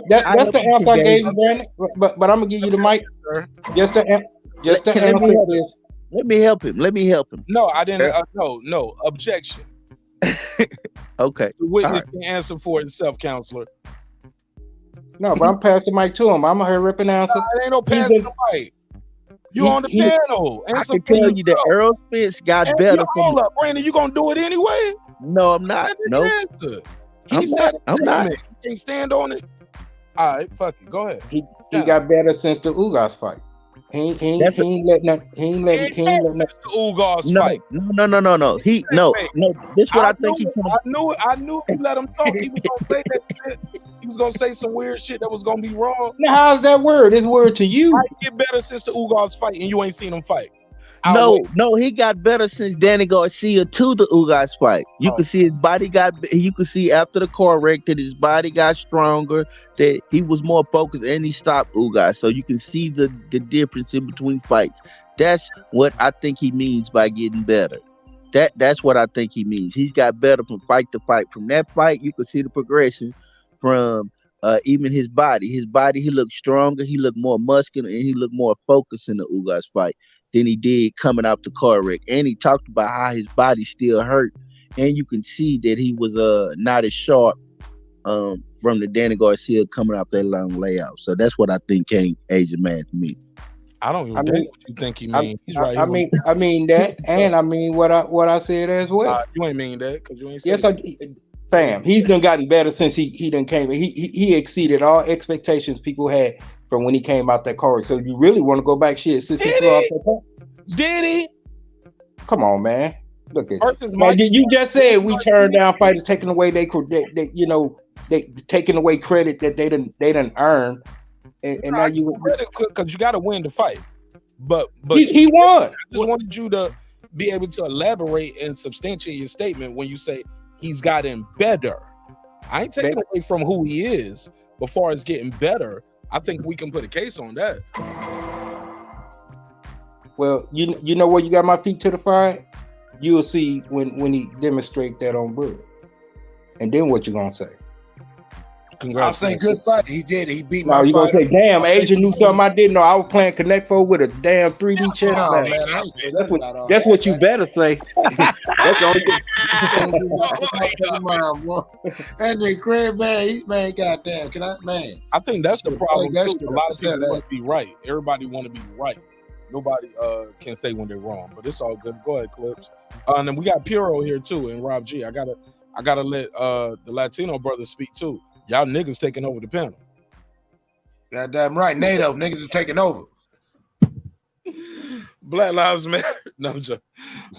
that's the answer I gave you, Brandon. But I'm gonna give you the mic. Just to answer this. Let me help him. No, I didn't. No. Objection. Okay. The witness can answer for itself, counselor. No, but I'm passing the mic to him. I'm gonna hurry up and answer. There ain't no passing the mic. You on the panel. I can tell you that Earl Spence got better. Hold up, Brandon. You gonna do it anyway? No, I'm not. No. I'm not. You can't stand on it. All right, fuck it. Go ahead. He got better since the Ugas fight. He ain't letting the Ugas fight. No. This is what I think he. I knew if you let him talk, he was gonna say that shit. He was gonna say some weird shit that was gonna be wrong. Now, how's that word? It's word to you. I get better since the Ugas fight, and you ain't seen him fight. No, he got better since Danny Garcia to the Ugas fight. You can see his body you can see after the car wreck that his body got stronger, that he was more focused, and he stopped Ugas. So you can see the difference in between fights. That's what I think he means by getting better. That's what I think he means. He's got better from fight to fight. From that fight, you can see the progression from even his body. His body, he looked stronger, he looked more muscular, and he looked more focused in the Ugas fight than he did coming out the car wreck. And he talked about how his body still hurt, and you can see that he was not as sharp from the Danny Garcia coming out that long layout. So that's what I think came Asian Man to me. I don't even know what you think he means. He's right. I mean that, and I mean what I said as well. You ain't mean that because you ain't. Yes, Fam, he's done gotten better since he done came. He exceeded all expectations people had from when he came out that card. So you really want to go back since he flew off that card? Did he? Come on, man. Look at you just said we turned down fighters taking away they taking away credit that they didn't earn, and now you because you got to win the fight. But he won. I just wanted you to be able to elaborate and substantiate your statement when you say he's gotten better. I ain't taking away from who he is, but far as getting better, I think we can put a case on that. Well, you know where you got my feet to the fire? You'll see when he demonstrate that on Bud. And then what you gonna say? I'll say good fight. He did. He beat my fighter. You gonna say, damn, my Agent knew something I didn't know. I was playing Connect Four with a damn 3D chess. No, man, I ain't saying nothing about all that's that. what you better say. That's the only thing. And then Craig, man, goddamn, I think that's the problem. That's Too. A lot of people want to be right. Everybody want to be right. Nobody can say when they're wrong, but it's all good. Go ahead, Clips. And then we got Puro here too, and Rob G. I gotta let the Latino brothers speak too. Y'all niggas taking over the panel. Goddamn right, NATO niggas is taking over. Black Lives Matter. No, I'm joking.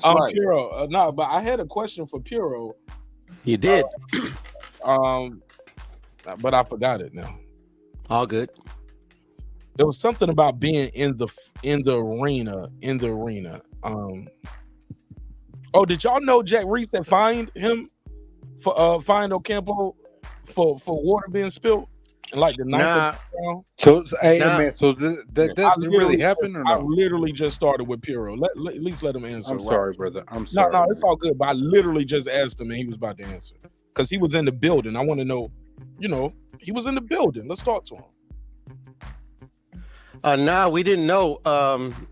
Right. Puro. No, but I had a question for Puro. You did. But I forgot it now. All good. There was something about being in the arena. Oh, did y'all know Jack Reese had fined him for fined Ocampo for water being spilled in like the ninth round? So man, so that really happened or no? I literally just started with Puro. At least let him answer. I'm sorry, brother. I'm sorry. No, it's all good. But I literally just asked him and he was about to answer because he was in the building. I want to know, he was in the building. Let's talk to him. No, we didn't know.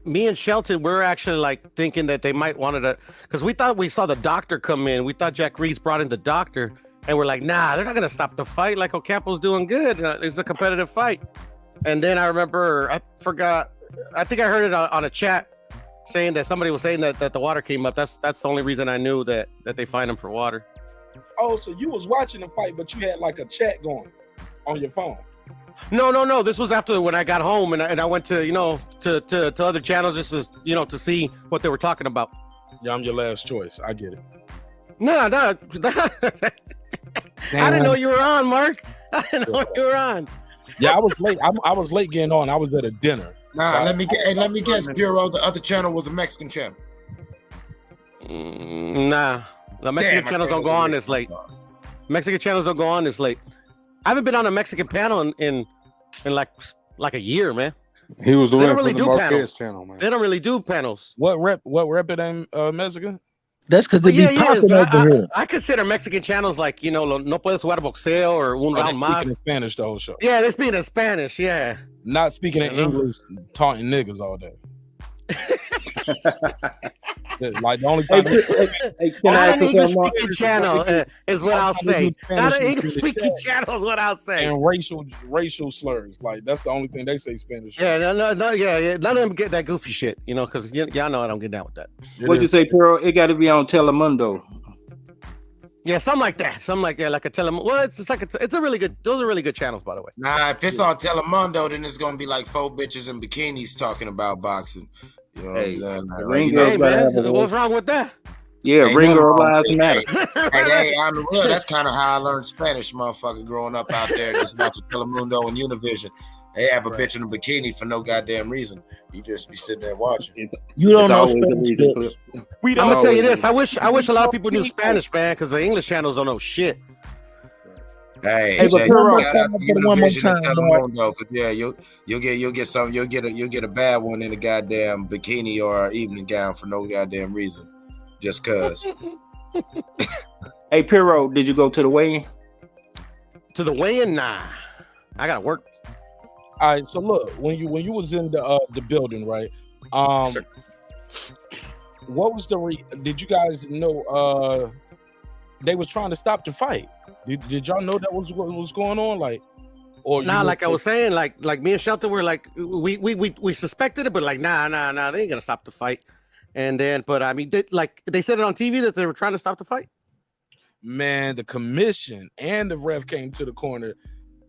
Me and Shelton, we're actually like thinking that they might wanted to, because we thought we saw the doctor come in. We thought Jack Reese brought in the doctor, and we're like, nah, they're not gonna stop the fight. Like Ocampo's doing good. It's a competitive fight. And then I remember, I forgot. I think I heard it on a chat saying that somebody was saying that the water came up. That's the only reason I knew that they fined him for water. Oh, so you was watching the fight, but you had like a chat going on your phone. No. This was after when I got home and I went to to other channels just to see what they were talking about. Yeah, I'm your last choice. I get it. No. I didn't know you were on, Mark. I didn't know you were on. Yeah, I was late. I was late getting on. I was at a dinner. Nah, let me guess. Bureau, the other channel was a Mexican channel. Nah, the Mexican channels don't go on this late. Mexican channels don't go on this late. I haven't been on a Mexican panel in like a year, man. He was the they one don't really from the do Marquez panels. channel, man. They don't really do panels. What rep it ain't Mexican? That's because they be popping over here. I consider Mexican channels like, No Puedes Jugar Boxeo or Un Round Más. Speaking in Spanish the whole show. Yeah, they're speaking in Spanish, yeah. Not speaking in English, taunting niggas all day. Like the only time not an English speaking channel is what I'll say. Not an English speaking channel is what I'll say. And racial slurs, like that's the only thing they say Spanish. Yeah, no, yeah. None of them get that goofy shit, because y'all know I don't get down with that. What'd you say, Pearl? It got to be on Telemundo. Yeah, something like that. Something like that, like a Telemundo. Well, it's a really good. Those are really good channels, by the way. Nah, if it's on Telemundo, then it's gonna be like 4 bitches in bikinis talking about boxing. Hey, man, what's wrong with that? Yeah, Ringo Lives Matter. Hey, I'm real. That's kind of how I learned Spanish, motherfucker, growing up out there, just watching Telemundo and Univision. They have a bitch in a bikini for no goddamn reason. You just be sitting there watching. You don't know Spanish. I'm gonna tell you this. I wish a lot of people knew Spanish, man, because the English channels don't know shit. Hey, but one more time, Telemundo, cause yeah, you'll get a bad one in a goddamn bikini or evening gown for no goddamn reason, just cause. Hey, Piro, did you go to the weigh-in? To the weigh-in? Nah, I gotta work. All right, so look, when you was in the building, right? What was did you guys know they was trying to stop the fight? Did y'all know that was what was going on? Like, or like I was saying, like me and Shelton were like, we suspected it, but like, nah, they ain't gonna stop the fight. And then, but I mean, they said it on TV that they were trying to stop the fight. Man, the commission and the ref came to the corner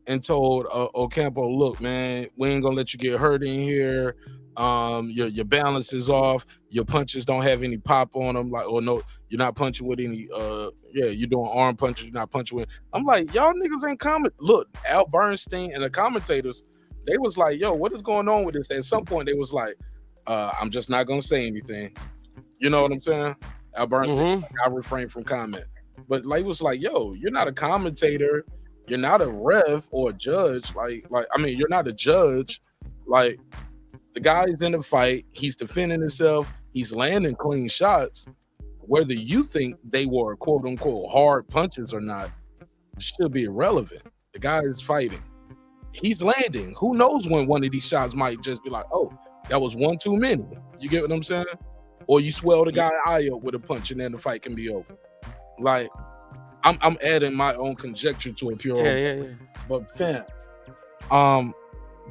and told Ocampo, look, man, we ain't gonna let you get hurt in here. Your balance is off. Your punches don't have any pop on them. Like, or no, you're not punching with any. You're doing arm punches. You're not punching with. I'm like, y'all niggas ain't comment. Look, Al Bernstein and the commentators, they was like, yo, what is going on with this? At some point, they was like, I'm just not gonna say anything. You know what I'm saying? Al Bernstein, I refrain from comment. But like, was like, yo, you're not a commentator. You're not a ref or a judge. Like, I mean, you're not a judge. Like, the guy's in the fight. He's defending himself. He's landing clean shots. Whether you think they were quote unquote hard punches or not should be irrelevant. The guy is fighting. He's landing. Who knows when one of these shots might just be like, oh, that was one too many. You get what I'm saying? Or you swell the guy eye up with a punch and then the fight can be over. Like, I'm adding my own conjecture to a pure. Yeah. But fam,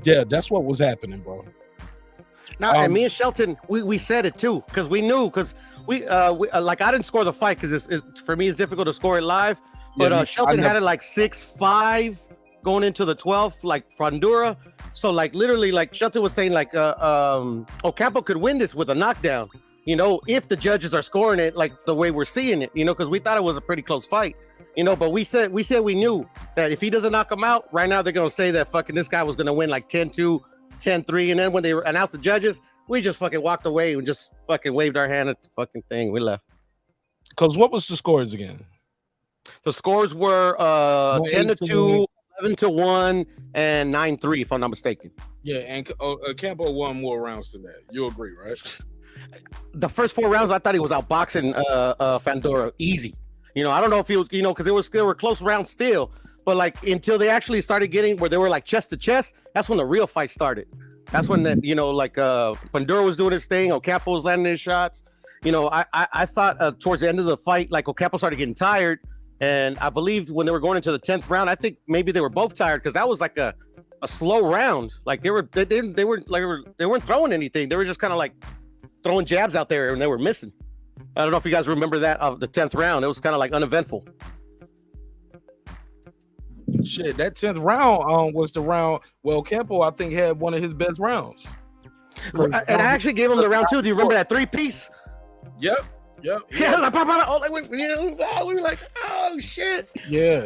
that's what was happening, bro. Now, and me and Shelton, we said it too, because we knew, because we like, I didn't score the fight because for me it's difficult to score it live. But Shelton had it like 6-5 going into the 12th, like Fundora. So like literally, like Shelton was saying, like Ocampo could win this with a knockdown. You know, if the judges are scoring it like the way we're seeing it, you know, because we thought it was a pretty close fight, you know, but we said we knew that if he doesn't knock him out right now, they're gonna say that fucking this guy was gonna win like 10-2, 10-3, and then when they announced the judges, we just fucking walked away and just fucking waved our hand at the fucking thing. We left. Because what was the scores again? The scores were 10-2, 11-1, and 9-3, if I'm not mistaken. Yeah, and Ocampo won more rounds than that. You agree, right? The first 4 rounds, I thought he was outboxing Fundora easy. You know, I don't know if he was, you know, because they were close rounds still, but like until they actually started getting where they were like chest to chest, that's when the real fight started. That's when you know, like Fundora was doing his thing, Ocampo was landing his shots. You know, I thought towards the end of the fight, like Ocampo started getting tired, and I believe when they were going into the 10th round, I think maybe they were both tired because that was like a slow round. Like they weren't throwing anything. They were just kind of like throwing jabs out there and they were missing. I don't know if you guys remember that of the 10th round. It was kind of like uneventful. Shit, that 10th round was the round. Well, Ocampo, I think, had one of his best rounds. And I actually gave him the round 2. Do you remember that 3-piece? Yep. Yeah, we were like, oh shit. Yeah.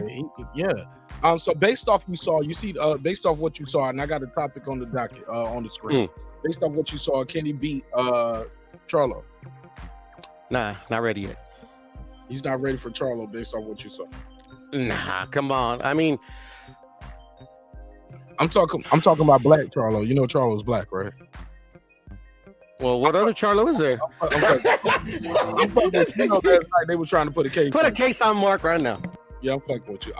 So based off what you saw, and I got a topic on the docket on the screen. Based off what you saw, can he beat Charlo? Nah, not ready yet. He's not ready for Charlo based off what you saw. Nah, come on. I mean, I'm talking about Black Charlo. You know Charlo's black, right? Well, what other Charlo is there? You know, last night they were trying to put a case. Put a case on Mark right now. Yeah, I'm fucking with you.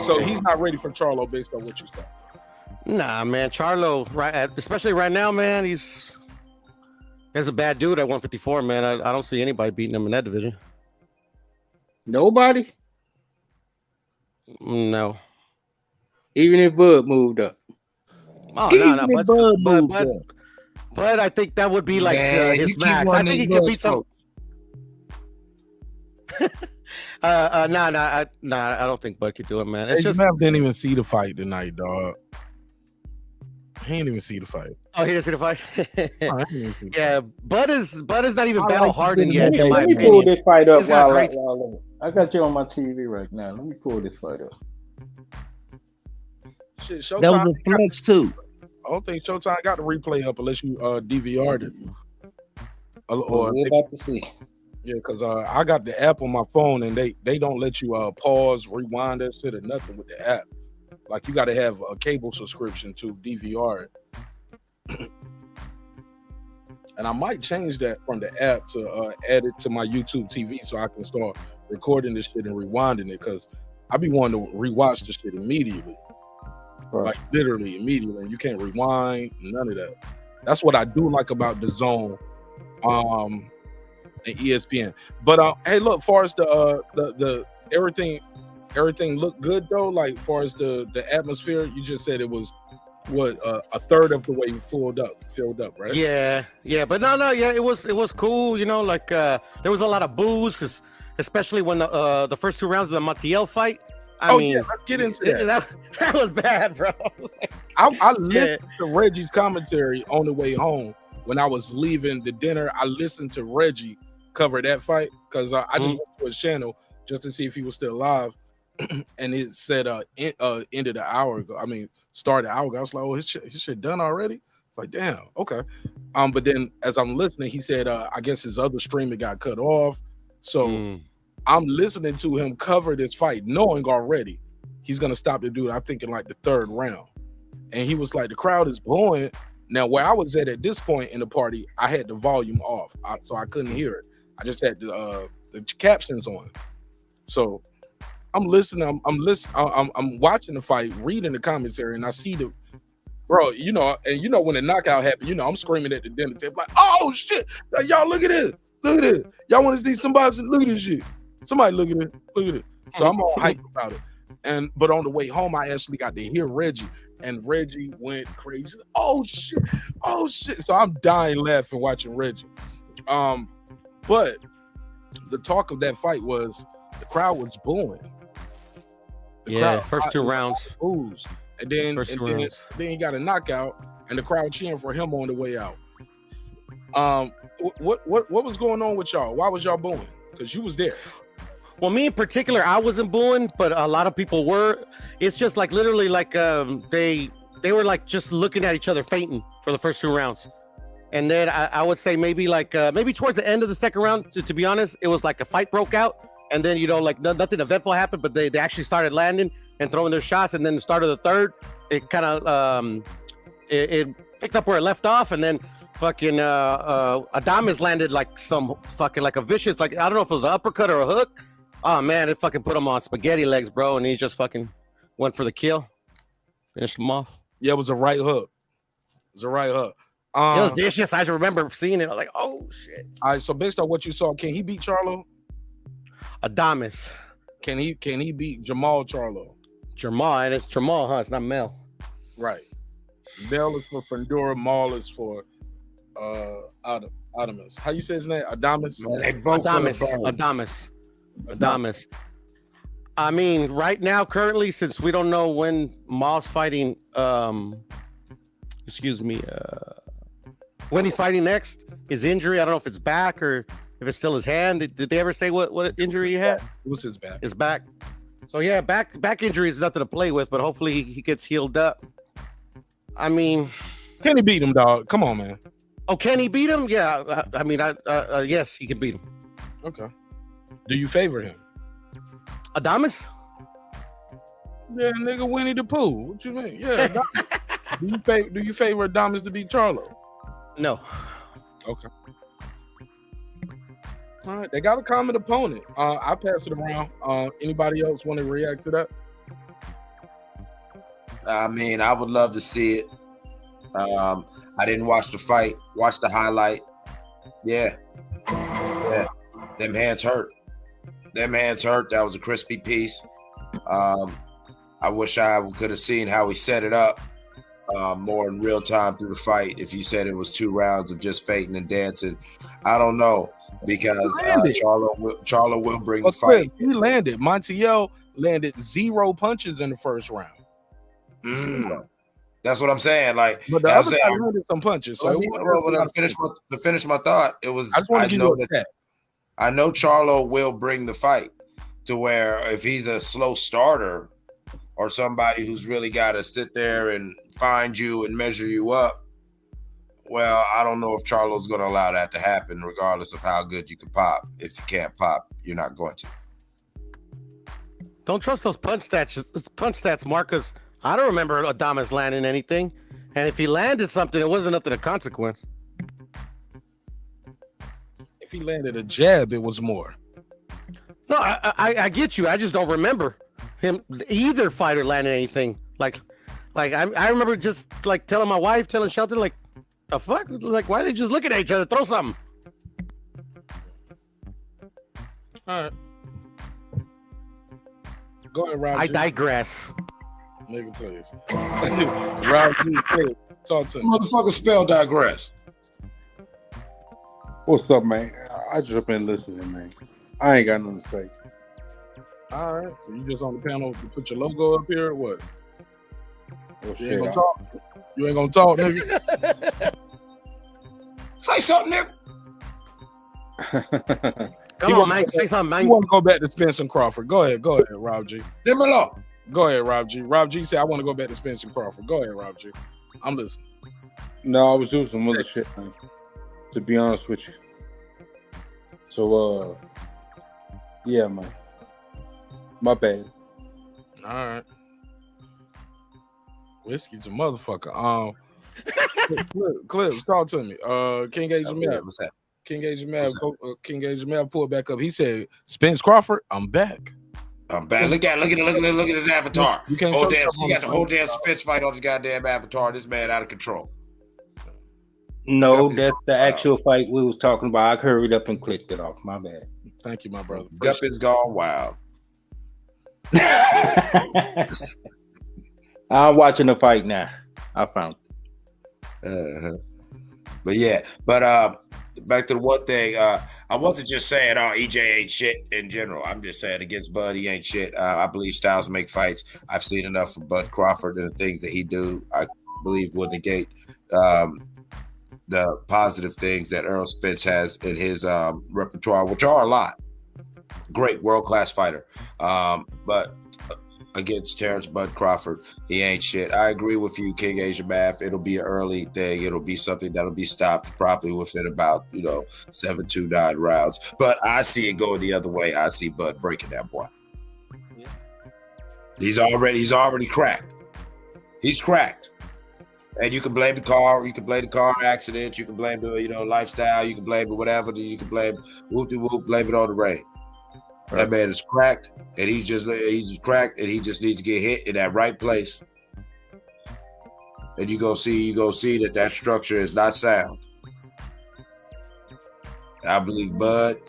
So he's not ready for Charlo based on what you saw. Nah, man, Charlo, right? Especially right now, man. He's a bad dude at 154, man. I don't see anybody beating him in that division. Nobody. No. Even if Bud moved up. Oh no, but I think that would be like his max. I think he could beat some. I don't think Bud could do it, man. It's just didn't even see the fight tonight, dog. He didn't even see the fight. Oh, he didn't see the fight. Yeah, Bud is not even battle hardened yet. Let me pull this fight up while I got you on my TV right now. Let me pull this fight up. Shit, Showtime. That was a flex too. I don't think Showtime got the replay up unless you DVR'd it. We're about to see. Yeah, because I got the app on my phone and they don't let you pause, rewind that shit or nothing with the app. Like you got to have a cable subscription to DVR it. And I might change that from the app to add it to my YouTube TV so I can start recording this shit and rewinding it because I be wanting to rewatch this shit immediately. Right. Like literally immediately. And you can't rewind, none of that. That's what I do like about the Zone and ESPN. But hey, look, far as the everything looked good though, like far as the atmosphere, you just said it was what a third of the way filled up, right? Yeah, but no, it was cool, you know, like there was a lot of boos because especially when the first 2 rounds of the Montiel fight. I mean, yeah, let's get into that. That was bad, bro. I listened to Reggie's commentary on the way home when I was leaving the dinner. I listened to Reggie cover that fight because I just went to his channel just to see if he was still alive, and it said ended an hour ago. I mean, started an hour ago. I was like, oh, his shit done already. It's like, damn, okay. But then as I'm listening, he said, I guess his other streamer got cut off. So I'm listening to him cover this fight, knowing already he's gonna stop the dude, I think, in like the 3rd round. And he was like, the crowd is booing. Now, where I was at this point in the party, I had the volume off, so I couldn't hear it. I just had the captions on. So I'm listening. I'm watching the fight, reading the commentary, and I see the bro. You know, and you know when the knockout happened, you know, I'm screaming at the dinner table like, "Oh shit! Like, y'all look at this! Look at this! Y'all want to see somebody? Look at this shit! Somebody look at it! Look at it!" So I'm all hyped about it. But on the way home, I actually got to hear Reggie. And Reggie went crazy. Oh shit! Oh shit! So I'm dying laughing watching Reggie. But the talk of that fight was the crowd was booing. First 2 rounds. Booze. And then he got a knockout, and the crowd cheering for him on the way out. What was going on with y'all? Why was y'all booing? Because you was there. Well, me in particular, I wasn't booing, but a lot of people were. It's just like literally like they were like just looking at each other fainting for the first 2 rounds. And then I would say maybe towards the end of the 2nd round, to be honest, it was like a fight broke out. And then, you know, like nothing eventful happened, but they actually started landing and throwing their shots. And then the start of the 3rd, it kind of it picked up where it left off. And then fucking Adames landed like some fucking like a vicious, like, I don't know if it was an uppercut or a hook. Oh man, it fucking put him on spaghetti legs, bro, and he just fucking went for the kill, finished him off. Yeah, it was a right hook. It was vicious. I just remember seeing it. I was like, oh shit. All right, so based on what you saw, can he beat Charlo? Adames. Can he beat Jermell Charlo? Jermell, and it's Jermell, huh? It's not Mel. Right. Mel is for Fundora, Maul is for Adames. How you say his name? Adames? Adames. I mean, right now, currently, since we don't know when Maul's fighting, when he's fighting next, his injury, I don't know if it's back or if it's still his hand. Did they ever say what injury he had? It was his back. His back. So yeah, back injury is nothing to play with, but hopefully he gets healed up. I mean, can he beat him, dog? Come on, man. Oh, can he beat him? Yeah, I mean, yes, he can beat him. Okay. Do you favor him? Adames? Yeah, nigga, Winnie the Pooh. What you mean? Yeah. Do you favor Adames to beat Charlo? No. Okay. All right, they got a common opponent. I pass it around. Anybody else want to react to that? I mean, I would love to see it. I didn't watch the fight. Watch the highlight. Yeah. Them hands hurt. That was a crispy piece. I wish I could have seen how he set it up more in real time through the fight. If you said it was 2 rounds of just fainting and dancing, I don't know, because Charlo will bring the fight. He landed. Montiel landed 0 punches in the first round. That's what I'm saying. Like, but the other guy landed some punches. So to finish my thought, it was. I know Charlo will bring the fight to where if he's a slow starter or somebody who's really got to sit there and find you and measure you up, well, I don't know if Charlo's going to allow that to happen, regardless of how good you can pop. If you can't pop, you're not going to. Don't trust those punch stats, Marcus. I don't remember Adames landing anything. And if he landed something, it wasn't nothing of consequence. If he landed a jab, it was more. No, I get you. I just don't remember him, either fighter landing anything. Like I remember just like telling my wife, telling Shelton, like, the fuck? Like, why are they just looking at each other? Throw something. All right. Go ahead, Rob. I digress. Nigga, please. Rob, please. Talk to me. Motherfucker, spell digress. What's up, man? I jump in listening, man. I ain't got nothing to say. All right, so you just on the panel to put your logo up here or what? Well, You ain't gonna talk. You ain't gonna talk, nigga. Say something, nigga. Come on, man. Say something, man. You want to go back to Spencer Crawford? Go ahead, Rob G. Leave me alone. Go ahead, Rob G. Rob G said, "I want to go back to Spencer Crawford." Go ahead, Rob G. I'm listening. No, I was doing some other shit, man. To be honest with you. So, yeah, man. My bad. All right. Whiskey's a motherfucker. Clips, talk to me. King Age Jamel. What's that? King Age Jamel pulled back up. He said, "Spence Crawford, I'm back." I'm back. Look at his avatar. You can't Whole show damn, yourself on he got the the whole phone. damn Spence fight on his goddamn avatar. This man out of control. No, that's the actual fight we was talking about. I hurried up and clicked it off. My bad. Thank you, my brother. Gup is gone wild. I'm watching the fight now. I found it. But yeah, back to the one thing. I wasn't just saying, EJ ain't shit in general. I'm just saying against Bud, he ain't shit. I believe styles make fights. I've seen enough from Bud Crawford and the things that he do. I believe will negate the positive things that Errol Spence has in his repertoire, which are a lot. Great world-class fighter. But against Terrence Bud Crawford, he ain't shit. I agree with you, King Asia Math. It'll be an early thing. It'll be something that'll be stopped probably within about 7-9 rounds. But I see it going the other way. I see Bud breaking that boy. Yeah. He's already cracked. He's cracked. And you can blame the car. You can blame the car accident. You can blame the lifestyle. You can blame it whatever. You can blame whoop-de-whoop. Blame it on the rain. Right. That man is cracked, and he's cracked, and he just needs to get hit in that right place. And you go see that structure is not sound. I believe Bud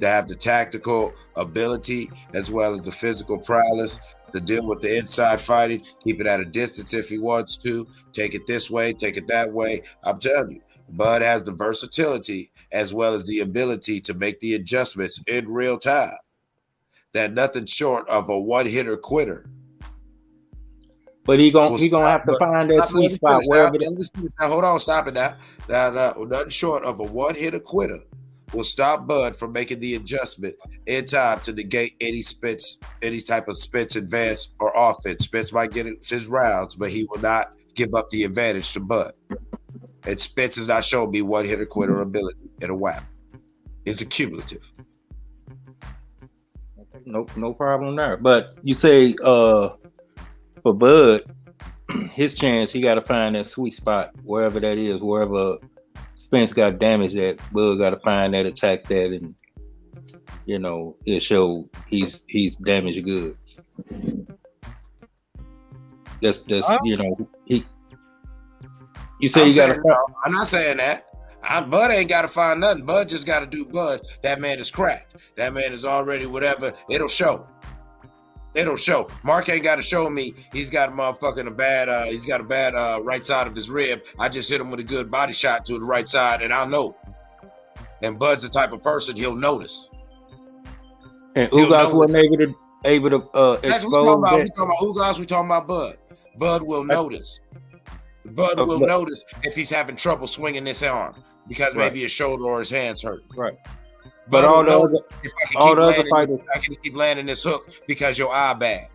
to have the tactical ability as well as the physical prowess to deal with the inside fighting, keep it at a distance if he wants to, take it this way, take it that way. I'm telling you, Bud has the versatility as well as the ability to make the adjustments in real time. That nothing short of a one-hitter quitter. But he gonna have to find that sweet spot wherever. Now, hold on, stop it now. Now, nothing short of a one-hitter quitter will stop Bud from making the adjustment in time to negate any type of Spence advance or offense. Spence might get his rounds, but he will not give up the advantage to Bud. And Spence has not shown me one-hitter quitter ability in a while. It's accumulative. No problem there. But you say for Bud, his chance, he got to find that sweet spot wherever that is, wherever Spence got damaged at. Bud got to find that, attack that, and it show he's damaged goods. That's he. You say you got to. I'm not saying that. Bud ain't got to find nothing. Bud just got to do Bud. That man is cracked. That man is already whatever. It'll show. Mark ain't got to show me he's got a motherfucking bad right side of his rib. I just hit him with a good body shot to the right side, and I'll know. And Bud's the type of person he'll notice. And Ugas wasn't able to That's expose what we that. talking about Ugas. We talking about Bud. Bud will notice. Bud will notice if he's having trouble swinging this arm because maybe his shoulder or his hands hurt. Right. But all the other fighters, I can keep landing this hook because your eye bad,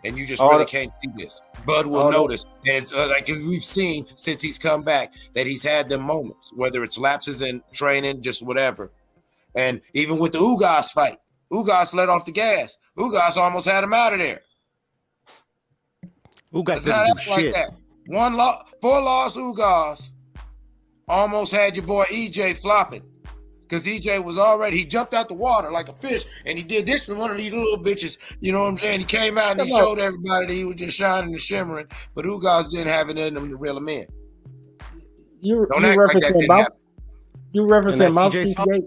and you just really can't see this. Bud will notice, and it's like we've seen since he's come back that he's had them moments, whether it's lapses in training, just whatever. And even with the Ugas fight, Ugas let off the gas. Ugas almost had him out of there. Ugas didn't do shit. Like that. 4-loss Ugas almost had your boy EJ flopping because EJ was he jumped out the water like a fish and he did this with one of these little bitches. You know what I'm saying? He came out and he showed everybody that he was just shining and shimmering, but Ugas didn't have it in him to reel him in. You referencing Mouthpiece Gate?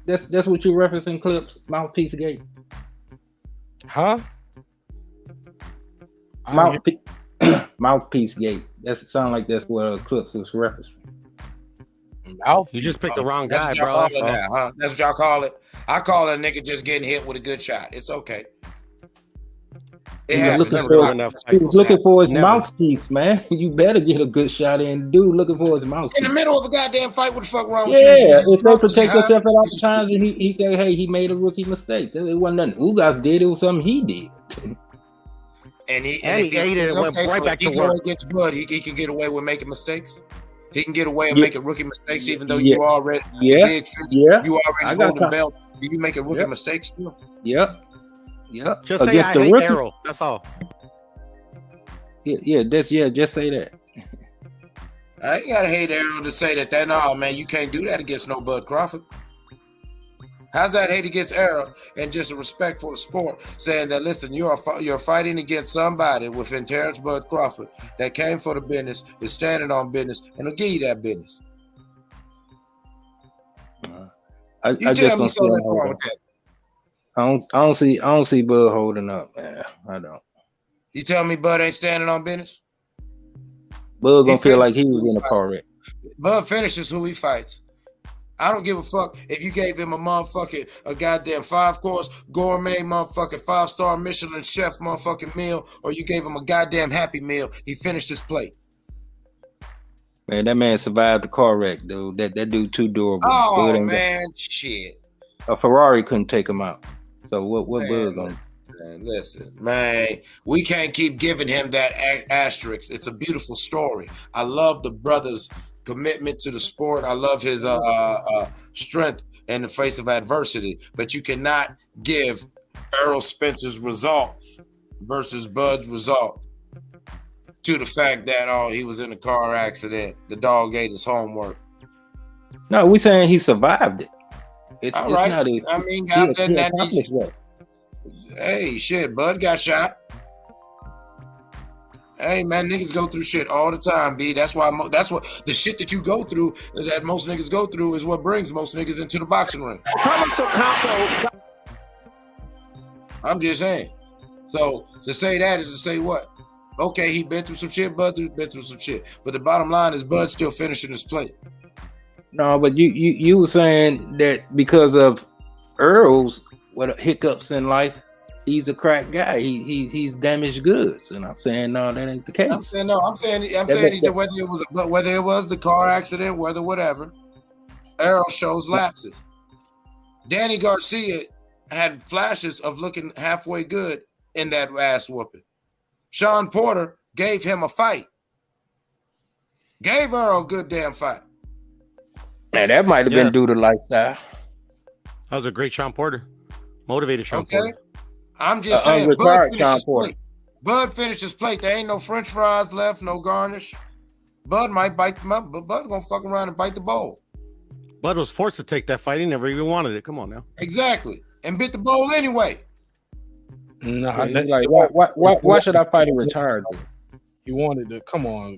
That's what you referencing, Clips? Mouthpiece Gate? Huh? Mouthpiece Gate. That sound like that's what Clips was referencing. You just picked the wrong That's guy, what y'all bro. call That's it all. now, huh? That's what y'all call it. I call it a nigga just getting hit with a good shot. It's okay. It He was happens. looking for his mouthpiece, man. You better get a good shot in. Dude looking for his mouthpiece. In the middle of a goddamn fight, what the fuck wrong with Yeah, you? if they protect themselves at all times, and he said, "Hey, he made a rookie mistake." It wasn't nothing Ugas did. It was something he did. And he ate it and went right back to work. Against Bud, he can get away with making mistakes. He can get away and making rookie mistakes, even though you already big. You already golden belt. Do you make a rookie mistake still? Yep. Just say I hate Errol. That's all. Just say that. I ain't gotta hate Errol to say that. No, man, you can't do that against no Bud Crawford. How's that hate against Errol and just a respect for the sport, saying that listen, you're fighting against somebody within Terrence Bud Crawford that came for the business, is standing on business, and will give you that business. I just don't see him wrong with that. I don't see Bud holding up, man. I don't. You tell me Bud ain't standing on business? Bud gonna feel like he was in a car wreck. Bud finishes who he fights. I don't give a fuck if you gave him a goddamn 5-course gourmet motherfucking 5-star Michelin chef motherfucking meal, or you gave him a goddamn Happy Meal. He finished his plate. Man, that man survived the car wreck, dude. That dude too durable. Oh man, shit. A Ferrari couldn't take him out. So what Bud gonna? Man, listen, man, we can't keep giving him that asterisk. It's a beautiful story. I love the brother's commitment to the sport. I love his strength in the face of adversity. But you cannot give Errol Spencer's results versus Bud's results to the fact that he was in a car accident. The dog ate his homework. No, we saying he survived it. It's right. Not hey, shit, Bud got shot. Hey, man, niggas go through shit all the time, B. That's what the shit that you go through, that most niggas go through, is what brings most niggas into the boxing ring. I'm just saying. So to say that is to say what? Okay, he been through some shit, Bud been through some shit. But the bottom line is Bud still finishing his plate. No, but you were saying that because of Earl's hiccups in life, he's a crack guy. He's damaged goods, and I'm saying no, that ain't the case. I'm saying whether it was the car accident, whether whatever, Errol shows lapses. Danny Garcia had flashes of looking halfway good in that ass whooping. Sean Porter gave him a fight. Gave Errol a good damn fight. Man, that might have been due to lifestyle. That was a great Sean Porter. Motivated Sean Porter. I'm just saying, Bud finished his plate. There ain't no French fries left, no garnish. Bud might bite them up, but Bud gonna fuck around and bite the bowl. Bud was forced to take that fight. He never even wanted it. Come on now. Exactly. And bit the bowl anyway. Nah, like, why should I fight a retired dude? He wanted to. Come on,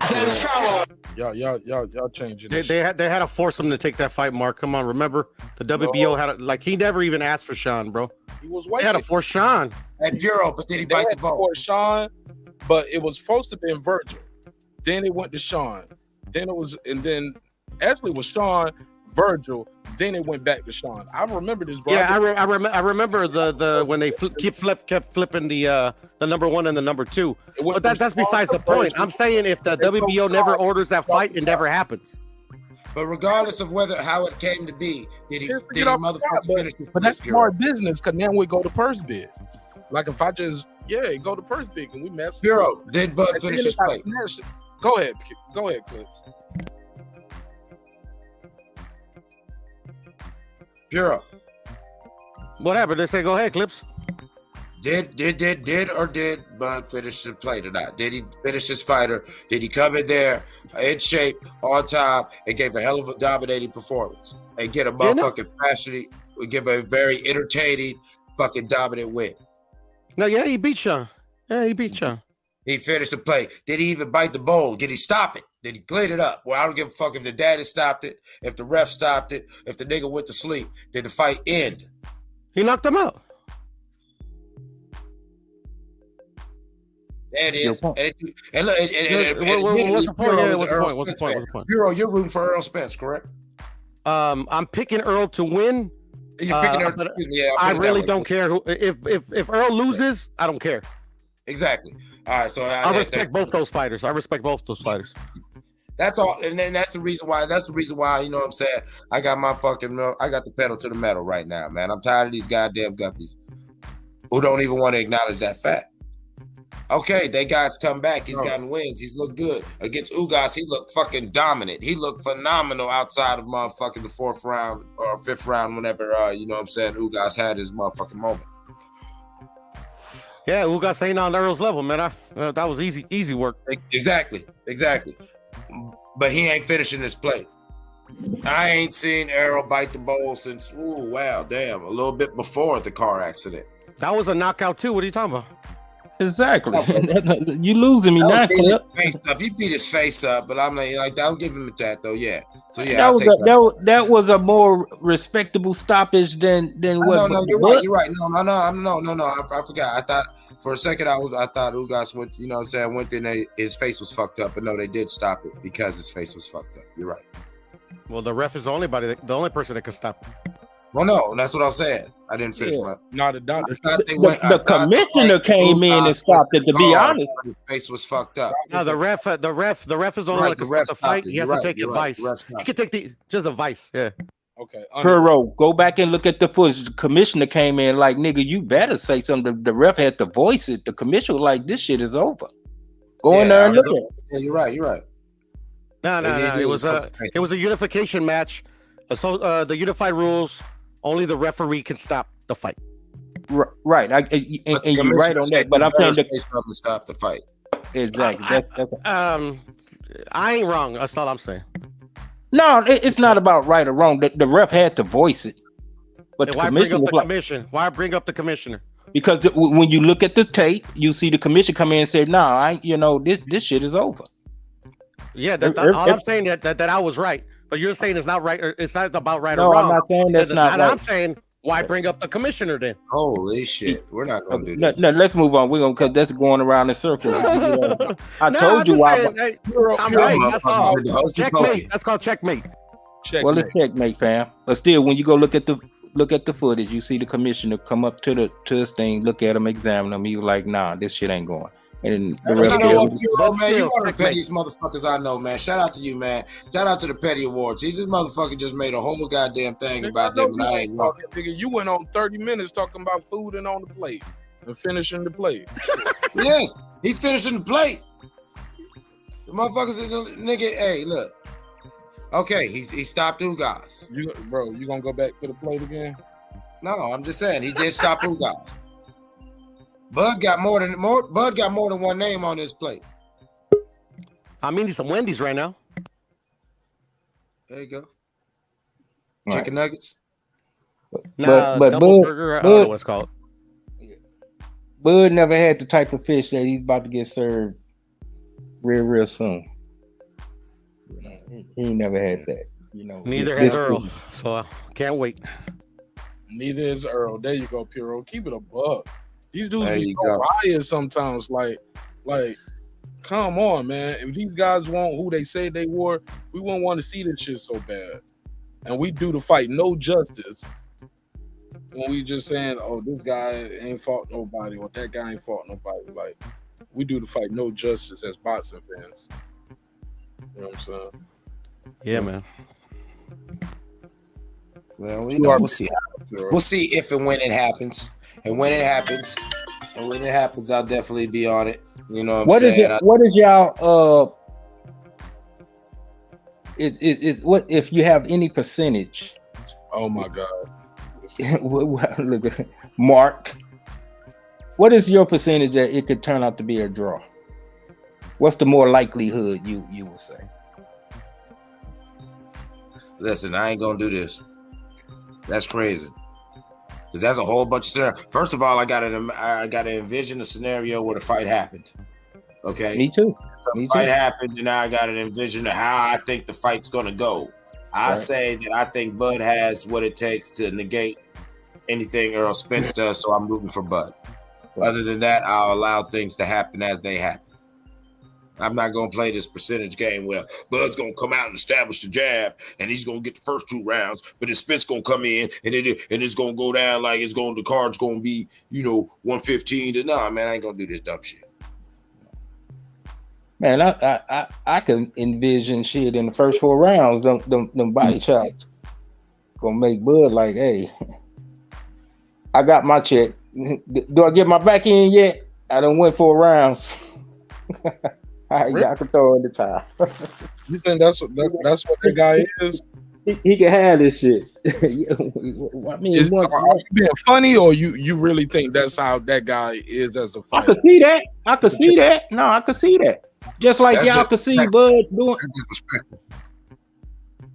y'all changing. They had to force him to take that fight, Mark. Come on, remember the WBO had he never even asked for Sean, bro. He was waiting. They had to force Sean at Bureau, but did he bite the ball? For Sean, but it was supposed to be Virgil. Then it went to Sean. Then actually it was Sean, Virgil. Then it went back to Sean. I remember this, bro. Yeah, I remember the when they kept flipping the number 1 and the number 2. But that's besides the point. I'm saying if the WBO never orders that fight, it never happens. But regardless of how it came to be, did he motherfucker finish? But that's smart business, because then we go to purse bid. Like if I just go to purse bid and we mess. Bureau, did Bud finish his plate? Go ahead, Cliff. Bureau. What happened? They say go ahead, Clips. Did Bud finish the plate or not? Did he finish his fighter? Did he come in there in shape, on top, and gave a hell of a dominating performance? And get a motherfucking fashion, give a very entertaining, fucking dominant win? No, he beat Sean. Yeah, he beat Sean. He finished the play. Did he even bite the bowl? Did he stop it? Did he clean it up? Well, I don't give a fuck if the daddy stopped it, if the ref stopped it, if the nigga went to sleep. Did the fight end? He knocked him out. There it is. What's the point? What's the point? Bureau, you're rooting for Earl Spence, correct? I'm picking Earl to win. You're picking Earl. I really don't care who. If Earl loses, I don't care. Exactly. All right. So I respect both those fighters. That's all, and then that's the reason why. You know what I'm saying? I got the pedal to the metal right now, man. I'm tired of these goddamn guppies who don't even want to acknowledge that fact. Okay, they guys come back. He's gotten wins. He's looked good against Ugas. He looked fucking dominant. He looked phenomenal outside of motherfucking the 4th round or 5th round. Whenever you know what I'm saying, Ugas had his motherfucking moment. Yeah, Ugas ain't on Earl's level, man. That was easy work. Exactly. But he ain't finishing this play. I ain't seen Errol bite the bowl since, a little bit before the car accident. That was a knockout too. What are you talking about? Exactly. You losing me now, Clip. He beat his face up, but I'm like, I'll give him that though. Yeah. So yeah, that was a more respectable stoppage than what. No, you're right. No. I forgot. I thought for a second I thought Ugas went. You know what I'm saying? Went in. His face was fucked up, but no, they did stop it because his face was fucked up. You're right. Well, the ref is the only person that can stop it. Well, no, that's what I'm saying. I didn't finish my. No, the doctor. The commissioner came in and stopped it. To be honest, his face was fucked up. No, the ref is the only one that can stop the fight. He has to take advice. He can take just advice. Yeah. Okay. Perro, go back and look at the footage. The commissioner came in like, nigga, you better say something. The ref had to voice it. The commissioner was like, this shit is over. Go in there and look at it. Yeah, you're right. No. It was a unification match. So the unified rules. Only the referee can stop the fight. Right. And you're right on that. But I'm saying to stop the fight. Exactly. I ain't wrong. That's all I'm saying. No, it's not about right or wrong. The ref had to voice it. But why bring up the commission? Why bring up the commissioner? Because when you look at the tape, you see the commission come in and say, "No, this shit is over." Yeah, all I'm saying that I was right. But you're saying it's not right. It's not about right or wrong. No, I'm not saying that's not right. I'm saying why bring up the commissioner then? Holy shit, we're not gonna do that. No, let's move on. We're gonna because that's going around in circles. I told you why. I'm right. That's all. Checkmate. That's called checkmate. Well, it's checkmate, fam. But still, when you go look at the footage, you see the commissioner come up to this thing, look at him, examine him. He was like, "Nah, this shit ain't going." And the man, you one of the pettiest motherfuckers I know, man. Shout out to you, man. Shout out to the Petty Awards. This motherfucker just made a whole goddamn thing about them, and I ain't know. Nigga, you went on 30 minutes talking about food and on the plate and finishing the plate. Yes, he finishing the plate. The motherfuckers, nigga. Hey, look. Okay, he stopped Ugas. You gonna go back to the plate again? No, I'm just saying he did stop Ugas. Bud got more than one name on his plate. I'm eating some Wendy's right now. There you go. Chicken nuggets. Nah, but double burger. I don't know what it's called. Bud never had the type of fish that he's about to get served real soon. He never had that. Neither has Earl. So I can't wait. Neither is Earl. There you go, Piro. Keep it a buck. These dudes be so riot sometimes. Like, come on, man. If these guys want who they say they were, we wouldn't want to see this shit so bad. And we do the fight no justice when we just saying, oh, this guy ain't fought nobody or that guy ain't fought nobody. Like, we do the fight no justice as boxing fans. You know what I'm saying? Yeah, man. Well, we'll see. We'll see if and when it happens. And when it happens, I'll definitely be on it. You know what I'm saying? What is y'all what if you have any percentage? Oh my God. Look at Mark. What is your percentage that it could turn out to be a draw? What's the more likelihood you would say? Listen, I ain't gonna do this. That's crazy. Because that's a whole bunch of scenarios. First of all, I gotta envision a scenario where the fight happened. Okay. Me too. So the fight happened, and now I gotta envision how I think the fight's gonna go. I say that I think Bud has what it takes to negate anything Earl Spence does, so I'm rooting for Bud. Other than that, I'll allow things to happen as they happen. I'm not gonna play this percentage game where Bud's gonna come out and establish the jab, and he's gonna get the first 2 rounds, but his spit's gonna come in, and it's gonna go down like the card's gonna be 115 to no, man. I ain't gonna do this dumb shit. Man, I can envision shit in the first 4 rounds. Them body shots gonna make Bud like, hey, I got my check. Do I get my back in yet? I done went 4 rounds. I can throw in the towel. You think that's what that guy is? He can have this shit. I mean, are you being funny, or you really think that's how that guy is as a fighter? I could see that. I could see that. No, I could see that. Just like that's y'all could see Bud doing.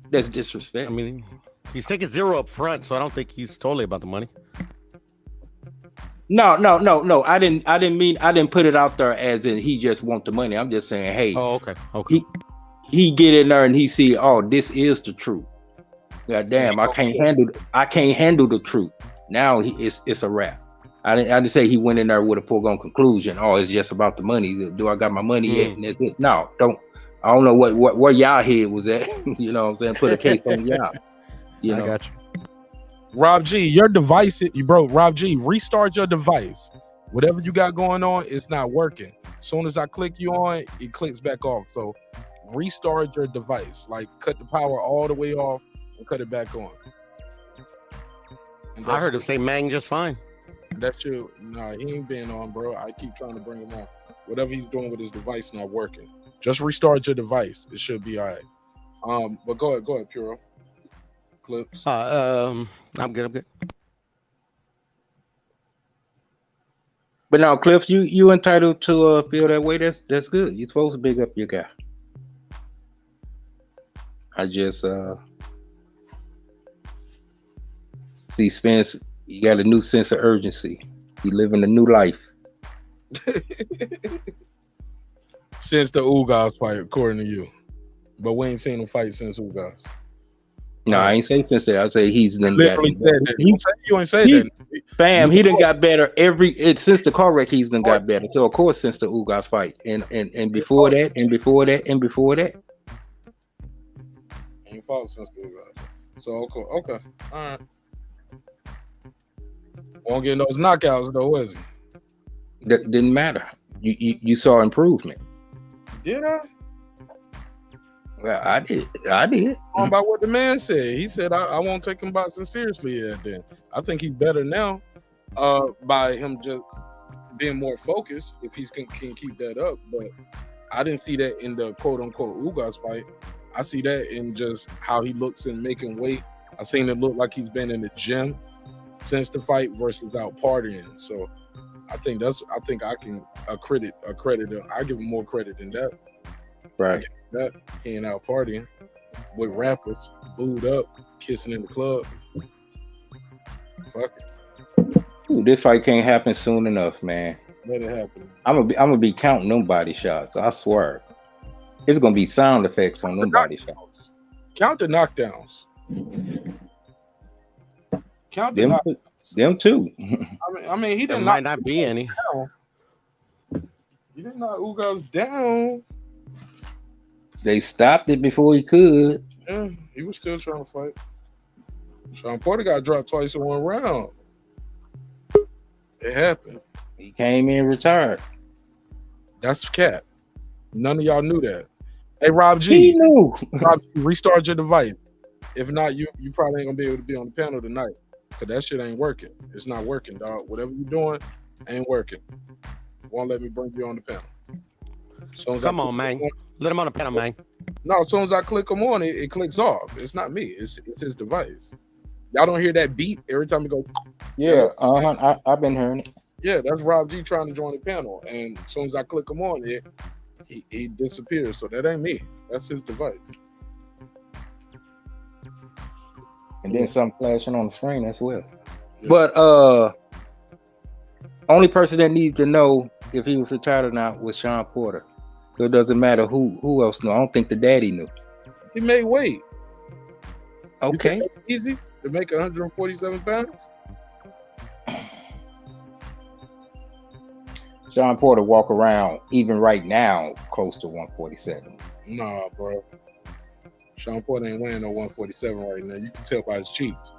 That's disrespect. I mean, he's taking 0 up front, so I don't think he's totally about the money. No. I didn't put it out there as in he just want the money. I'm just saying, hey. Oh, okay. He get in there and he see, oh, this is the truth. God damn, I can't handle the truth. Now it's a wrap. I didn't say he went in there with a foregone conclusion. Oh, it's just about the money. Do I got my money yet? And that's it. No, don't. I don't know where y'all head was at. You know what I'm saying? Put a case on y'all. I got you. Rob G, your device, Rob G, restart your device. Whatever you got going on, it's not working. As soon as I click you on, it clicks back off. So restart your device. Like cut the power all the way off and cut it back on. I heard him say Mang just fine. That's you. Nah, he ain't been on, bro. I keep trying to bring him on. Whatever he's doing with his device not working. Just restart your device. It should be all right. But go ahead, Puro. Clips. I'm good. But now, Clips, you entitled to feel that way. That's good. You're supposed to big up your guy. I just see Spence. You got a new sense of urgency. You living a new life. Since the Ugas fight, according to you. But we ain't seen him fight since Ugas. No, I ain't say since that. I say he's done got you ain't say that. Bam, he done got better since the car wreck. He's done got better. So of course, since the Ugas fight, and before that, and before that, and before that, ain't fought since the Ugas. So okay, all right. Won't get those knockouts though, was he? That didn't matter. You saw improvement. Did I? Well, I did. About what the man said. He said, I won't take him boxing seriously yet then. I think he's better now by him just being more focused if he can keep that up. But I didn't see that in the quote-unquote Ugas fight. I see that in just how he looks and making weight. I seen it look like he's been in the gym since the fight versus out partying. So I think I can credit him. I give him more credit than that. Right. That he ain't out partying with rappers, booed up, kissing in the club. Fuck it. Ooh, this fight can't happen soon enough, man. Let it happen. I'm gonna be counting them body shots. I swear, it's gonna be sound effects on them body shots. Count the knockdowns. Count the knockdowns. Them too. I mean, he didn't. There might not be any. He didn't knock Ugas down. They stopped it before he could. Yeah, he was still trying to fight. Sean Porter got dropped twice in one round. It happened. He came in retired. That's cat. None of y'all knew that. Hey, Rob G. He knew. Rob G, restart your device. If not, you probably ain't gonna be able to be on the panel tonight. Cause that shit ain't working. It's not working, dog. Whatever you're doing ain't working. Won't let me bring you on the panel. Come on, man. Let him on the panel, man. No, as soon as I click him on, it clicks off. It's not me. It's his device. Y'all don't hear that beat every time it goes. Yeah, I've been hearing it. Yeah, that's Rob G trying to join the panel, and as soon as I click him on it, he disappears. So that ain't me. That's his device. And then something flashing on the screen as well. Yeah. But only person that needs to know if he was retired or not was Sean Porter. So it doesn't matter who else knew. I don't think the daddy knew. He made weight. Okay. Easy to make 147 pounds. Sean Porter walk around even right now close to 147. Nah, bro. Sean Porter ain't weighing no 147 right now. You can tell by his cheeks.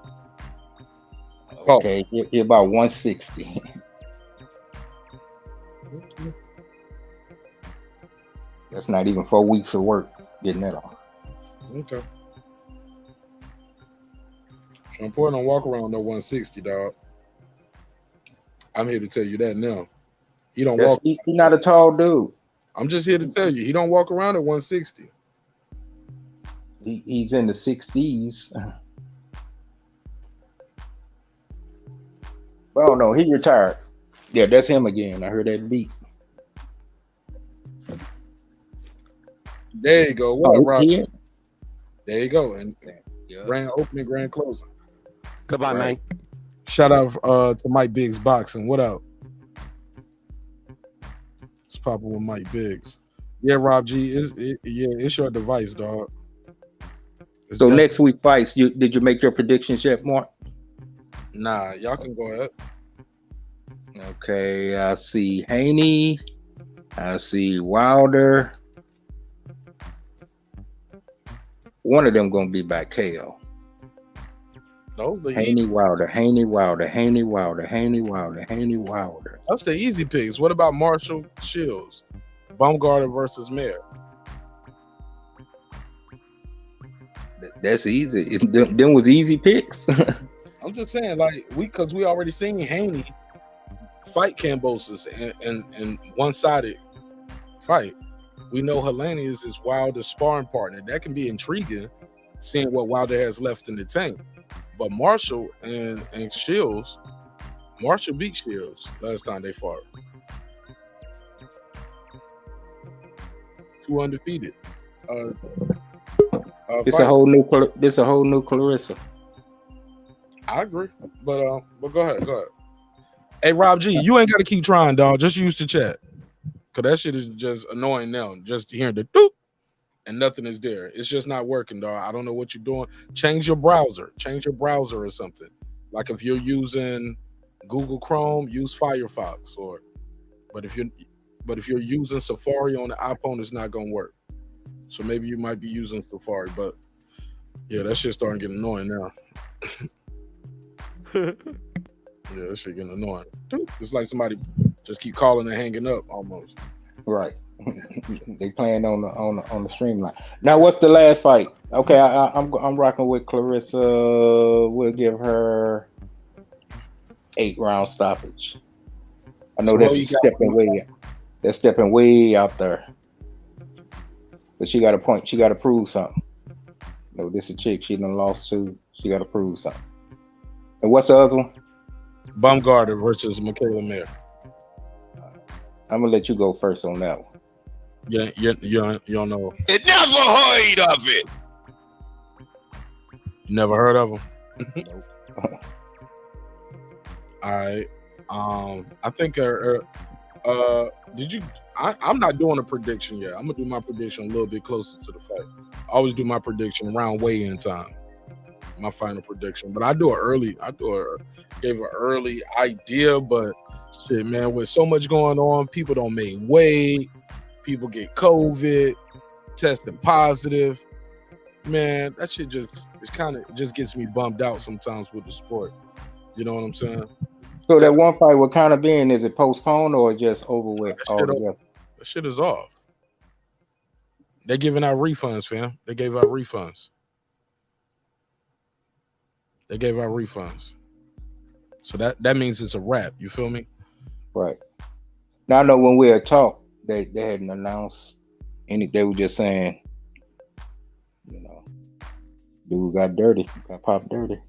Okay, he about 160. That's not even 4 weeks of work getting that off. Okay. Sean Porter don't walk around no 160, dog. I'm here to tell you that now. He don't walk. He's not a tall dude. I'm just here to tell you, he don't walk around at 160. He's in the 60s. But I don't know. He retired. Yeah, that's him again. I heard that beat. There you go. What up, Rob? Yeah. There you go. And grand opening, grand closing. Goodbye, man. Shout out to Mike Biggs Boxing. What up? It's popping with Mike Biggs. Yeah, Rob G. It's your device, dog. So next week fights, did you make your predictions yet, Mark? Nah, y'all can go ahead. Okay, I see Haney. I see Wilder. One of them gonna be by KO. No, Haney Wilder, Haney Wilder, Haney Wilder, Haney Wilder, Haney Wilder. That's the easy picks. What about Marshall Shields? Baumgartner versus Mayer. That's easy. Them was easy picks. I'm just saying, like, because we already seen Haney fight Kambosos and one-sided fight. We know Helene is his Wilder sparring partner. That can be intriguing, seeing what Wilder has left in the tank. But Marshall and Shields, Marshall beat Shields last time they fought. 2 undefeated. It's a whole new Clarissa. I agree, but go ahead. Hey, Rob G, you ain't got to keep trying, dog. Just use the chat, cause that shit is just annoying now. Just hearing the doop and nothing is there. It's just not working, dog. I don't know what you're doing. Change your browser. Change your browser or something. Like if you're using Google Chrome, use Firefox. But if you're using Safari on the iPhone, it's not gonna work. So maybe you might be using Safari, but yeah, that shit's starting to get annoying now. Yeah, that shit getting annoying. It's like somebody just keep calling and hanging up almost. Right. They playing on the streamline. Now, what's the last fight? Okay, I'm rocking with Clarissa. We'll give her 8-round stoppage. I know that's stepping way out there. But she got a point. She got to prove something. No, this is a chick she done lost to. She got to prove something. And what's the other one? Baumgartner versus Michaela Mayer. I'm gonna let you go first on that one. Yeah, you don't know. It never heard of it. Never heard of him. All right. I think. Did you? I'm not doing a prediction yet. I'm gonna do my prediction a little bit closer to the fight. I always do my prediction around weigh-in time. My final prediction, but I do it early. Gave an early idea, but shit, man, with so much going on, people don't make weight. People get COVID, testing positive. Man, that shit just gets me bummed out sometimes with the sport. You know what I'm saying? So that one fight with Conor Ben, is it postponed or just over with altogether? That shit is off. They're giving out refunds, fam. They gave out refunds. So that means it's a wrap. You feel me? Right. Now I know when we had talked, they hadn't announced any. They were just saying, you know, dude got popped dirty.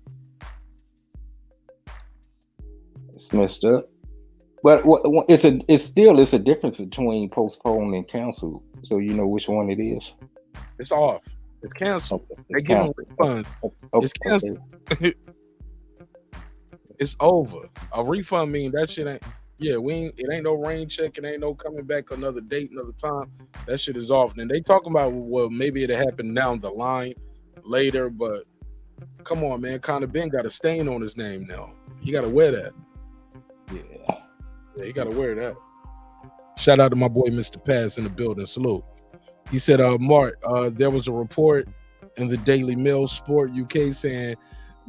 It's messed up. But it's still a difference between postponed and canceled. So you know which one it is. It's off. It's canceled. They're giving refunds. It's canceled. It's over. A refund mean that shit ain't. Yeah, it ain't no rain check. It ain't no coming back another date, another time. That shit is off. And they talking about, well, maybe it'll happen down the line later, but come on, man. Conor Ben got a stain on his name now. He got to wear that. Yeah, he got to wear that. Shout out to my boy Mr. Paz in the building. Salute. He said, Mark, there was a report in the Daily Mail Sport UK saying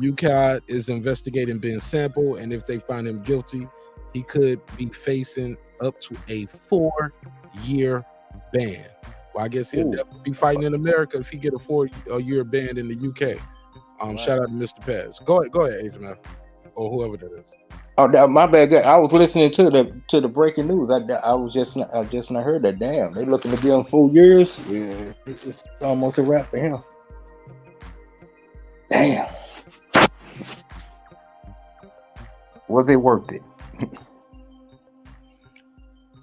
UCAD is investigating Ben Sample, and if they find him guilty, he could be facing up to a 4-year ban. Well, I guess he'll definitely be fighting in America if he get a 4-year ban in the UK. Shout out to Mr. Paz. Go ahead, Adrian, or whoever that is. Oh, my bad. I was listening to the breaking news. I just not heard that. Damn, they looking to give him 4 years. Yeah, it's almost a wrap for him. Damn. Was it worth it?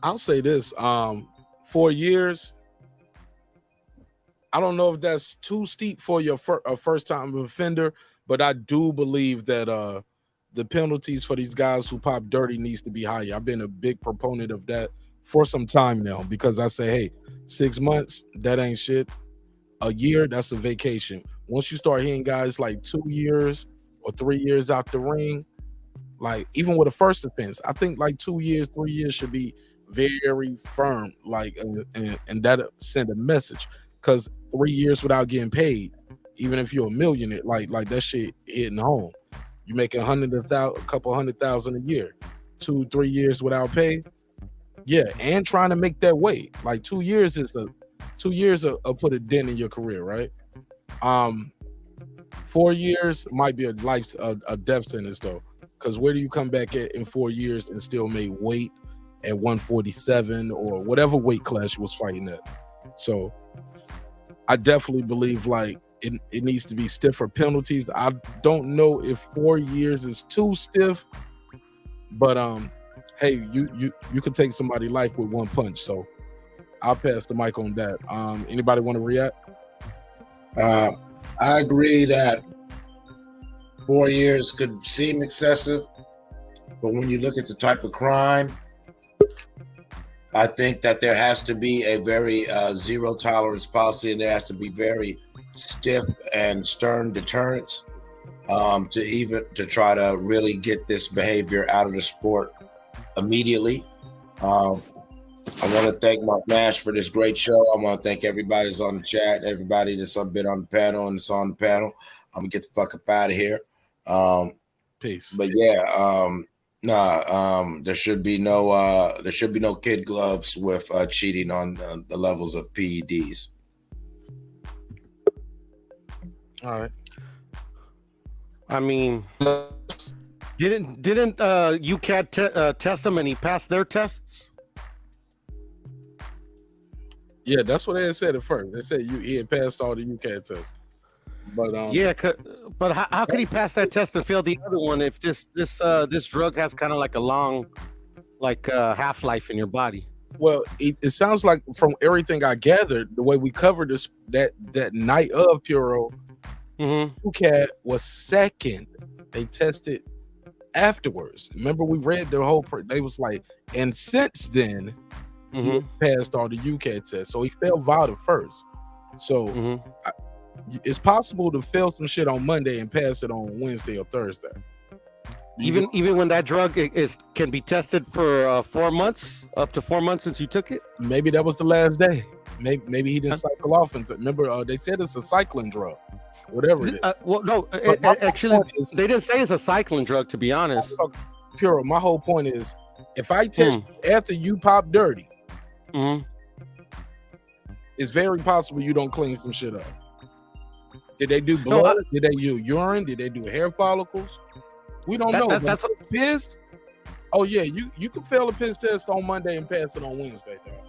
I'll say this: 4 years. I don't know if that's too steep for your first-time offender, but I do believe that the penalties for these guys who pop dirty needs to be higher. I've been a big proponent of that for some time now because I say, hey, 6 months, that ain't shit. A year, that's a vacation. Once you start hitting guys like 2 years or 3 years out the ring, like even with a first offense, I think like 2 years, 3 years should be very firm, like, and that send a message. Because 3 years without getting paid, even if you're a millionaire, like that shit hitting home. You make a couple $100,000 a year, 2-3 years without pay, yeah, and trying to make that weight. Like 2 years is 2 years will put a dent in your career, right? 4 years might be a death sentence though, because where do you come back at in 4 years and still make weight at 147 or whatever weight class you was fighting at? So I definitely believe like it needs to be stiffer penalties. I don't know if 4 years is too stiff, but hey, you can take somebody's life with one punch. So I'll pass the mic on that. Anybody want to react? I agree that 4 years could seem excessive, but when you look at the type of crime, I think that there has to be a very zero tolerance policy, and there has to be very stiff and stern deterrence to try to really get this behavior out of the sport immediately. I want to thank Mark Nash for this great show. I want to thank everybody that's on the chat, everybody that's been on the panel and that's on the panel. I'm gonna get the fuck up out of here. Peace. But yeah, there should be no kid gloves with cheating on the levels of PEDs. All right. I mean, didn't UCAD test him and he passed their tests? Yeah, that's what they had said at first. They said he had passed all the UCAD tests. But yeah, but how could he pass that test and fail the other one if this drug has kind of like a long half-life in your body? Well, it sounds like from everything I gathered, the way we covered this that night of Puro, UCAD was second. They tested afterwards. Remember, we read the whole. They was like, and since then, he passed all the UCAD tests, so he failed VADA first. So it's possible to fail some shit on Monday and pass it on Wednesday or Thursday. Even when that drug can be tested for 4 months, up to 4 months since you took it. Maybe that was the last day. Maybe he didn't cycle off. And remember, they said it's a cycling drug, whatever it is. Well, no, actually, they didn't say it's a cycling drug. To be honest, Puro, my whole point is, if I test after you pop dirty, it's very possible you don't clean some shit up. Did they do blood? Did they do urine? Did they do hair follicles? We don't know. That's what piss. Oh yeah, you can fail a piss test on Monday and pass it on Wednesday, dog.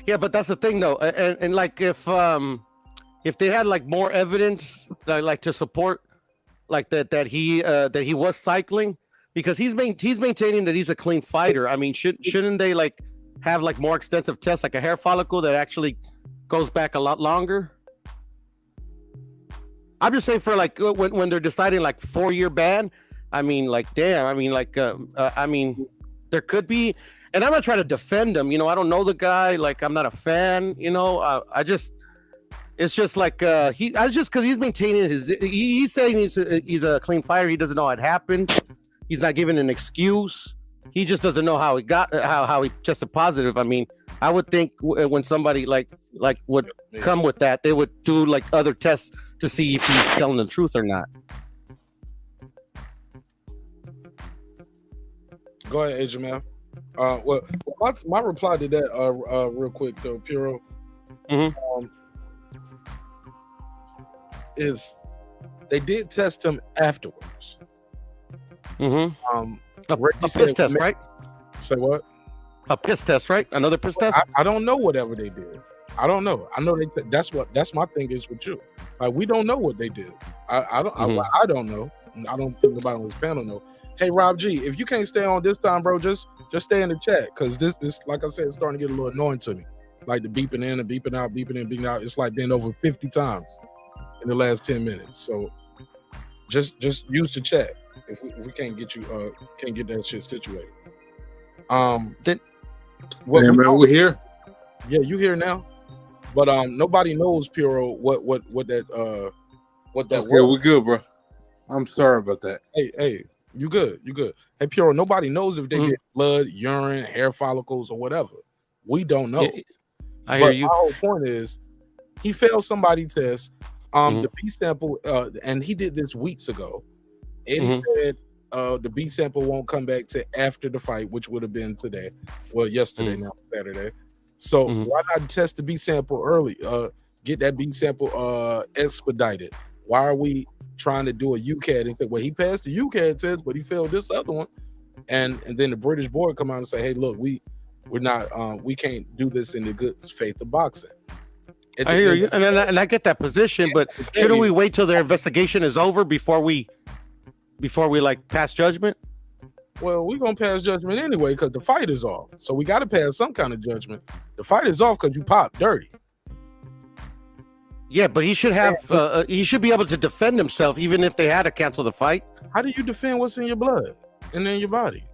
Yeah, but that's the thing though, and like if they had like more evidence like to support like that he was cycling, because he's maintaining that he's a clean fighter. I mean, shouldn't they like have like more extensive tests, like a hair follicle that actually goes back a lot longer? I'm just saying for like when they're deciding like 4-year ban. I mean, like, damn. I mean, like, I mean, there could be, and I'm not trying to defend him. You know, I don't know the guy. Like, I'm not a fan. You know, it's just like because he's maintaining he's saying he's a clean fighter. He doesn't know it happened. He's not giving an excuse. He just doesn't know how he got how he tested positive. I mean, I would think when somebody like would come with that, they would do like other tests to see if he's telling the truth or not. Go ahead, Jermell. Well, my reply to that, real quick though, Piro, is they did test him afterwards. A piss test, right? Say what? A piss test, right? Another piss test? I don't know whatever they did. I don't know. I know that's my thing is with you. Like we don't know what they did. I don't know. I don't think nobody on this panel know. Hey Rob G, if you can't stay on this time, bro, just stay in the chat because this like I said, it's starting to get a little annoying to me. Like the beeping in and beeping out, beeping in, beeping out. It's like been over 50 times in the last 10 minutes. So just use the chat if we can't get you can't get that shit situated. Man, we're here. Yeah, you here now. But nobody knows, Piro, what that was. Yeah, we're good, bro. I'm sorry about that. Hey, you good. Hey, Piro, nobody knows if they get blood, urine, hair follicles, or whatever. We don't know. I hear you. My whole point is he failed somebody's test. The B sample, and he did this weeks ago. Eddie said the B sample won't come back to after the fight, which would have been today. Well, yesterday, now Saturday. So why not test the B sample early? Get that B sample expedited. Why are we trying to do a UCAD and say, well, he passed the UCAD test, but he failed this other one, and then the British board come out and say, hey, look, we're not we can't do this in the good faith of boxing. I hear you, and I get that position, but shouldn't we wait till their investigation is over before we like pass judgment? Well, we're gonna pass judgment anyway because the fight is off, so we got to pass some kind of judgment. The fight is off because you popped dirty. Yeah, but he should have he should be able to defend himself even if they had to cancel the fight. How do you defend what's in your blood and in your body?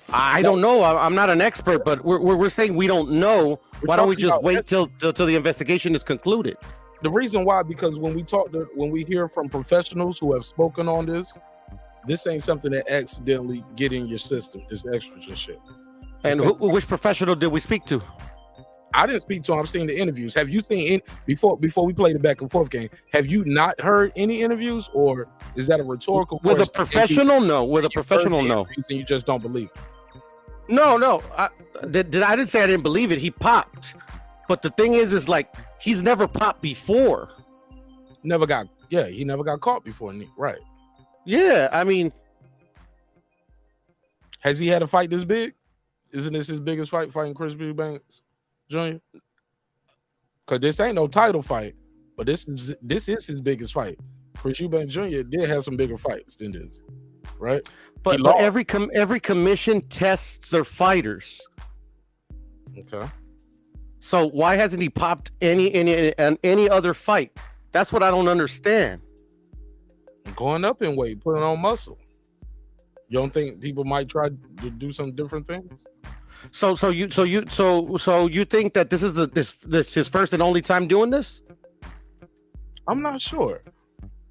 I don't know. I'm not an expert, but we're saying we don't know. Why don't we just wait till the investigation is concluded? The reason why, because when we hear from professionals who have spoken on this ain't something that accidentally get in your system. This estrogen shit. And which professional did we speak to? I didn't speak to him. I've seen the interviews. Have you seen before we played the back and forth game? Have you not heard any interviews, or is that a rhetorical question? With a professional, no. With a professional, no. You just don't believe it. No. I didn't say I didn't believe it. He popped, but the thing is like he's never popped before. He never got caught before, right? Yeah, I mean, has he had a fight this big? Isn't this his biggest fight, fighting Chris Eubanks Jr.? Because this ain't no title fight, but this is his biggest fight. Chris Eubanks Jr. did have some bigger fights than this, right? But every commission tests their fighters. Okay. So why hasn't he popped any other fight? That's what I don't understand. Going up in weight, putting on muscle. You don't think people might try to do some different things? So you think that this is his first and only time doing this? I'm not sure.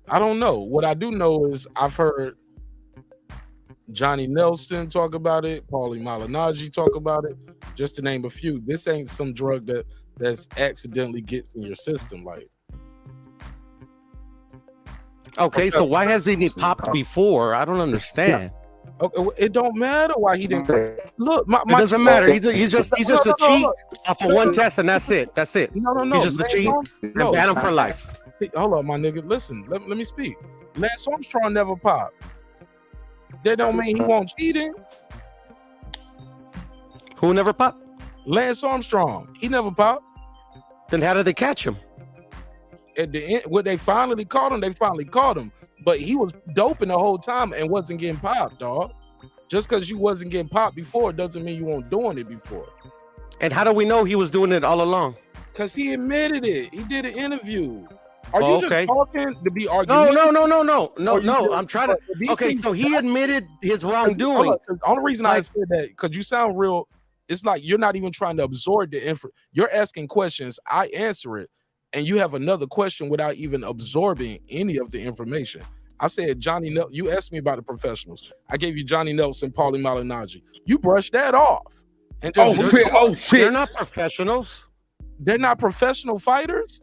I don't know. What I do know is I've heard Johnny Nelson talk about it, Paulie Malignaggi talk about it, just to name a few. This ain't some drug that's accidentally gets in your system, like. Okay, so why hasn't he popped before? I don't understand. Okay, it don't matter why he didn't. Look, it doesn't matter. He's just a cheat off of one test, and that's it. That's it. No. He's just a cheat and ban him for life. Hold on, my nigga. Listen, let me speak. Lance Armstrong never popped. That don't mean he won't cheating. Who never popped? Lance Armstrong. He never popped. Then how did they catch him? At the end, when they finally caught him, but he was doping the whole time and wasn't getting popped, dog. Just because you wasn't getting popped before doesn't mean you weren't doing it before. And how do we know he was doing it all along? Because he admitted it. He did an interview. Are you just talking to be arguing? No. I'm trying to. Okay, so he admitted his wrongdoing. The only reason I said that because you sound real. It's like you're not even trying to absorb the info. You're asking questions. I answer it. And you have another question without even absorbing any of the information. I said Johnny Nelson. You asked me about the professionals. I gave you Johnny Nelson, Paulie Malignaggi. You brushed that off. And just shit! They're not professionals. They're not professional fighters.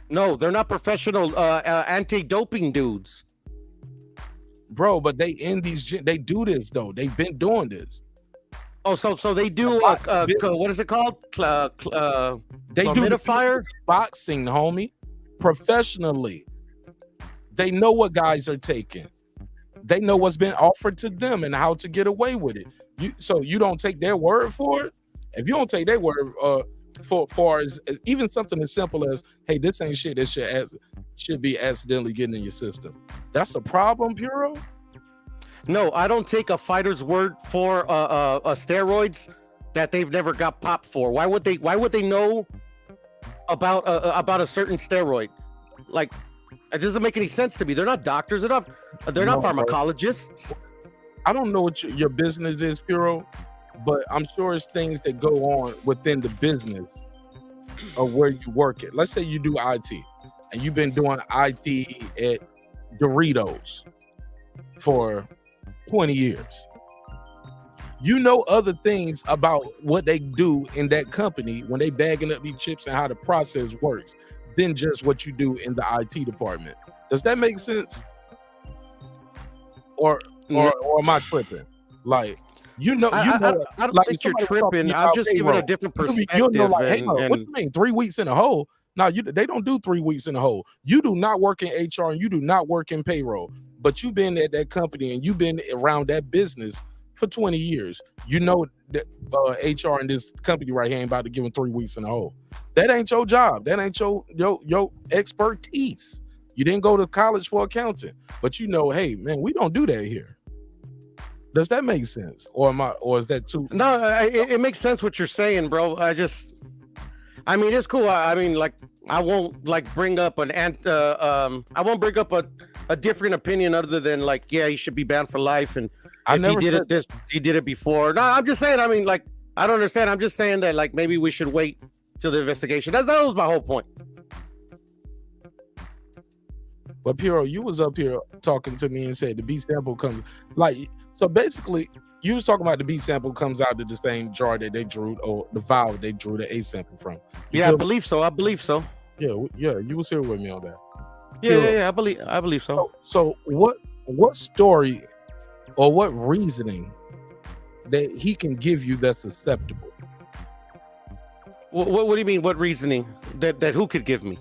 No, they're not professional anti-doping dudes. Bro, but they they do this though. They've been doing this. Oh, so they do what is it called? They do fire boxing, homie, professionally. They know what guys are taking. They know what's been offered to them and how to get away with it. So you don't take their word for it. If you don't take their word for as even something as simple as, hey, this ain't shit that should be accidentally getting in your system. That's a problem, Puro. No, I don't take a fighter's word for steroids that they've never got popped for. Why would they know about a certain steroid? Like, it doesn't make any sense to me. They're not doctors. They're not pharmacologists. I don't know what your business is, Puro, but I'm sure it's things that go on within the business of where you work at. Let's say you do IT, and you've been doing IT at Doritos for 20 years. You know other things about what they do in that company when they bagging up these chips and how the process works than just what you do in the IT department. Does that make sense? Or am I tripping? Like, I don't think you're tripping. I'm just giving a different perspective. You'll know, like, hey, what do you mean 3 weeks in a hole? No, they don't do 3 weeks in a hole. You do not work in HR and you do not work in payroll, but you've been at that company and you've been around that business for 20 years. You know that HR in this company right here ain't about to give them 3 weeks in a hole. That ain't your job. That ain't your expertise. You didn't go to college for accounting, but you know, hey man, we don't do that here. Does that make sense? Or is that too? No, it makes sense what you're saying, bro. I mean, it's cool. I mean, like, I won't like bring up I won't bring up a different opinion other than like, yeah, he should be banned for life. And he did it before. No, I'm just saying, I mean, like, I don't understand. I'm just saying that like maybe we should wait till the investigation. That was my whole point. But Puro, you was up here talking to me and said the B sample comes like, so basically you was talking about the B sample comes out of the same jar that they drew, or the vial they drew the A sample from. I believe so. Yeah, you was here with me on that. Yeah, I believe so. So what story or what reasoning that he can give you that's acceptable? What do you mean? What reasoning that who could give me?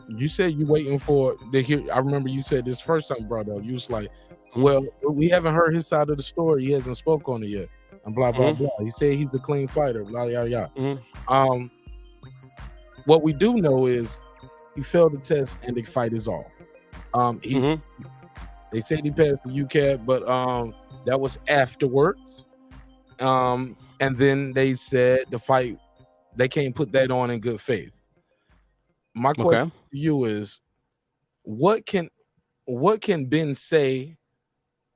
You said you waiting for to hear. I remember you said this first time, brother. You was like, well, we haven't heard his side of the story. He hasn't spoke on it yet. And blah, blah, blah. He said he's a clean fighter. Blah, yah, yah. What we do know is he failed the test and the fight is off. They said he passed the UCAT, but that was afterwards. And then they said the fight, they can't put that on in good faith. My question to you is, what can Ben say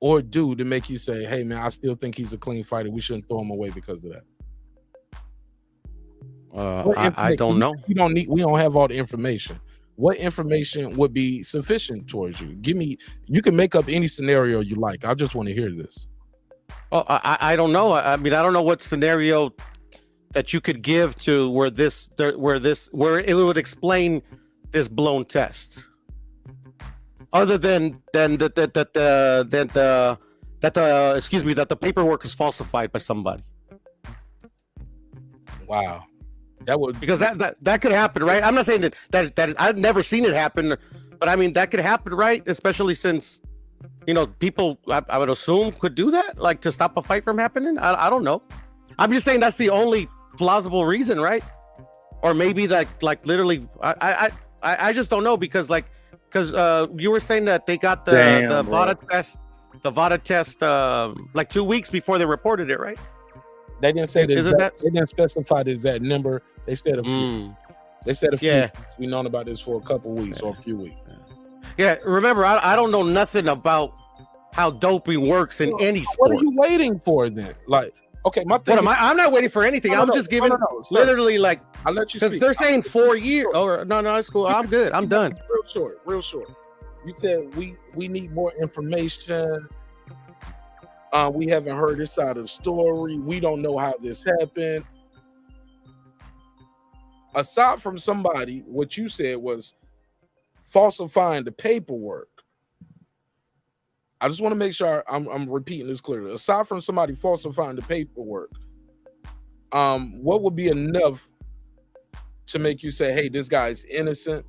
or do to make you say, hey man, I still think he's a clean fighter. We shouldn't throw him away because of that. I don't know. We don't have all the information. What information would be sufficient towards you? You can make up any scenario you like. I just want to hear this. Oh, I don't know. I mean, I don't know what scenario that you could give to where it would explain this blown test, other than that the paperwork is falsified by somebody. Wow, that would, because that could happen, right? I'm not saying that I've never seen it happen, but I mean that could happen, right? Especially since people I would assume could do that, like to stop a fight from happening. I don't know. I'm just saying that's the only plausible reason, right? Or maybe that, like, literally, I just don't know, because you were saying that they got the VADA test like 2 weeks before they reported it, right? They didn't say that. They didn't specify the exact number. They said a few. They said a few. Yeah. We've known about this for a couple weeks or a few weeks. Yeah, remember, I don't know nothing about how doping works in any sport. What are you waiting for then? Like, okay, my thing. I'm not waiting for anything. I'm just giving literally, like, I'll let you because they're saying 4 years. Oh no, it's cool. I'm good. I'm done. Real short. You said we need more information. We haven't heard this side of the story. We don't know how this happened. Aside from somebody, what you said was falsifying the paperwork. I just want to make sure I'm repeating this clearly. Aside from somebody falsifying the paperwork, what would be enough to make you say, hey, this guy is innocent,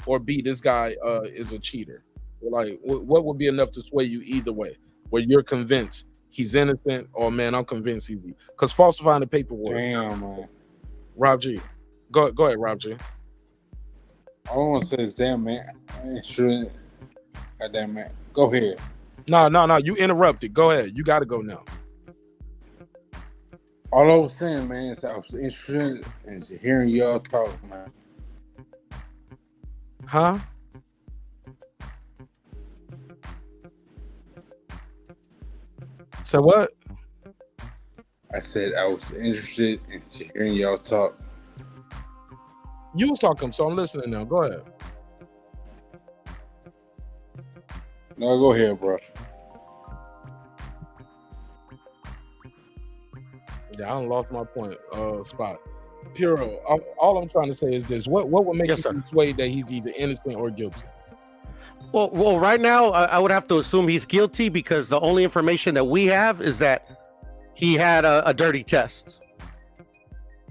or B, this guy is a cheater? Like, what would be enough to sway you either way, where you're convinced he's innocent, or man, I'm convinced he's, because falsifying the paperwork. Damn, man. Rob G. Go ahead, Rob G. All I want to say is, damn, man. I ain't sure. Goddamn, man. Go ahead. No. You interrupted. Go ahead. You got to go now. All I was saying, man, is I was interested in hearing y'all talk, man. Huh? So what? I said I was interested in hearing y'all talk. You was talking, so I'm listening now. Go ahead. No, go ahead, bro. Yeah, I done lost my point. Spot. Puro, all I'm trying to say is this: what would make you persuade that he's either innocent or guilty? Well, right now I would have to assume he's guilty, because the only information that we have is that he had a dirty test.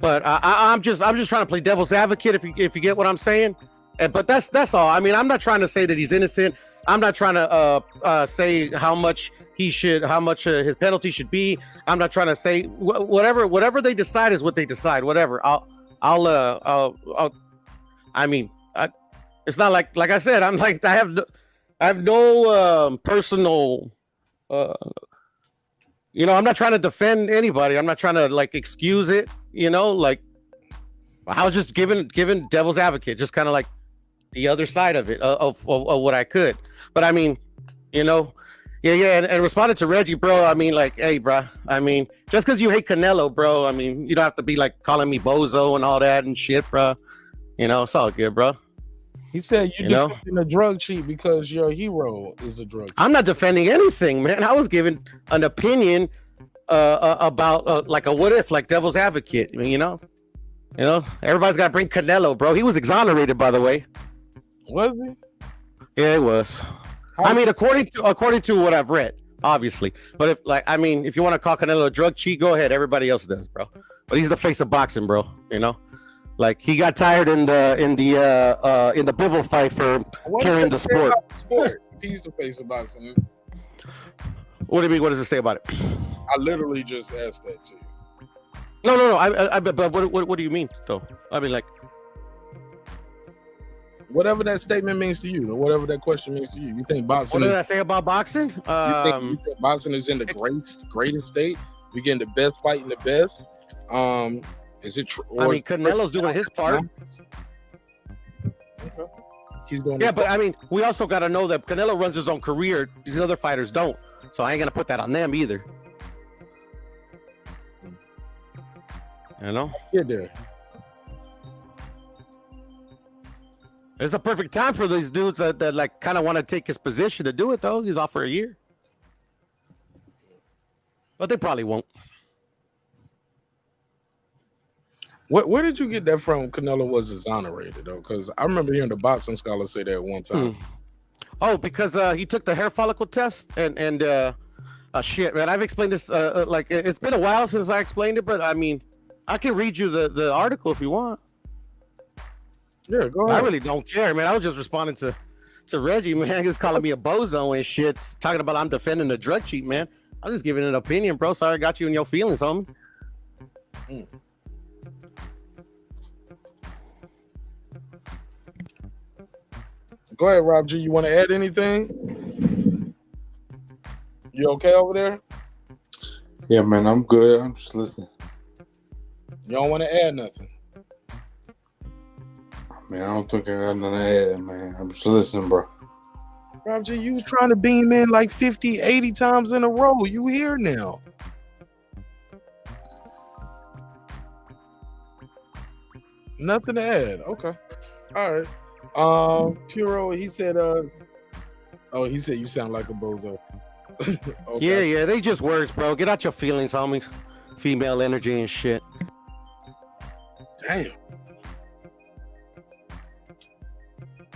But I'm just trying to play devil's advocate, if you get what I'm saying. But that's all. I mean, I'm not trying to say that he's innocent. I'm not trying to say how much his penalty should be. I'm not trying to say whatever they decide is what they decide. Whatever. I mean, it's not like I said. I'm like, I have no personal. I'm not trying to defend anybody. I'm not trying to like excuse it. Like, I was just giving devil's advocate, just kind of like the other side of it, of what I could. But I mean, and responding to Reggie, bro. I mean, like, hey, bro. I mean, just because you hate Canelo, bro. I mean, you don't have to be like calling me bozo and all that and shit, bro. It's all good, bro. He said you're defending a drug cheat because your hero is a drug cheat. I'm not defending anything, man. I was giving an opinion about like a what if, like devil's advocate. I mean, everybody's got to bring Canelo, bro. He was exonerated, by the way. Was he? Yeah, it was. I mean, according to what I've read, obviously. But if you want to call Canelo a drug cheat, go ahead. Everybody else does, bro. But he's the face of boxing, bro. Like, he got tired in the Bivol fight for carrying the sport. He's the face of boxing. What do you mean? What does it say about it? I literally just asked that to you. No. But what do you mean, though? I mean, like, whatever that statement means to you, or whatever that question means to you. You think boxing? What did I say about boxing? You think boxing is in the greatest state? We getting the best fighting the best. Is it true? I mean, Canelo's doing his part. Okay. He's doing. Yeah, but I mean, we also got to know that Canelo runs his own career. These other fighters don't. So I ain't gonna put that on them either. You're there. It's a perfect time for these dudes that like kind of want to take his position to do it, though. He's off for a year, but they probably won't. Where did you get that from? Canelo was exonerated, though, because I remember hearing the boxing scholar say that one time. Oh, because he took the hair follicle test and shit, man. I've explained this like it's been a while since I explained it, but I mean, I can read you the article if you want. Yeah, go ahead. I really don't care, man. I was just responding to Reggie, man. He's calling me a bozo and shit, talking about I'm defending the drug cheat, man. I'm just giving an opinion, bro. Sorry I got you in your feelings, homie. Go ahead, Rob G. You want to add anything? You okay over there? Yeah, man, I'm good. I'm just listening. You don't want to add nothing? Man, I don't think I got nothing to add, man. I'm just listening, bro. Rob G, you was trying to beam in like 50, 80 times in a row. You here now. Nothing to add. Okay. All right. Puro, he said Oh, he said you sound like a bozo. Okay. Yeah, they just words, bro. Get out your feelings, homie. Female energy and shit. Damn.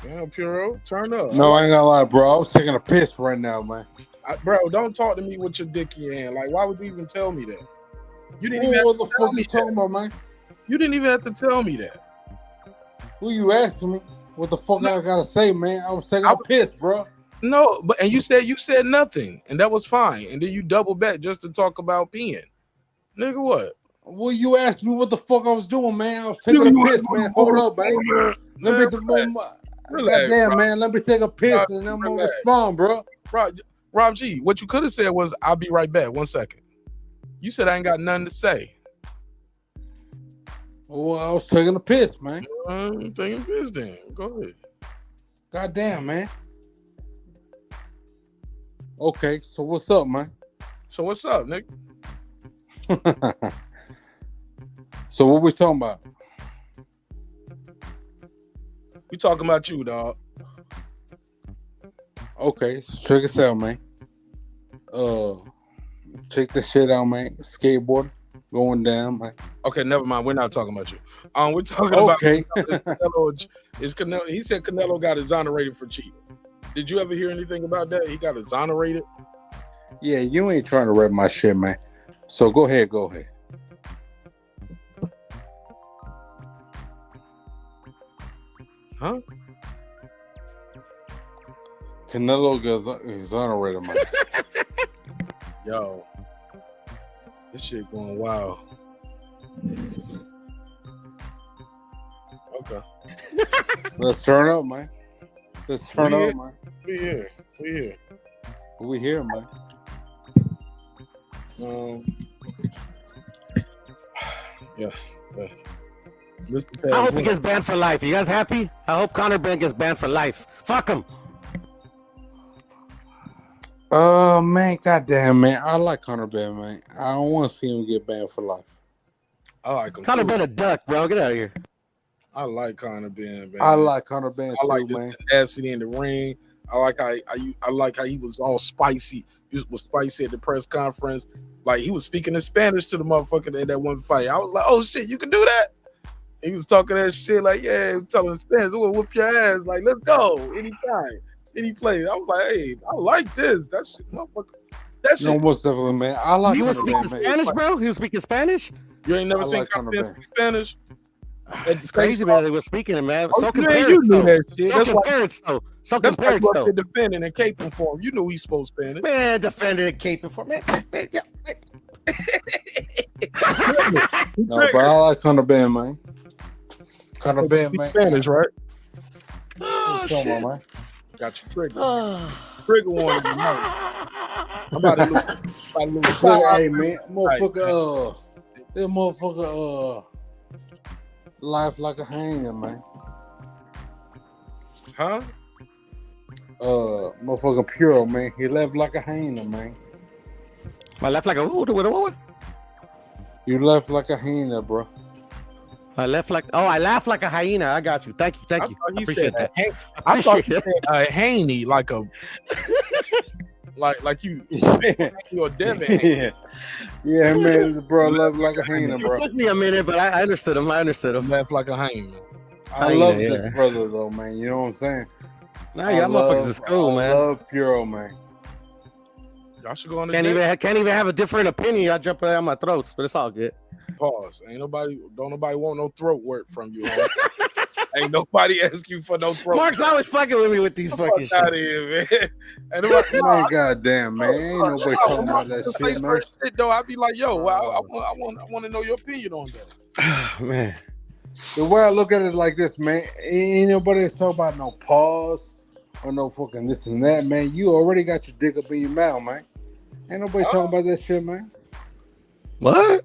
Damn, Puro, turn up. No, I ain't gonna lie, bro. I was taking a piss right now, man. Bro, don't talk to me with your dick in your hand. Like, why would you even tell me that? You didn't even. What the fuck you talking about, man? You didn't even have to tell me that. Who you asking me? What the fuck I gotta say, man? I was taking a piss, bro. No, but and you said nothing, and that was fine. And then you double back just to talk about peeing. Nigga, what? Well, you asked me what the fuck I was doing, man. I was taking a piss, man. Hold up, man. Let me goddamn, man. Let me take a piss and then I'm gonna respond, bro. Rob G, what you could have said was, "I'll be right back." 1 second. You said I ain't got nothing to say. Well, I was taking a piss, man. I'm taking a piss then. Go ahead. Goddamn, man. Okay, so what's up, man? So what's up, Nick? So what we talking about? We talking about you, dog. Okay, so check this out, man. Check this shit out, man. Skateboard going down, man. Okay, never mind. We're not talking about you. We're talking about Canelo. Is Canelo? He said Canelo got exonerated for cheating. Did you ever hear anything about that? He got exonerated. Yeah, you ain't trying to rep my shit, man. So go ahead. Huh? Canelo got exonerated, man. Yo, this shit going wild. Okay. Let's turn up, man. Let's turn up, man. We here. We here, man. Yeah. I hope he gets banned for life. You guys happy? I hope Conor Ben gets banned for life. Fuck him. Man, goddamn, man. I like Conor Ben, man. I don't want to see him get banned for life. I like him. Conor Ben a duck, bro. Get out of here. I like Conor Ben, man. I like Conor Ben too, like man. the tenacity in the ring. I like how he was all spicy. He was spicy at the press conference. Like he was speaking in Spanish to the motherfucker in that one fight. I was like, oh shit, you can do that? He was talking that shit like, yeah, telling Spanish, we'll whoop your ass. Like, let's go anytime, any place. I was like, hey, I like this. That shit, motherfucker. That shit. No, most definitely, man. I like. He was speaking Spanish, bro. He was speaking Spanish. You ain't never seen Conor Ben speak Spanish? It's crazy, man. They were speaking it, man. Oh, So man, compared, you knew that shit. So compared, though. So that's compared, why you though. up there defending and caping for him. You knew he spoke Spanish. Man, defending and caping for man. Yeah. No, but I like Conor Ben, man. Conor Ben, man. Spanish, right? Oh, shit. On, man. Got your trigger. Trigger warning. I'm about to lose. Hey, man, motherfucker. This motherfucker. Life like a hanger, man. Huh? Motherfucking Puro, man. He left like a hyena, man. I left like a what? You left like a hyena, bro. I laugh like a hyena. I got you. Thank you. He appreciate said that. I thought he said a haney, like a like you you're a devil. Yeah, man, bro, left like a hyena, bro. It took me a minute, but I understood him. Left like a hyena. I love this brother though, man. You know what I'm saying? Nah, y'all motherfuckers is cool, man. I love Puro, man. Y'all should go on. Can't even have a different opinion. Y'all jump down my throats, but it's all good. Pause. Don't nobody want no throat work from you. Ain't nobody ask you for no throat. Mark's always fucking with me with these fucking out of here, man. Ain't nobody, man, goddamn, man. Ain't nobody talking about that shit, man. Though I'd be like, yo, I want to know your opinion on that. Man. The way I look at it like this, man, ain't nobody talking about no pause or no fucking this and that, man. You already got your dick up in your mouth, man. Ain't nobody talking about that shit, man. What?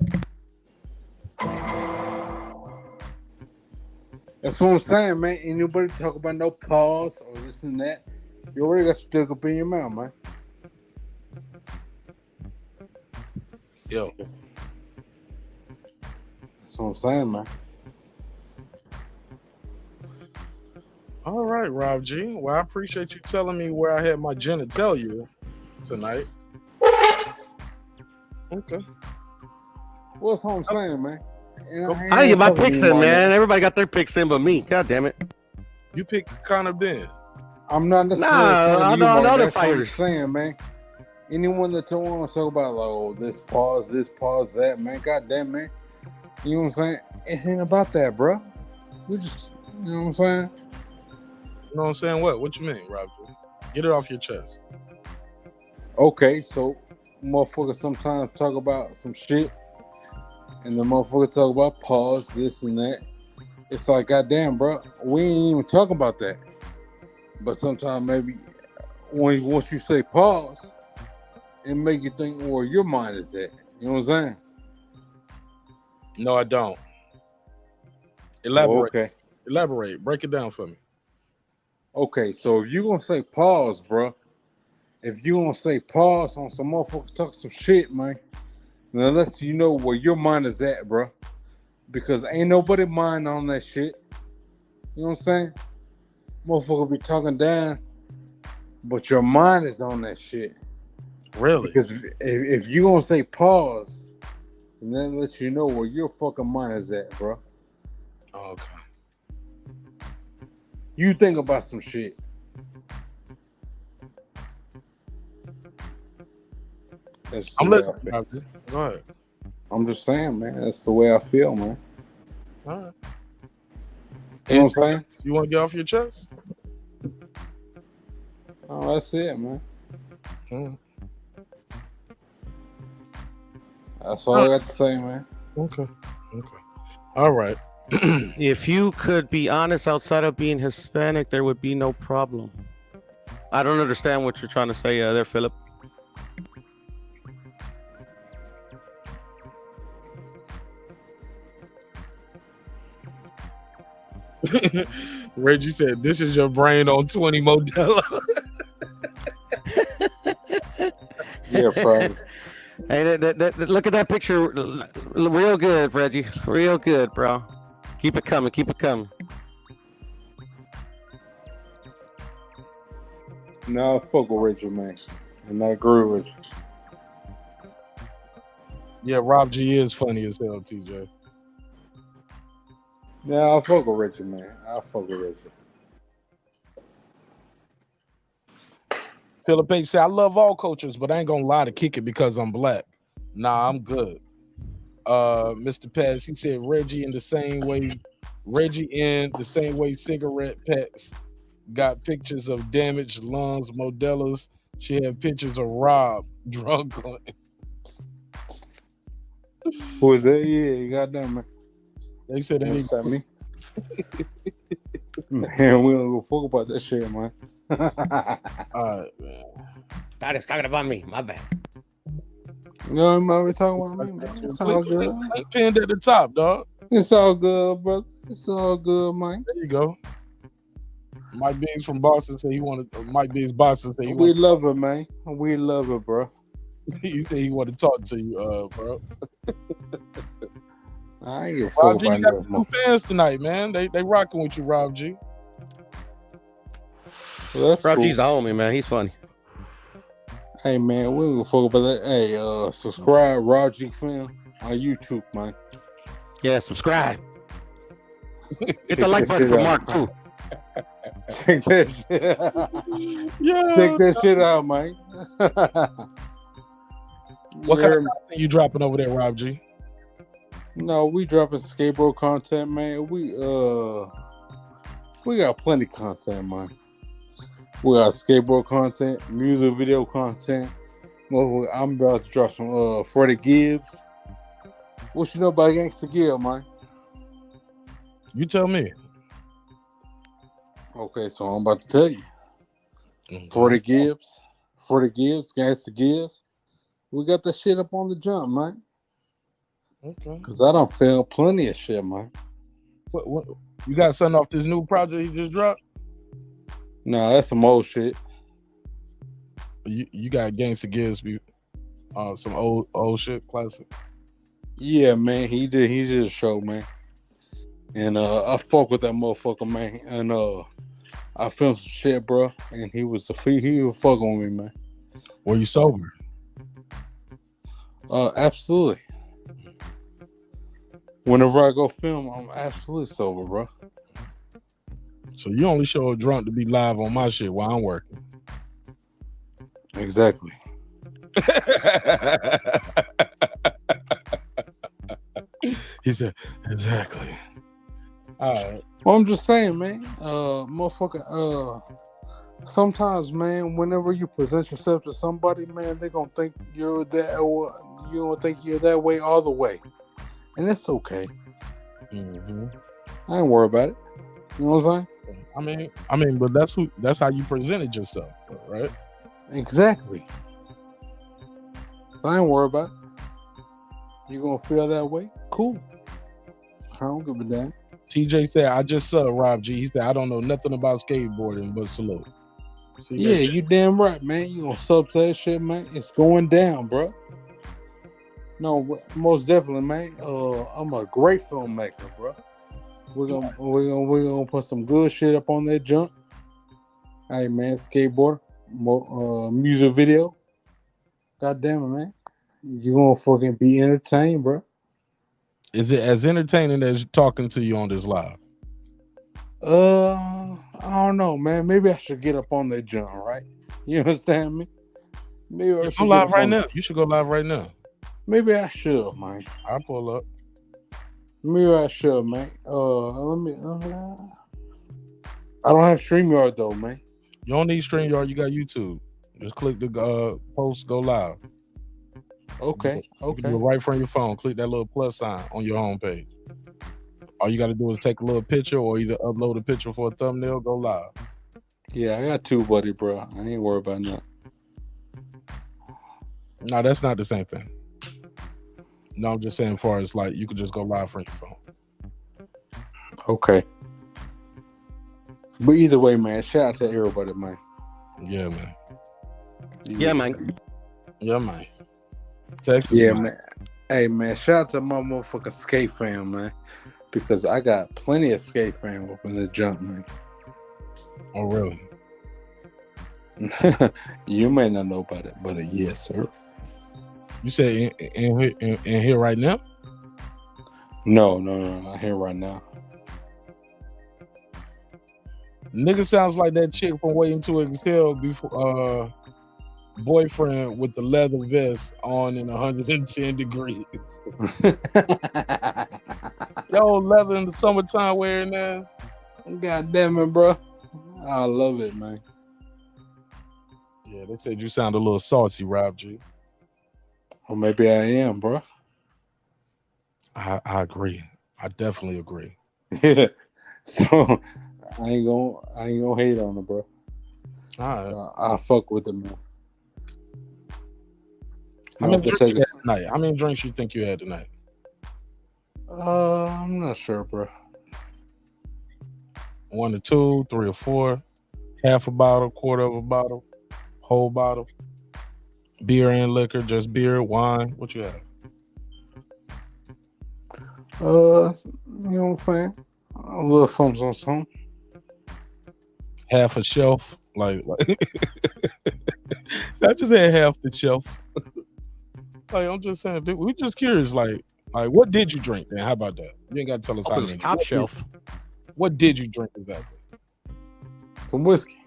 That's what I'm saying, man. Ain't nobody talk about no pause or this and that. You already got your dick up in your mouth, man. Yo. That's what I'm saying, man. All right, Rob G. Well, I appreciate you telling me where I had my genitalia tonight. Okay. What's what I'm saying, man? I didn't get my picks in, man. Everybody got their picks in, but me. God damn it. You picked Conor Ben. I'm not necessarily. I know other fighters. Saying, man. Anyone that don't want to talk about like, oh, this pause, that, man. God damn, man. You know what I'm saying? It ain't about that, bro. We just, you know what I'm saying? You know what I'm saying? What you mean, Rob? Get it off your chest. Okay, so motherfuckers sometimes talk about some shit, and the motherfucker talk about pause, this and that. It's like, goddamn, bro, we ain't even talking about that. But sometimes maybe once you say pause, it make you think where your mind is at. You know what I'm saying? No, I don't. Elaborate. Oh, okay. Elaborate. Break it down for me. Okay, so if you're gonna say pause, bro, if you gonna say pause on some motherfuckers talk some shit, man, then unless you know where your mind is at, bro, because ain't nobody mind on that shit. You know what I'm saying? Motherfucker be talking down, but your mind is on that shit. Really? Because if you gonna say pause, then that lets you know where your fucking mind is at, bro. Okay. You think about some shit. I'm listening. Go ahead. I'm just saying, man. That's the way I feel, man. All right. You know what I'm saying? You want to get off your chest? Oh, that's it, man. That's all I got to say, man. Okay. All right. If you could be honest outside of being Hispanic, there would be no problem. I don't understand what you're trying to say there, Philip. Reggie said, "This is your brain on 20 Modelo." Yeah, probably. Hey, look at that picture. Real good, Reggie. Real good, bro. Keep it coming. Keep it coming. No, I fuck with Richard, man. And I agree with you. Yeah, Rob G is funny as hell, TJ. Yeah, I fuck with Richard, man. I fuck with Richard. Philip H said, "I love all cultures, but I ain't gonna lie to kick it because I'm black. Nah, I'm good." Mr. Paz, he said Reggie in the same way cigarette packs got pictures of damaged lungs, Modelo's. She had pictures of Rob drunk on it. Who was that? Yeah, you got that, man. They said they at me. Man, we don't go fuck about that shit, man. All right, man. That is talking about me. My bad. No, I'm already talking about me, man. It's all good. Pinned at the top, dog. It's all good, brother. It's all good, man. There you go. Mike Biggs from Boston said he wanted. Mike Biggs Boston said he We love it, man. We love it, bro. He said he wanted to talk to you, bro. I ain't give a Rob fuck G, about you got that, some new fans tonight, man. They rocking with you, Rob G. Well, that's Rob cool. G's a homie, man. He's funny. Hey, man, we don't give a fuck about that. Hey, subscribe, Rob G Film on YouTube, man. Yeah, subscribe. Hit the like button for Mark too. Check that shit out. Check that shit out, man. What kind of content you dropping over there, Rob G? No, we dropping skateboard content, man. We got plenty of content, man. We got skateboard content, music video content. Well, I'm about to drop some Freddie Gibbs. What you know about Gangsta Gibb, man? You tell me. Okay, so I'm about to tell you. Freddie Gibbs, Gangsta Gibbs. We got that shit up on the jump, man. Okay. Cause I don't feel plenty of shit, man. What you got something off this new project you just dropped? Nah, that's some old shit. You got Gangsta Gibbs, some old shit, classic. Yeah, man, he did a show, man. And I fuck with that motherfucker, man. And I filmed some shit, bro, and he was fucking with me, man. Were you sober? Absolutely. Whenever I go film, I'm absolutely sober, bro. So you only show up drunk to be live on my shit while I'm working. Exactly. He said, exactly. All right. Well, I'm just saying, man. Motherfucker. Sometimes, man, whenever you present yourself to somebody, man, they gonna think you're that, or you don't think you're that way all the way, and it's okay. Mm-hmm. I ain't worried about it. You know what I'm saying? I mean, but that's how you presented yourself, right? Exactly. I ain't worried about it. You gonna feel that way? Cool. I don't give a damn. TJ said, I just saw Rob G. He said, I don't know nothing about skateboarding, but salute. See, yeah, you damn right, man. You gonna sub to that shit, man. It's going down, bro. No, most definitely, man. I'm a great filmmaker, bro. We're gonna put some good shit up on that junk. Hey, man, skateboard, music video. God damn it, man. You gonna fucking be entertained, bro. Is it as entertaining as talking to you on this live? I don't know, man. Maybe I should get up on that jump, right? You understand me? Maybe I should go live right now. You should go live right now. Maybe I should, man. I'll pull up. Maybe I should, man. I don't have StreamYard though, man. You don't need StreamYard. You got YouTube. Just click the post, go live. Okay. You can do it right from your phone. Click that little plus sign on your homepage. All you got to do is take a little picture or either upload a picture for a thumbnail, go live. Yeah, I got two, buddy, bro. I ain't worried about that. No, that's not the same thing. No, I'm just saying, as far as like you could just go live from your phone. Okay. But either way, man, shout out to everybody, man. Yeah, man. Yeah, man. Yeah, man. Texas, yeah, man. Man. Hey, man, shout out to my motherfucking skate fam, man. Because I got plenty of skate fam up in the jump, man. Oh, really? You may not know about it, but yes, sir. You say in here right now? No, not here right now. Nigga sounds like that chick from Waiting to Exhale before boyfriend with the leather vest on in 110 degrees. Yo, leather in the summertime wearing that. God damn it, bro. I love it, man. Yeah, they said you sound a little saucy, Rob G. Or maybe I am, bro. I agree. I definitely agree. Yeah. So I ain't gonna hate on it, bro. All right. I fuck with it, man. How many drinks you had tonight? How many drinks you think you had tonight? I'm not sure, bro. 1 or 2, 3 or 4, half a bottle, quarter of a bottle, whole bottle, beer and liquor, just beer, wine. What you have? You know what I'm saying? A little something. Half a shelf, like I just had half the shelf. Like I'm just saying, we just curious, like what did you drink? Then how about that? You ain't got to tell us how many. Top shelf. What did you drink exactly? Some whiskey.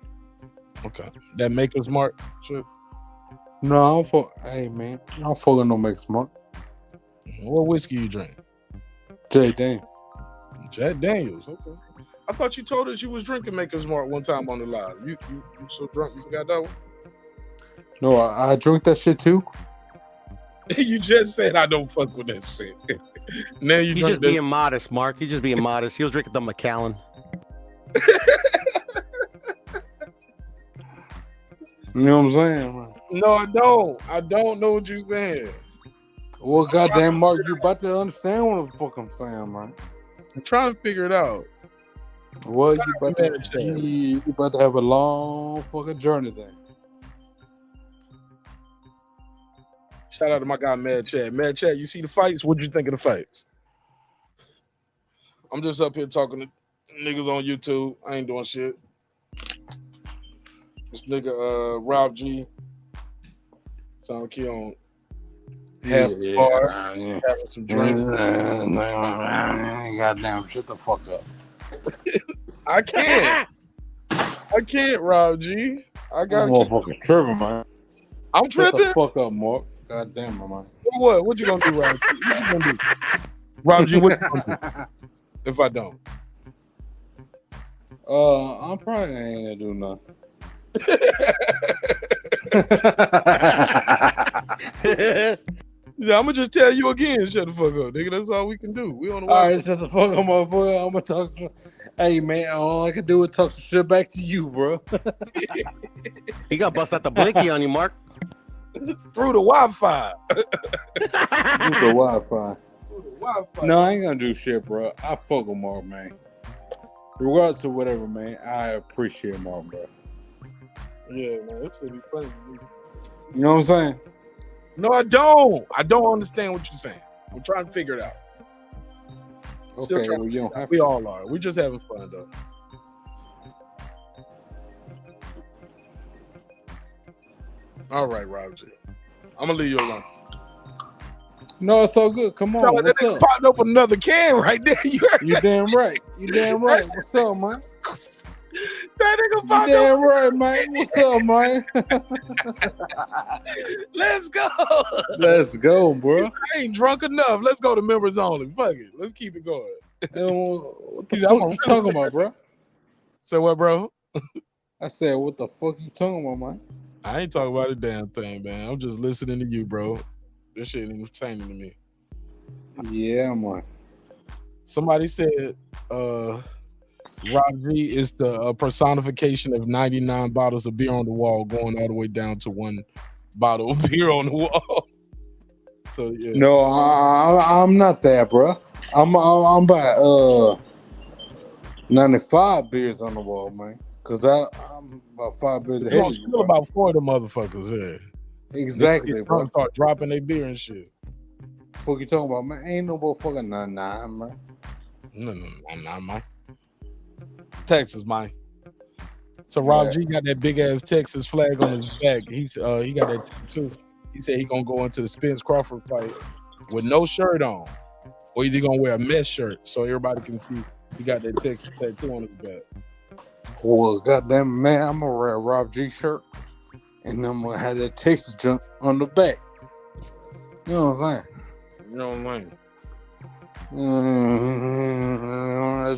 Okay, that Maker's Mark shit. No, hey man, I don't fucking no Maker's Mark. What whiskey you drink? Jack Daniels. Okay. I thought you told us you was drinking Maker's Mark one time on the live. You so drunk you forgot that one? No, I drink that shit too. You just said I don't fuck with that shit. Now you just being modest, Mark. He's just being modest. He was drinking the Macallan. You know what I'm saying? Man? No, I don't. I don't know what you're saying. Well, goddamn, Mark, you about to understand what the fuck I'm saying, man. I'm trying to figure it out. Well, you about to have a long fucking journey then. Shout out to my guy Mad Chad. Mad Chad, you see the fights? What'd you think of the fights? I'm just up here talking to niggas on YouTube. I ain't doing shit. This nigga Rob G. Sound like he on half a bar, having some drink. Goddamn, shut the fuck up. I can't, Rob G. I gotta motherfucking tripping, man. I'm tripping. Shut the fuck up, Mark. Goddamn, my man. What? What you gonna do, Rob G? What you gonna do? Rob G, what you gonna do if I don't? I'm probably ain't gonna do nothing. Yeah, I'm gonna just tell you again, shut the fuck up, nigga. That's all we can do. We on the all right, shut the fuck up, motherfucker. I'm gonna talk to. Hey man, all I can do is talk some shit back to you, bro. He got bust out the blinky on you, Mark. Through the Wi-Fi. Through the Wi-Fi. No, I ain't gonna do shit, bro. I fuck with Mark, man. Regardless of whatever, man, I appreciate Mark, bro. Yeah, man, this should be funny. You know what I'm saying? No, I don't. I don't understand what you're saying. I'm trying to figure it out. Still Okay, trying well, to you don't figure it out. have We to. all are. We just having fun though. All right, Rob G. I'm gonna leave you alone. No, it's all good. Come on, Sound like that what's nigga up? popped up another can right there. You heard You damn right. You damn right. What's up, man? that nigga You popped damn up. right, man. What's up, man? Let's go. Let's go, bro. I ain't drunk enough. Let's go to members only. Fuck it. Let's keep it going. What the He's- I'm fuck a you real talking about, bro? So what, bro? I said, what the fuck you talking about, man? I ain't talking about a damn thing, man. I'm just listening to you, bro. This shit ain't pertaining to me. Yeah, man. Somebody said Rob G is the personification of 99 bottles of beer on the wall going all the way down to one bottle of beer on the wall. So yeah. No, I'm not that, bro. I'm about 95 beers on the wall, man. Cause I'm about 5 beers You ahead don't of you. spill about 4 of the motherfuckers, yeah. Exactly, They bro. start dropping their beer and shit. Fuck you talking about, man? Ain't no motherfucking nine, man. No, man. Texas, man. So Rob Yeah. G got that big ass Texas flag on his back. He got that tattoo. He said he gonna go into the Spence Crawford fight with no shirt on, or either gonna wear a mesh shirt so everybody can see he got that Texas tattoo on his back. Well, goddamn, man, I'm gonna wear a Rob G shirt, and I'm gonna have that Texas junk on the back. You know what I'm saying? You know what I mean?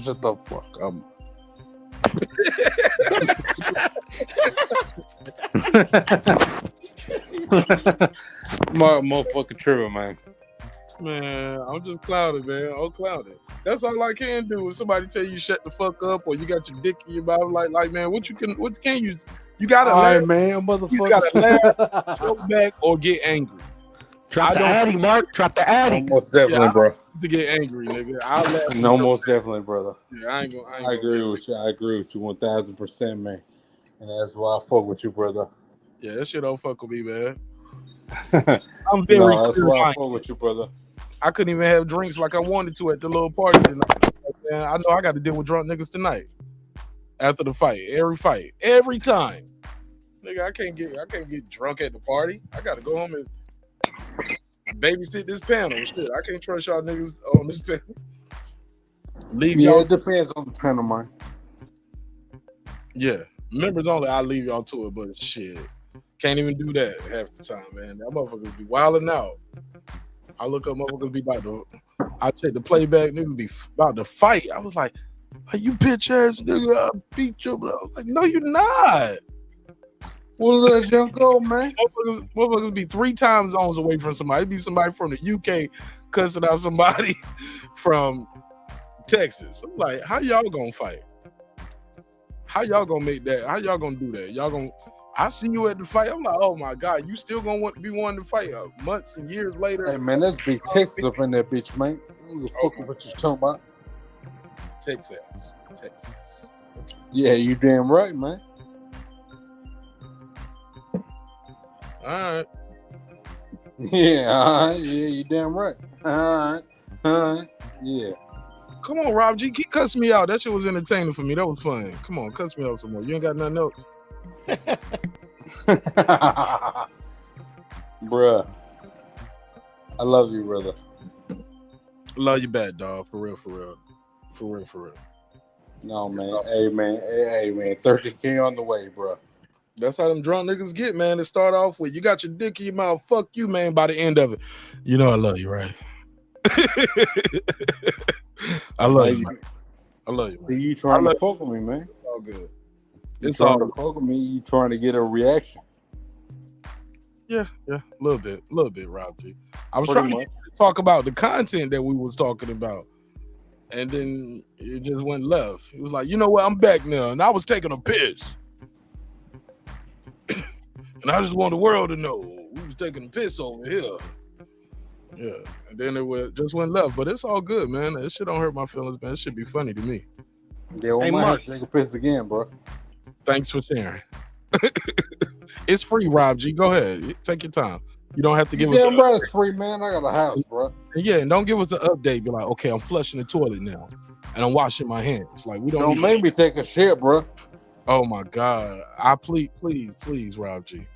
Shut the fuck up. Motherfucking tripping, man. Man, I'm just clouded, man. I'm clouded. That's all I can do. If somebody tell you shut the fuck up, or you got your dick in your mouth, like man, what can you? You gotta All laugh. right, man, motherfucker. You gotta laugh, choke back, or get angry. Drop the Addy, Mark. Drop the Addy. Most definitely, bro. To get angry, nigga. I'll laugh. No, most definitely, brother. Yeah, I agree with you. I agree with you 1000%, man. And that's why I fuck with you, brother. Yeah, that shit don't fuck with me, man. I'm very No, that's why I clear-minded. fuck with you, brother. I couldn't even have drinks like I wanted to at the little party tonight. Man, I know I got to deal with drunk niggas tonight. After the fight, every time. Nigga, I can't get drunk at the party. I gotta go home and babysit this panel. Shit, I can't trust y'all niggas on this panel. Leave Yeah, y'all. it depends on the panel, man. Yeah, members only. I'll leave y'all to it, but shit, can't even do that half the time, man. That motherfuckers be wilding out. I look up, motherfuckers be about to. I check the playback, niggas be about to fight. I was like you bitch ass nigga, I beat you. But I was like, no, you're not. What is that junk go, man? Motherfuckers be 3 time zones away from somebody. It'd be somebody from the UK cussing out somebody from Texas. I'm like, how y'all gonna fight? How y'all gonna make that? How y'all gonna do that? Y'all gonna? I see you at the fight. I'm like, oh my god, you still gonna be wanting to fight months and years later? Hey, man, that's big Texas up in that bitch, man. You fucking what you talking about? Texas. Yeah, you damn right, man. All right. Yeah, yeah, you damn right. Yeah. Come on, Rob G, keep cussing me out. That shit was entertaining for me. That was fun. Come on, cuss me out some more. You ain't got nothing else. Bruh. I love you, brother. Love you back, dog. For real. No, man. Hey, man. 30K on the way, bro. That's how them drunk niggas get, man. They start off with, you got your dick in your mouth. Fuck you, man. By the end of it, you know I love you, right? I love you, man. I love you, man. You trying to fuck with me, man? It's all good. It's all to fuck with me. You trying to get a reaction? Yeah, a little bit, Rob G. I was trying to talk about the content that we was talking about, and then it just went left. It was like, you know what? I'm back now, and I was taking a piss, and I just want the world to know we was taking a piss over here. Yeah, and then it just went left, but it's all good, man. This shit don't hurt my feelings, man. It should be funny to me. Yeah, well, hey, Mark, take a piss again, bro. Thanks for sharing. It's free, Rob G. Go ahead. Take your time. You don't have to give us an update. It's free, man. I got a house, bro. Yeah, and don't give us an update. Be like, okay, I'm flushing the toilet now, and I'm washing my hands. Like, we don't make me take a shit, bro. Oh my God. I please, Rob G.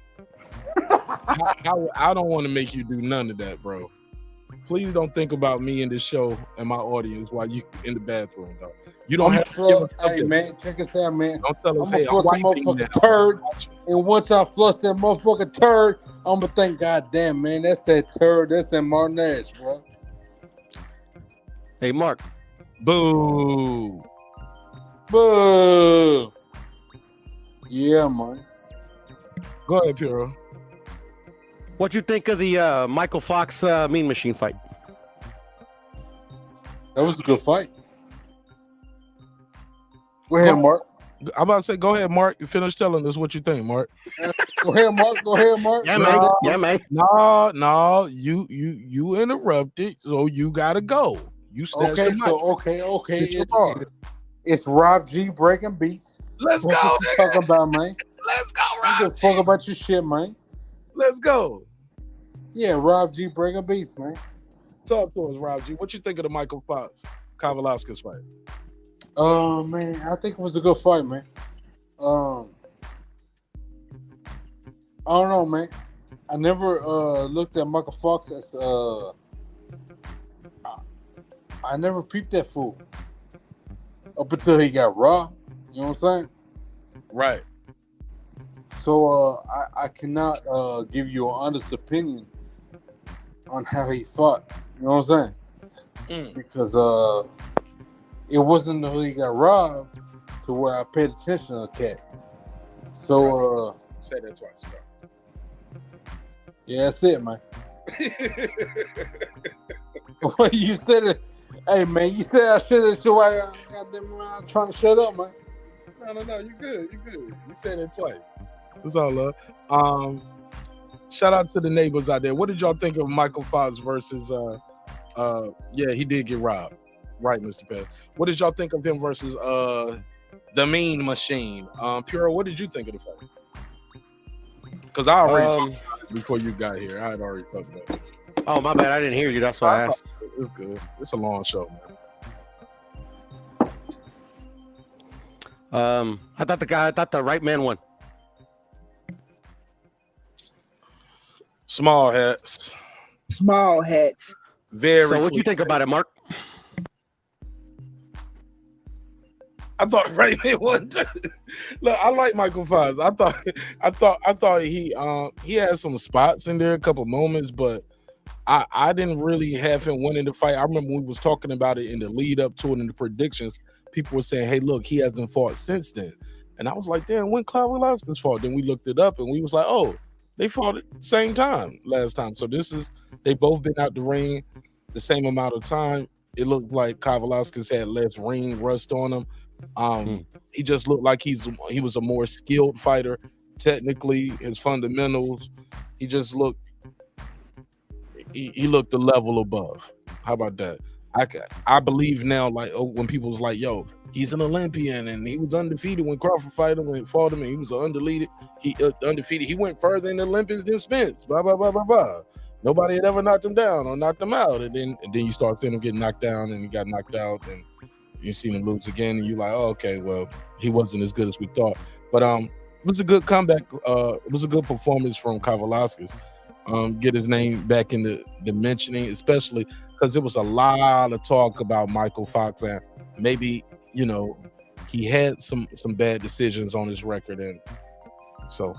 I don't want to make you do none of that, bro. Please don't think about me in this show and my audience while you in the bathroom, dog. You don't have to. Hey, man, check us out, man. Don't tell us, I'm gonna flush that motherfucking turd, and once I flush that motherfucking turd, I'm gonna think, God damn, man, that's that turd, that's that Martinez, bro. Hey, Mark. Boo. Yeah, man. Go ahead, Puro. What'd you think of the Michael Fox Mean Machine fight? That was a good fight. Go ahead, Mark. I'm about to say, go ahead, Mark. You finish telling us what you think, Mark. Go ahead, Mark. Yeah, man. Yeah, man. No, you interrupted, so you gotta go. You snatched the mic. Okay. It's Rob G breaking beats. Let's go. What you talking about, man? Let's go, Rob. I don't give a fuck about your shit, man. Let's go. Yeah, Rob G breaking beats, man. Talk to us, Rob G. What you think of the Michael Fox Kavalauskas fight? Man, I think it was a good fight, man. I don't know, man. I never looked at Michael Fox as I never peeped that fool up until he got robbed. You know what I'm saying? Right. So I cannot give you an honest opinion on how he fought. You know what I'm saying? Because it wasn't until he got robbed to where I paid attention to the cat. So say that twice, bro. Yeah, that's it, man. You said it. Hey, man, you said I should have. So I'm trying to shut up, man. No, you good. You said it twice. That's all love. Shout out to the neighbors out there. What did y'all think of Michael Fox versus yeah, he did get robbed. Right, Mr. Pez. What did y'all think of him versus the Mean Machine? Puro, what did you think of the fight? Because I already talked about it before you got here. I had already talked about it. Oh, my bad. I didn't hear you. That's why I asked. It's good. It's a long show, man. I thought the right man won. Small hats. Very. So what you think about it, Mark? I thought right man won. Look, I like Michael Fox. I thought he had some spots in there, a couple moments, but I didn't really have him winning the fight. I remember we was talking about it in the lead up to it in the predictions. People were saying, "Hey, look, he hasn't fought since then," and I was like, "Damn, when Clyde Velasquez fought?" Then we looked it up and we was like, "Oh, they fought at the same time last time." So they both been out the ring the same amount of time. It looked like Clyde Velasquez had less ring rust on him. He just looked like he was a more skilled fighter. Technically, his fundamentals, he just looked he looked a level above. How about that? I believe now, like when people was like, "Yo, he's an Olympian and he was undefeated when Crawford fought him and he was undefeated. Undefeated. He went further in the Olympics than Spence. Blah blah blah blah blah. Nobody had ever knocked him down or knocked him out. And then you start seeing him get knocked down and he got knocked out and you seen him lose again and you like, oh, okay, well, he wasn't as good as we thought. But was a good comeback. It was a good performance from Kavaliauskas. Get his name back in the mentioning, especially because there was a lot of talk about Michael Fox, and maybe he had some bad decisions on his record, and so.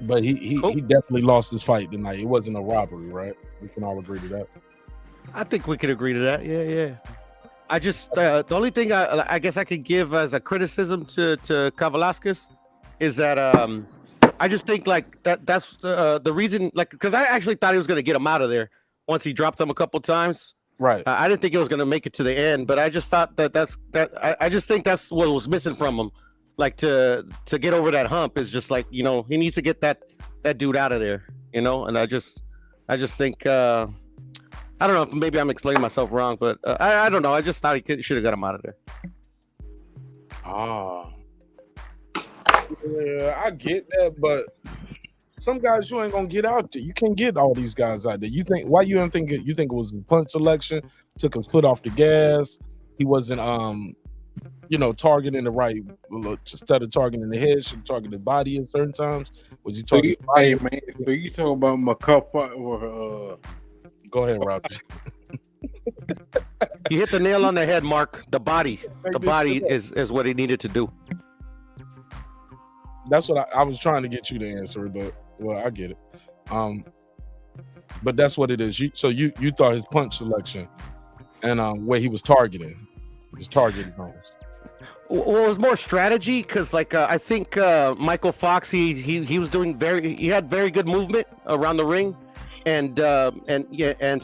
But he definitely lost his fight tonight. It wasn't a robbery, right? We can all agree to that. I think we could agree to that. Yeah. I just the only thing I guess I could give as a criticism to Kavaliauskas is that I just think like that's the reason, like, because I actually thought he was going to get him out of there once he dropped him a couple times. Right. I didn't think he was going to make it to the end, but I just thought I just think that's what was missing from him. Like to get over that hump is just like, he needs to get that dude out of there, and I just think I don't know if maybe I'm explaining myself wrong, but I don't know. I just thought he should have got him out of there. Yeah, I get that, but some guys you ain't gonna get out there. You can't get all these guys out there. You think it was the punch selection, took his foot off the gas, he wasn't targeting the right instead of targeting the head, should target the body at certain times. Was he targeting the body? Hey man, so you talking about McCuff or go ahead, Rob. You hit the nail on the head, Mark. The body is what he needed to do. That's what I was trying to get you to answer, but I get it. But that's what it is. You thought his punch selection and where he was targeting. He was targeting those. Well, it was more strategy because, like, I think Michael Fox he was doing he had very good movement around the ring, and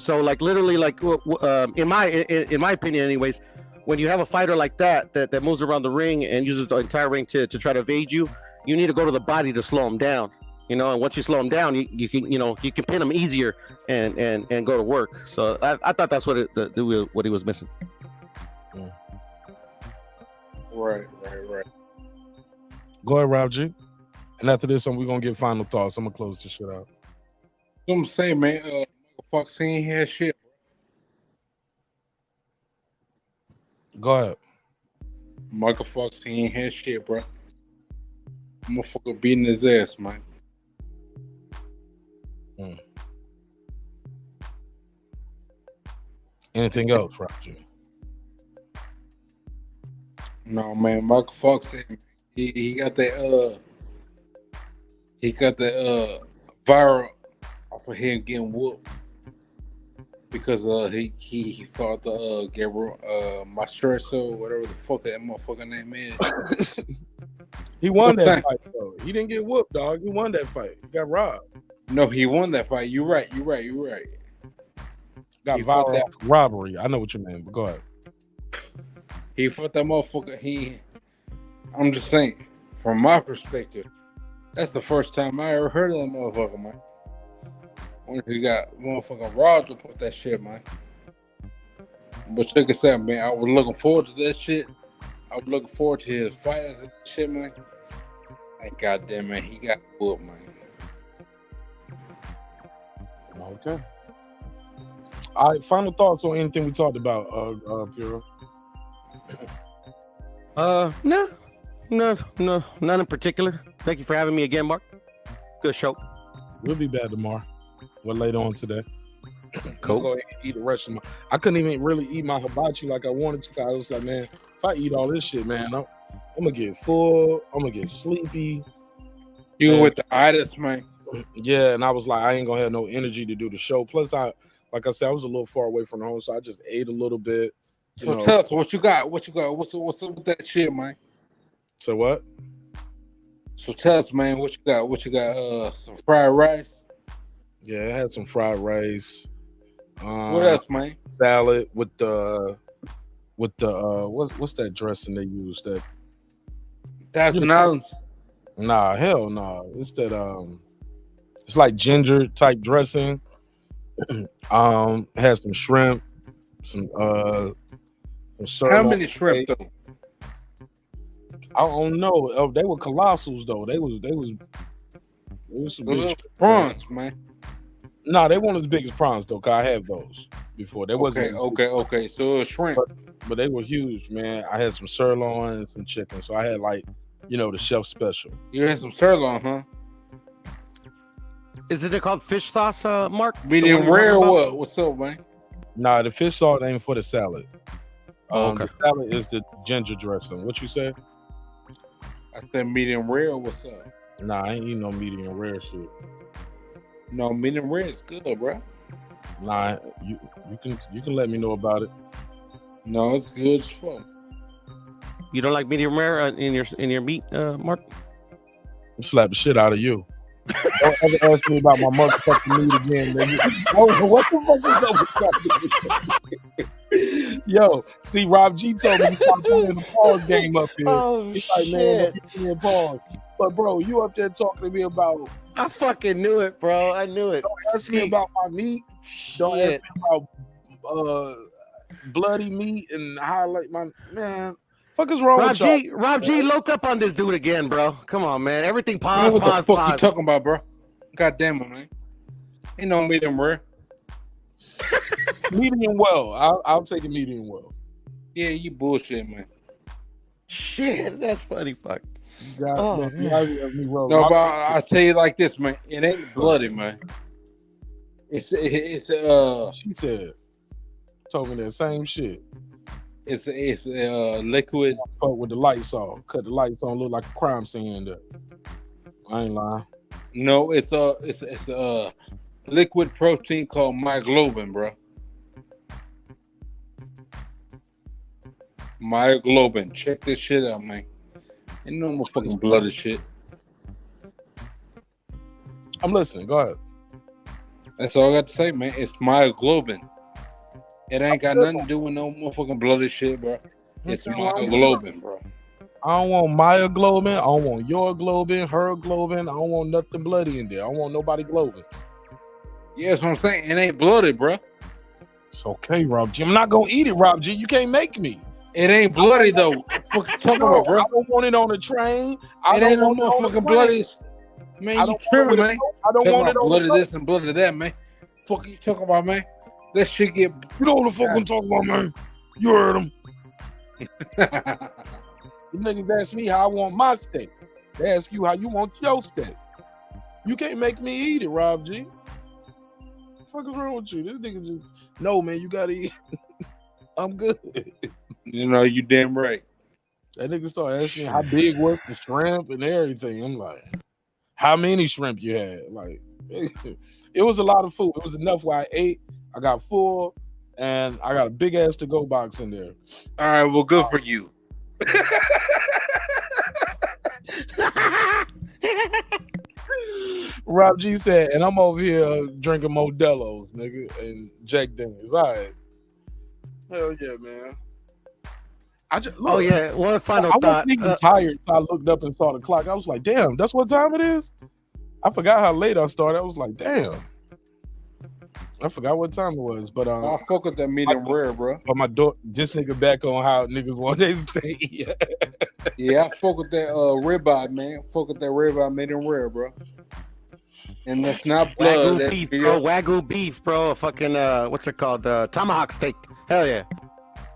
so like literally like in my opinion, anyways, when you have a fighter like that moves around the ring and uses the entire ring to try to evade you, you need to go to the body to slow him down, and once you slow him down, you can pin him easier and go to work. So I thought that's what he was missing. Right. Go ahead, Rob G. And after this one, we're gonna get final thoughts. I'm gonna close this shit out. I'm saying, man, Michael Fox ain't had shit. Go ahead. Michael Fox ain't had shit, bro. Motherfucker beating his ass, man. Anything else, Rob G? No, man, Michael Fox, he got that viral off of him getting whooped because he fought the Maestro, whatever the fuck that motherfucker name is. He won that fight though. He didn't get whooped, dog. He won that fight. He got robbed. No, he won that fight. You're right. Got viral off robbery. I know what you mean, but go ahead. He fought that motherfucker. I'm just saying, from my perspective, that's the first time I ever heard of that motherfucker, man. When he got motherfucking robbed to put that shit, man. But check this out, man. I was looking forward to that shit. I was looking forward to his fights and shit, man. And goddamn, man, he got whooped, man. Okay. All right, final thoughts on anything we talked about, Puro? No, none in particular. Thank you for having me again, Mark. Good show. We'll be back tomorrow. Well, later on today. Cool. Go ahead and eat the rest of my. I couldn't even really eat my hibachi like I wanted to. I was like, man, if I eat all this shit, man, I'm gonna get full. I'm gonna get sleepy. You with the itis, man. Yeah, and I was like, I ain't gonna have no energy to do the show. Plus, like I said, I was a little far away from home, so I just ate a little bit. So tell us what you got. What's up with that shit, man? So what? So tell us, man, what you got? Some fried rice. Yeah, I had some fried rice. What else, man? Salad with the what's that dressing they use? That Thousand Islands. Nah, hell no. It's that it's like ginger type dressing. Had some shrimp, some How many shrimp though? I don't know. Oh, they were colossals though. They was some big prawns, man. No, they weren't as big as prawns though. Cause I have those before. They wasn't okay. So shrimp. but they were huge, man. I had some sirloin and some chicken, so I had like, the chef special. You had some sirloin, huh? Isn't it called fish sauce, Mark? Medium rare or what? What's up, man? Nah, the fish sauce ain't for the salad. Okay. The salad is the ginger dressing. What you say? I said medium rare. What's up? Nah, I ain't eating no medium rare shit. No, medium rare is good, bro. Nah, you can let me know about it. No, it's good as fuck. You don't like medium rare in your meat, Mark? I'm slap the shit out of you. Don't ever ask me about my motherfucking meat again, nigga. Oh, what the fuck is up with Yo, see, Rob G told me to stop playing the pause game up here. Oh, He's like, man, don't give me a pause. But bro, you up there talking to me about. I fucking knew it, bro. I knew it. Don't ask me about my meat. Don't ask me about bloody meat and highlight my man. Fuck is wrong with y'all? Rob G, look up on this dude again, bro. Come on, man. Everything pause, What pause, the fuck pause. you talking about, bro? God damn it, man. Ain't no medium rare. Medium well. I'll take a medium well. Yeah, you bullshit, man. Shit, that's funny. Fuck. No, but I tell you like this, man. It ain't bloody, man. It's She said, told me that same shit. It's liquid. Fuck with the lights off. Cut the lights on. Look like a crime scene in there. I ain't lying. No, it's a liquid protein called myoglobin, bro. Myoglobin. Check this shit out, man. Ain't no more fucking bloody shit. I'm listening. Go ahead. That's all I got to say, man. It's myoglobin. It ain't got nothing to do with no motherfucking bloody shit, bro. It's myoglobin, bro. I don't want myoglobin. I don't want your globin, her globin. I don't want nothing bloody in there. I don't want nobody globin. Yeah, that's what I'm saying. It ain't bloody, bro. It's okay, Rob G. I'm not gonna eat it, Rob G. You can't make me. It ain't bloody though. What you talking about, bro? I don't want it on the train. It ain't no motherfucking bloody. Man, you tripping, man. I don't want it on bloody this and bloody that, man. Fuck you talking about, man? That shit get. You know what the fuck I'm talking about, man? You heard him. You niggas ask me how I want my steak. They ask you how you want your steak. You can't make me eat it, Rob G. What the fuck is wrong with you? This nigga just no, man. You gotta eat. I'm good. You know, you damn right. That nigga started asking how big was the shrimp and everything. I'm like, how many shrimp you had? Like, it was a lot of food. It was enough where I ate. I got full, and I got a big ass to-go box in there. All right, well, good for you. Rob G said, and I'm over here drinking Modelo's, nigga, and Jack Daniels. All right. Hell yeah, man. Oh yeah, one final I thought. wasn't even tired, so I looked up and saw the clock. I was like, damn, that's what time it is? I forgot how late I started. I was like, damn. I forgot what time it was, but I fuck with that medium rare, bro. But my daughter, this nigga back on how niggas want their steak. Yeah, I fuck with that ribeye, man. Fuck with that ribeye medium rare, bro. And that's not blood. Wagyu beef, bro. Wagyu beef, bro. A fucking what's it called? Tomahawk steak. Hell yeah.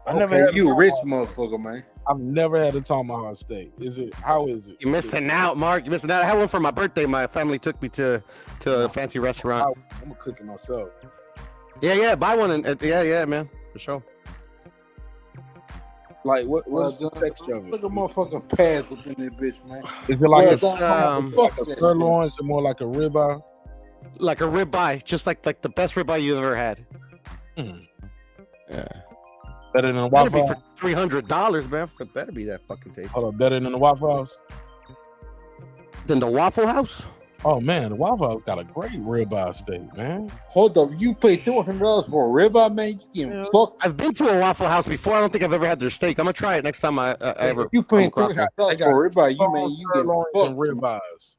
I never had you a rich motherfucker, man. I've never had a tomahawk steak. How is it? You're missing out, Mark. You're missing out. I had one for my birthday. My family took me to a fancy restaurant. I'm gonna cook it myself. Yeah. Buy one and yeah, man, for sure. Like what's the texture of it? Look at motherfucking pads up in that bitch, man. Is it like like a sirloin? Is it more like a ribeye? Like a ribeye, just like the best ribeye you ever had. Yeah. Better than a Waffle Better House? be for $300, man. It better be that fucking tasty. Hold on, better than the Waffle House? Than the Waffle House? Oh man, the Waffle House got a great ribeye steak, man. Hold up, you pay $200 for a ribeye, man? You getting fucked? I've been to a Waffle House before. I don't think I've ever had their steak. I'm gonna try it next time I ever. You paying $300 for a ribeye? You getting and ribeyes,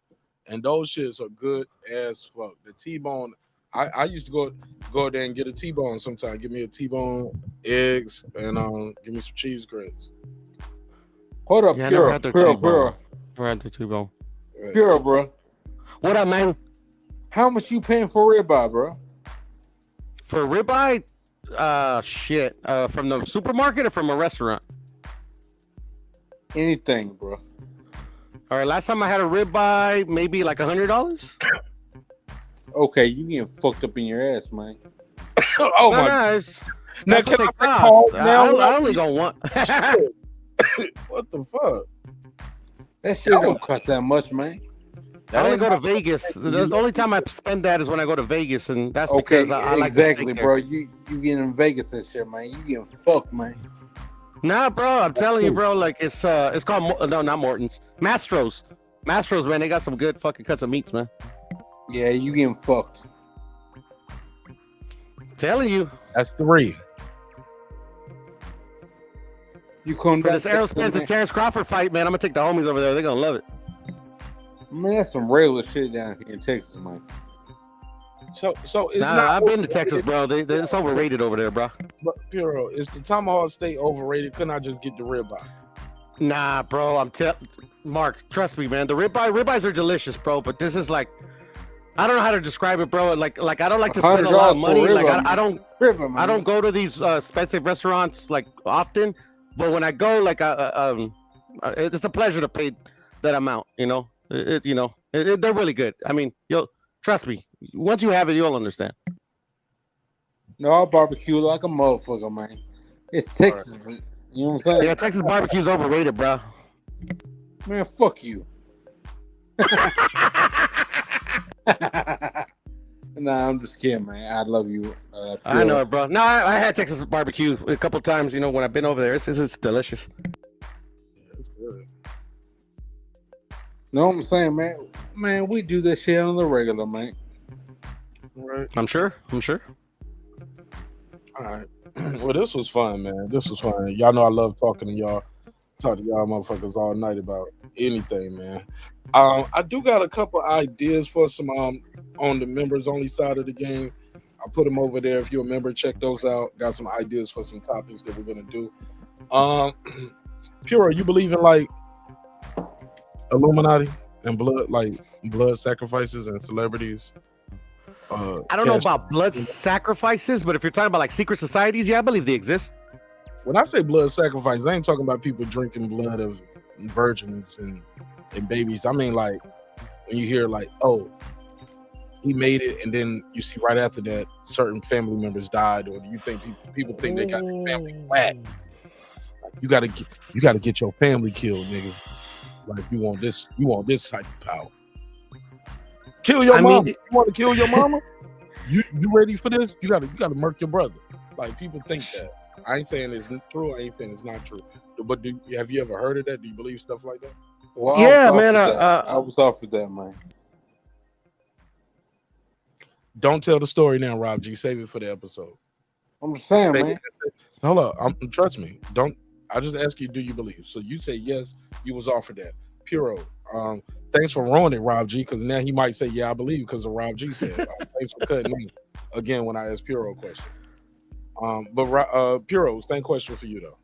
and those shits are good as fuck. The T-bone. I used to go there and get a T-bone sometimes. Give me a T-bone, eggs, and give me some cheese grits. Hold up, Yeah, Pure, I never had their T-bone. Pure, bro. What up, man? How much you paying for a ribeye, bro? For a ribeye, Shit. From the supermarket or from a restaurant? Anything, bro. All right. Last time I had a ribeye, maybe like $100. Okay, you getting fucked up in your ass, man. Oh my! Now can I call now? I only go one. What the fuck? That shit don't cost that much, man. I only go to Vegas. The only time I spend that is when I go to Vegas, and that's Okay, because I like exactly, bro. You getting in Vegas and shit, man. You getting fucked, man. Nah, bro. I'm telling you, bro. Like it's called no, not Morton's. Mastro's, man. They got some good fucking cuts of meats, man. Yeah, you getting fucked. Telling you. That's 3. You come for this Errol Spence and Terrence Crawford fight, man. I'm gonna take the homies over there. They're gonna love it. Man, that's some regular shit down here in Texas, man. So it's nah, not. I've been to Texas, bro. It's overrated over there, bro. But Piro, is the tomahawk steak overrated? Couldn't I just get the ribeye? Nah, bro. Mark, trust me, man. The ribeyes are delicious, bro. But this is like, I don't know how to describe it, bro. Like I don't like to spend a lot of money. Like I don't go to these expensive restaurants like often. But when I go, like it's a pleasure to pay that amount. You know, they're really good. I mean, trust me. Once you have it, you'll understand. No, I barbecue like a motherfucker, man. It's Texas, right. You know what I'm saying? Yeah, Texas barbecue's overrated, bro. Man, fuck you. Nah, I'm just kidding, man. I love you. I know it, bro. No, I had Texas barbecue a couple times. You know, when I've been over there, it's delicious. That's good. Know what I'm saying, man? Man, we do this shit on the regular, man. Right. I'm sure. All right. Well, this was fun, man. This was fun. Y'all know I love talking to y'all. Talk to y'all motherfuckers all night about anything, man. I do got a couple ideas for some on the members only side of the game. I'll put them over there. If you're a member, check those out. Got some ideas for some topics that we're gonna do. Puro, you believe in like Illuminati and blood sacrifices and celebrities? I don't know about blood sacrifices, but if you're talking about like secret societies, yeah, I believe they exist. When I say blood sacrifices, I ain't talking about people drinking blood of virgins and babies. I mean, like when you hear like, oh, he made it, and then you see right after that certain family members died, or do you think people think they got their family whacked? Like, you gotta get your family killed, nigga. Like you want this type of power. Kill your mama. You want to kill your mama? You ready for this? You gotta murk your brother. Like people think that. I ain't saying it's true. I ain't saying it's not true. But have you ever heard of that? Do you believe stuff like that? Well, yeah, man. I was off with that, man. Don't tell the story now, Rob G. Save it for the episode. I'm just saying, man. Hold up. Trust me. Don't. I just ask you, do you believe? So you say yes. You was offered that. Puro. Thanks for ruining it, Rob G. Because now he might say, yeah, I believe because of Rob G said. Thanks for cutting me again when I asked Puro a question. But Puro, same question for you though,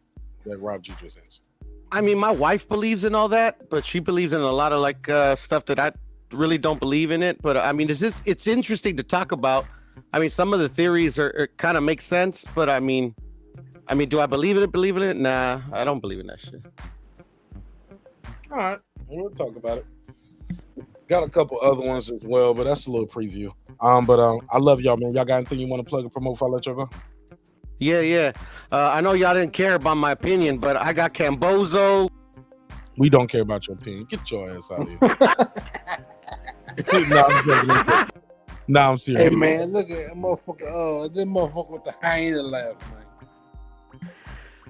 that Rob G just answered. I mean, my wife believes in all that, but she believes in a lot of like stuff that I really don't believe in it. But I mean, it's interesting to talk about. I mean, some of the theories are kind of make sense, but I mean, do I believe in it? Nah, I don't believe in that shit. All right, we'll talk about it. Got a couple other ones as well, but that's a little preview. But I love y'all, man. Y'all got anything you want to plug and promote before I let y'all go? Yeah. I know y'all didn't care about my opinion, but I got Cambozo. We don't care about your opinion. Get your ass out of here. No, I'm serious. Hey, man, look at that motherfucker. This motherfucker with the hyena laugh, man.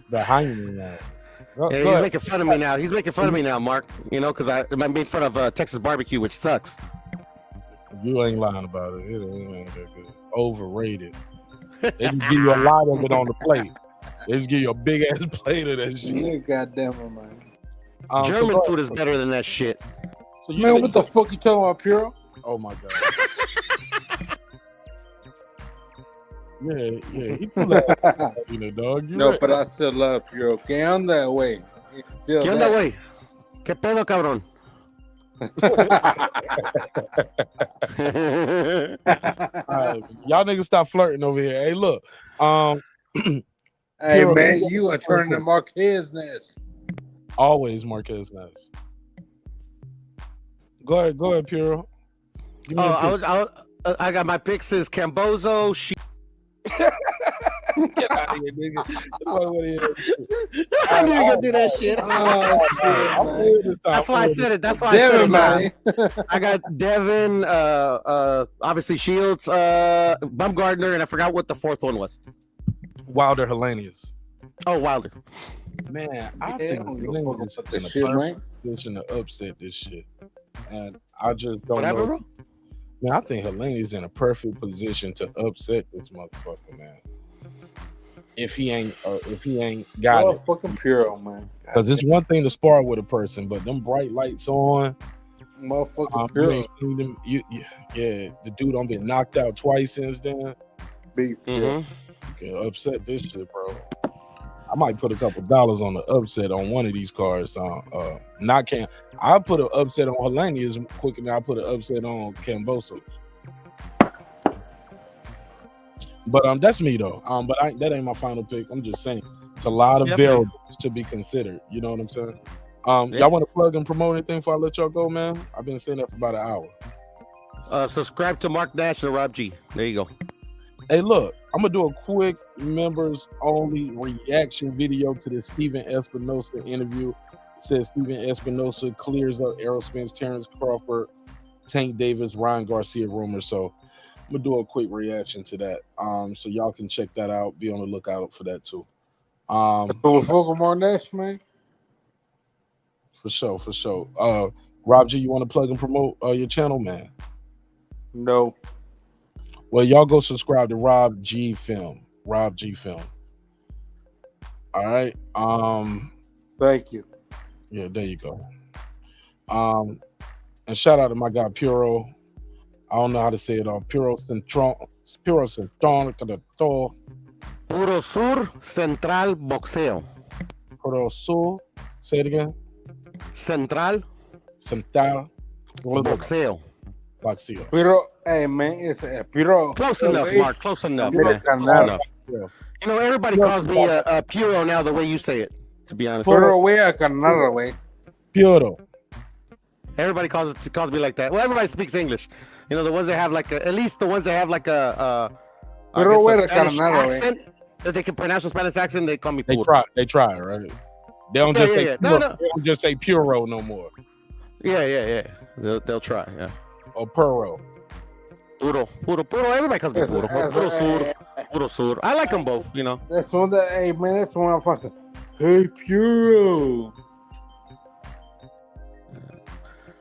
The hyena laugh. Yeah, he's making fun of me now. He's making fun of me now, Mark. You know, because I made fun of Texas barbecue, which sucks. You ain't lying about it. It ain't that good. Overrated. They just give you a lot of it on the plate. They just give you a big ass plate of that shit. Yeah, goddamn it, man. German food is better than that shit. So man, what the fuck you talking about, Puro? Oh my god. Yeah, he do that. You know, dog. No, right. But I still love Puro. Get on that way. ¿Qué onda, güey? ¿Qué pedo, cabrón? Y'all niggas stop flirting over here. Hey, look. Hey Puro, man, you are turning the Marquez nest. Always Marquez Nash. Go ahead, Puro. I got my picks is Cambozo. Get out of here, nigga. I knew you were gonna do that shit. That's why I said it. That's why I said it, man. I got Devin, obviously Shields, Bumgardner, and I forgot what the fourth one was. Wilder Hellenius. Oh, Wilder. Man, I think Hellenius is in a perfect position to upset this shit. And I just don't Whatever, know. bro? Man, I think Hellenius is in a perfect position to upset this motherfucker, man. If he ain't got it. Fucking Puro, man. Because it's one thing to spar with a person, but them bright lights on. Motherfucking You Puro. ain't seen them. Yeah, the dude done been knocked out twice since then. Big Puro. Can upset this shit, bro. I might put a couple dollars on the upset on one of these cards. I put an upset on Hellenius quicker than I put an upset on Camboso. But that's me though. But that ain't my final pick. I'm just saying it's a lot of variables to be considered. You know what I'm saying? Y'all want to plug and promote anything before I let y'all go, man? I've been saying that for about an hour. Subscribe to Mark Nash and Rob G. There you go. Hey, look, I'm gonna do a quick members only reaction video to the Steven Espinosa interview. It says Steven Espinosa clears up Errol Spence, Terrence Crawford, Tank Davis, Ryan Garcia rumors. So I'm gonna do a quick reaction to that. So y'all can check that out. Be on the lookout for that too. So Mark Nash, man. For sure. Rob G, you want to plug and promote your channel, man? No. Well, y'all go subscribe to Rob G Film. Rob G Film. All right. Thank you. Yeah, there you go. And shout out to my guy Puro. I don't know how to say it all. Puro Sur Central Boxeo. Puro Sur. Say it again. Central Boxeo. Puro, hey man, it's Puro. Close enough, Mark. Close enough, man. Close enough. You know, everybody calls me a Puro now the way you say it, to be honest. Puro way a Canelo way. Puro. Everybody calls me like that. Well, everybody speaks English. You know, the ones that have like at least the ones that have like a Spanish accent that they can pronounce a Spanish accent, they call me Puro. They try, right? They don't just say Puro. They don't just say Puro no more. Yeah. They'll try, yeah. Or Puro. Puro. Everybody calls me Puro Sur. I like them both, you know. That's one that, hey man, that's one I'm fucking. Hey, Puro.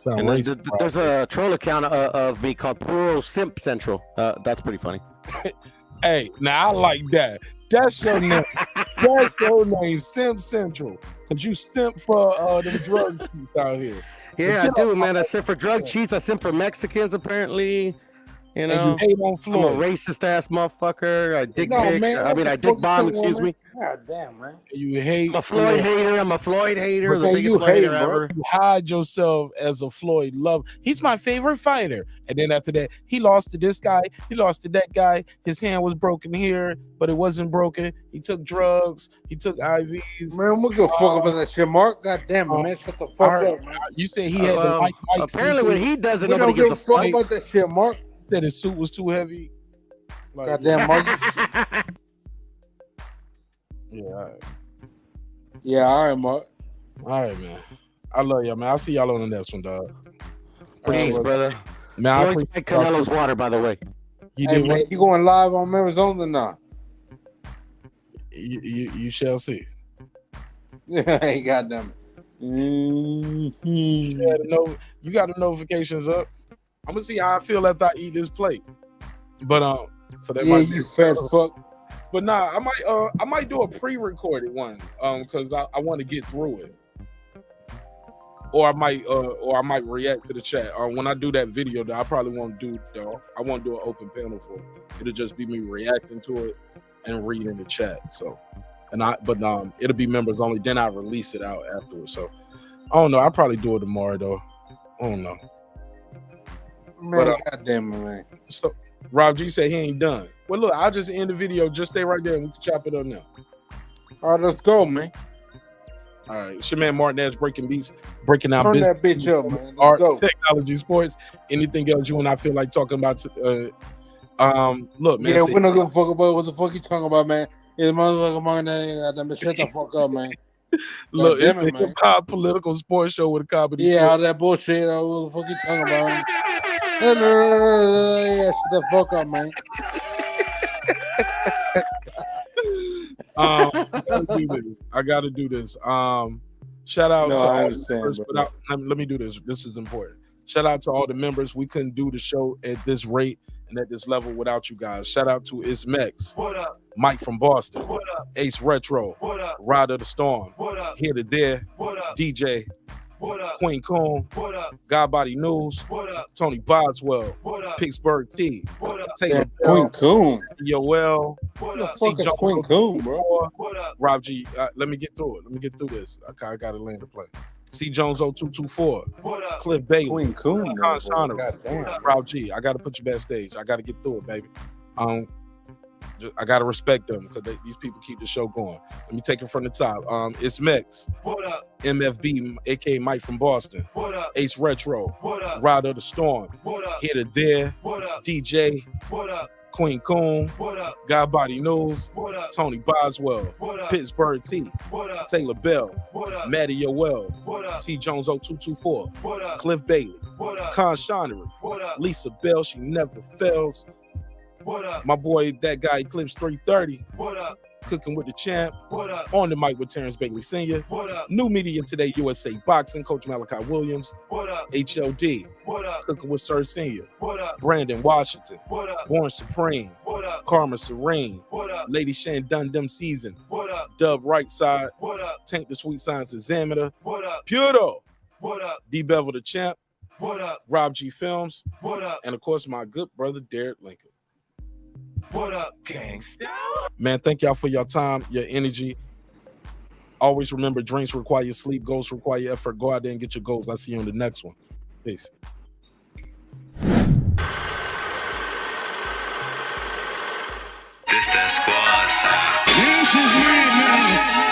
And there's a troll account of me called Puro Simp Central. That's pretty funny. Hey, now I like that. That's your name. That's your name, Simp Central. Cause you simp for them drug cheats out here. Yeah, I do, man. I simp for drug cheats. I simp for Mexicans, apparently. You know, and you hate on Floyd. I'm a racist ass motherfucker. I dick bomb. Excuse me. God damn, man. You hate. I'm a Floyd hater. I'm a Floyd hater. The biggest Floyd hater ever. You hide yourself as a Floyd lover. He's my favorite fighter. And then after that, he lost to this guy. He lost to that guy. His hand was broken here, but it wasn't broken. He took drugs. He took IVs. Man, we go fuck about that shit, Mark. God damn it, man. Shut the fuck up, man. You said he had the Mike. Apparently, when he does it, we nobody don't gives give a fuck about that shit, Mark. Said his suit was too heavy. Like, goddamn, Mark. Yeah. All right. Yeah, all right, Mark. All right, man. I love y'all, man. I'll see y'all on the next one, dog. Peace, brother. Man, Floyd's like Canelo's water, by the way. Man, you going live on Members Only now? You shall see. Hey, goddamn it. You got the notifications up. I'm gonna see how I feel after I eat this plate. But so that might be you fat fuck. But nah, I might do a pre-recorded one because I want to get through it. Or I might react to the chat. When I do that video, though, I probably won't do I won't do an open panel for it. It'll just be me reacting to it and reading the chat. So it'll be members only. Then I release it out afterwards. So I don't know. I'll probably do it tomorrow though. I don't know. Man, goddamn it, man. So Rob G said he ain't done. Well, look, I'll just end the video. Just stay right there and we can chop it up now. All right, let's go, man. All right, it's your man Martin Ash breaking beats, breaking down Turn business, that bitch up, man. Let's art, go. technology, sports, anything else you and I feel like talking about. Look, man. Yeah, we're not gonna fuck about what the fuck you talking about, man. It's motherfucker Martin. Shut the fuck up, man. Look, it's damn it, a hip hop political sports show with a comedy. Yeah, all that bullshit. What the fuck you talking about? Yeah, shut the fuck up, man. I gotta do this. Shout out to all the members. Let me do this. This is important. Shout out to all the members. We couldn't do the show at this rate and at this level without you guys. Shout out to Ismex, Mike from Boston, Ace Retro, Ride of the Storm, Here to There, DJ, Queen Coon, Godbody News, Tony Boswell, Pittsburgh T, Taylor Queen Coon, Yoel, fuck is Queen Coon, bro? Rob G, let me get through it. Let me get through this. I got to land the plane. C Jones 0224, Cliff Bailey, Queen Coon, Con Shonner, Rob G. I got to put you backstage. I got to get through it, baby. I gotta respect them because these people keep the show going. Let me take it from the top. It's Mex, MFB, aka Mike from Boston, Ace Retro, Ride of the Storm, Here to There, DJ, Queen Coon, Godbody News, Tony Boswell, Pittsburgh T, Taylor Bell, Maddie Yoel, C Jones 0224, Cliff Bailey, Con Shonnery, Lisa Bell, she never fails. My boy, that guy Eclipse 330. Cooking with the champ. On the mic with Terrence Bailey Sr. New Media Today USA Boxing, Coach Malachi Williams. HLD. Cooking with Sir Senior. Brandon Washington. Born Supreme. Karma Serene. Lady Shan Dundum Season. Dub Right Side. Tank the Sweet Science Examiner. Puro. D Bevel the champ. Rob G Films. And of course, my good brother Derek Lincoln. What up, gangsta? Man, thank y'all for your time, your energy. Always remember, dreams require sleep, goals require effort. Go out there and get your goals. I'll see you on the next one. Peace. This that squad sound.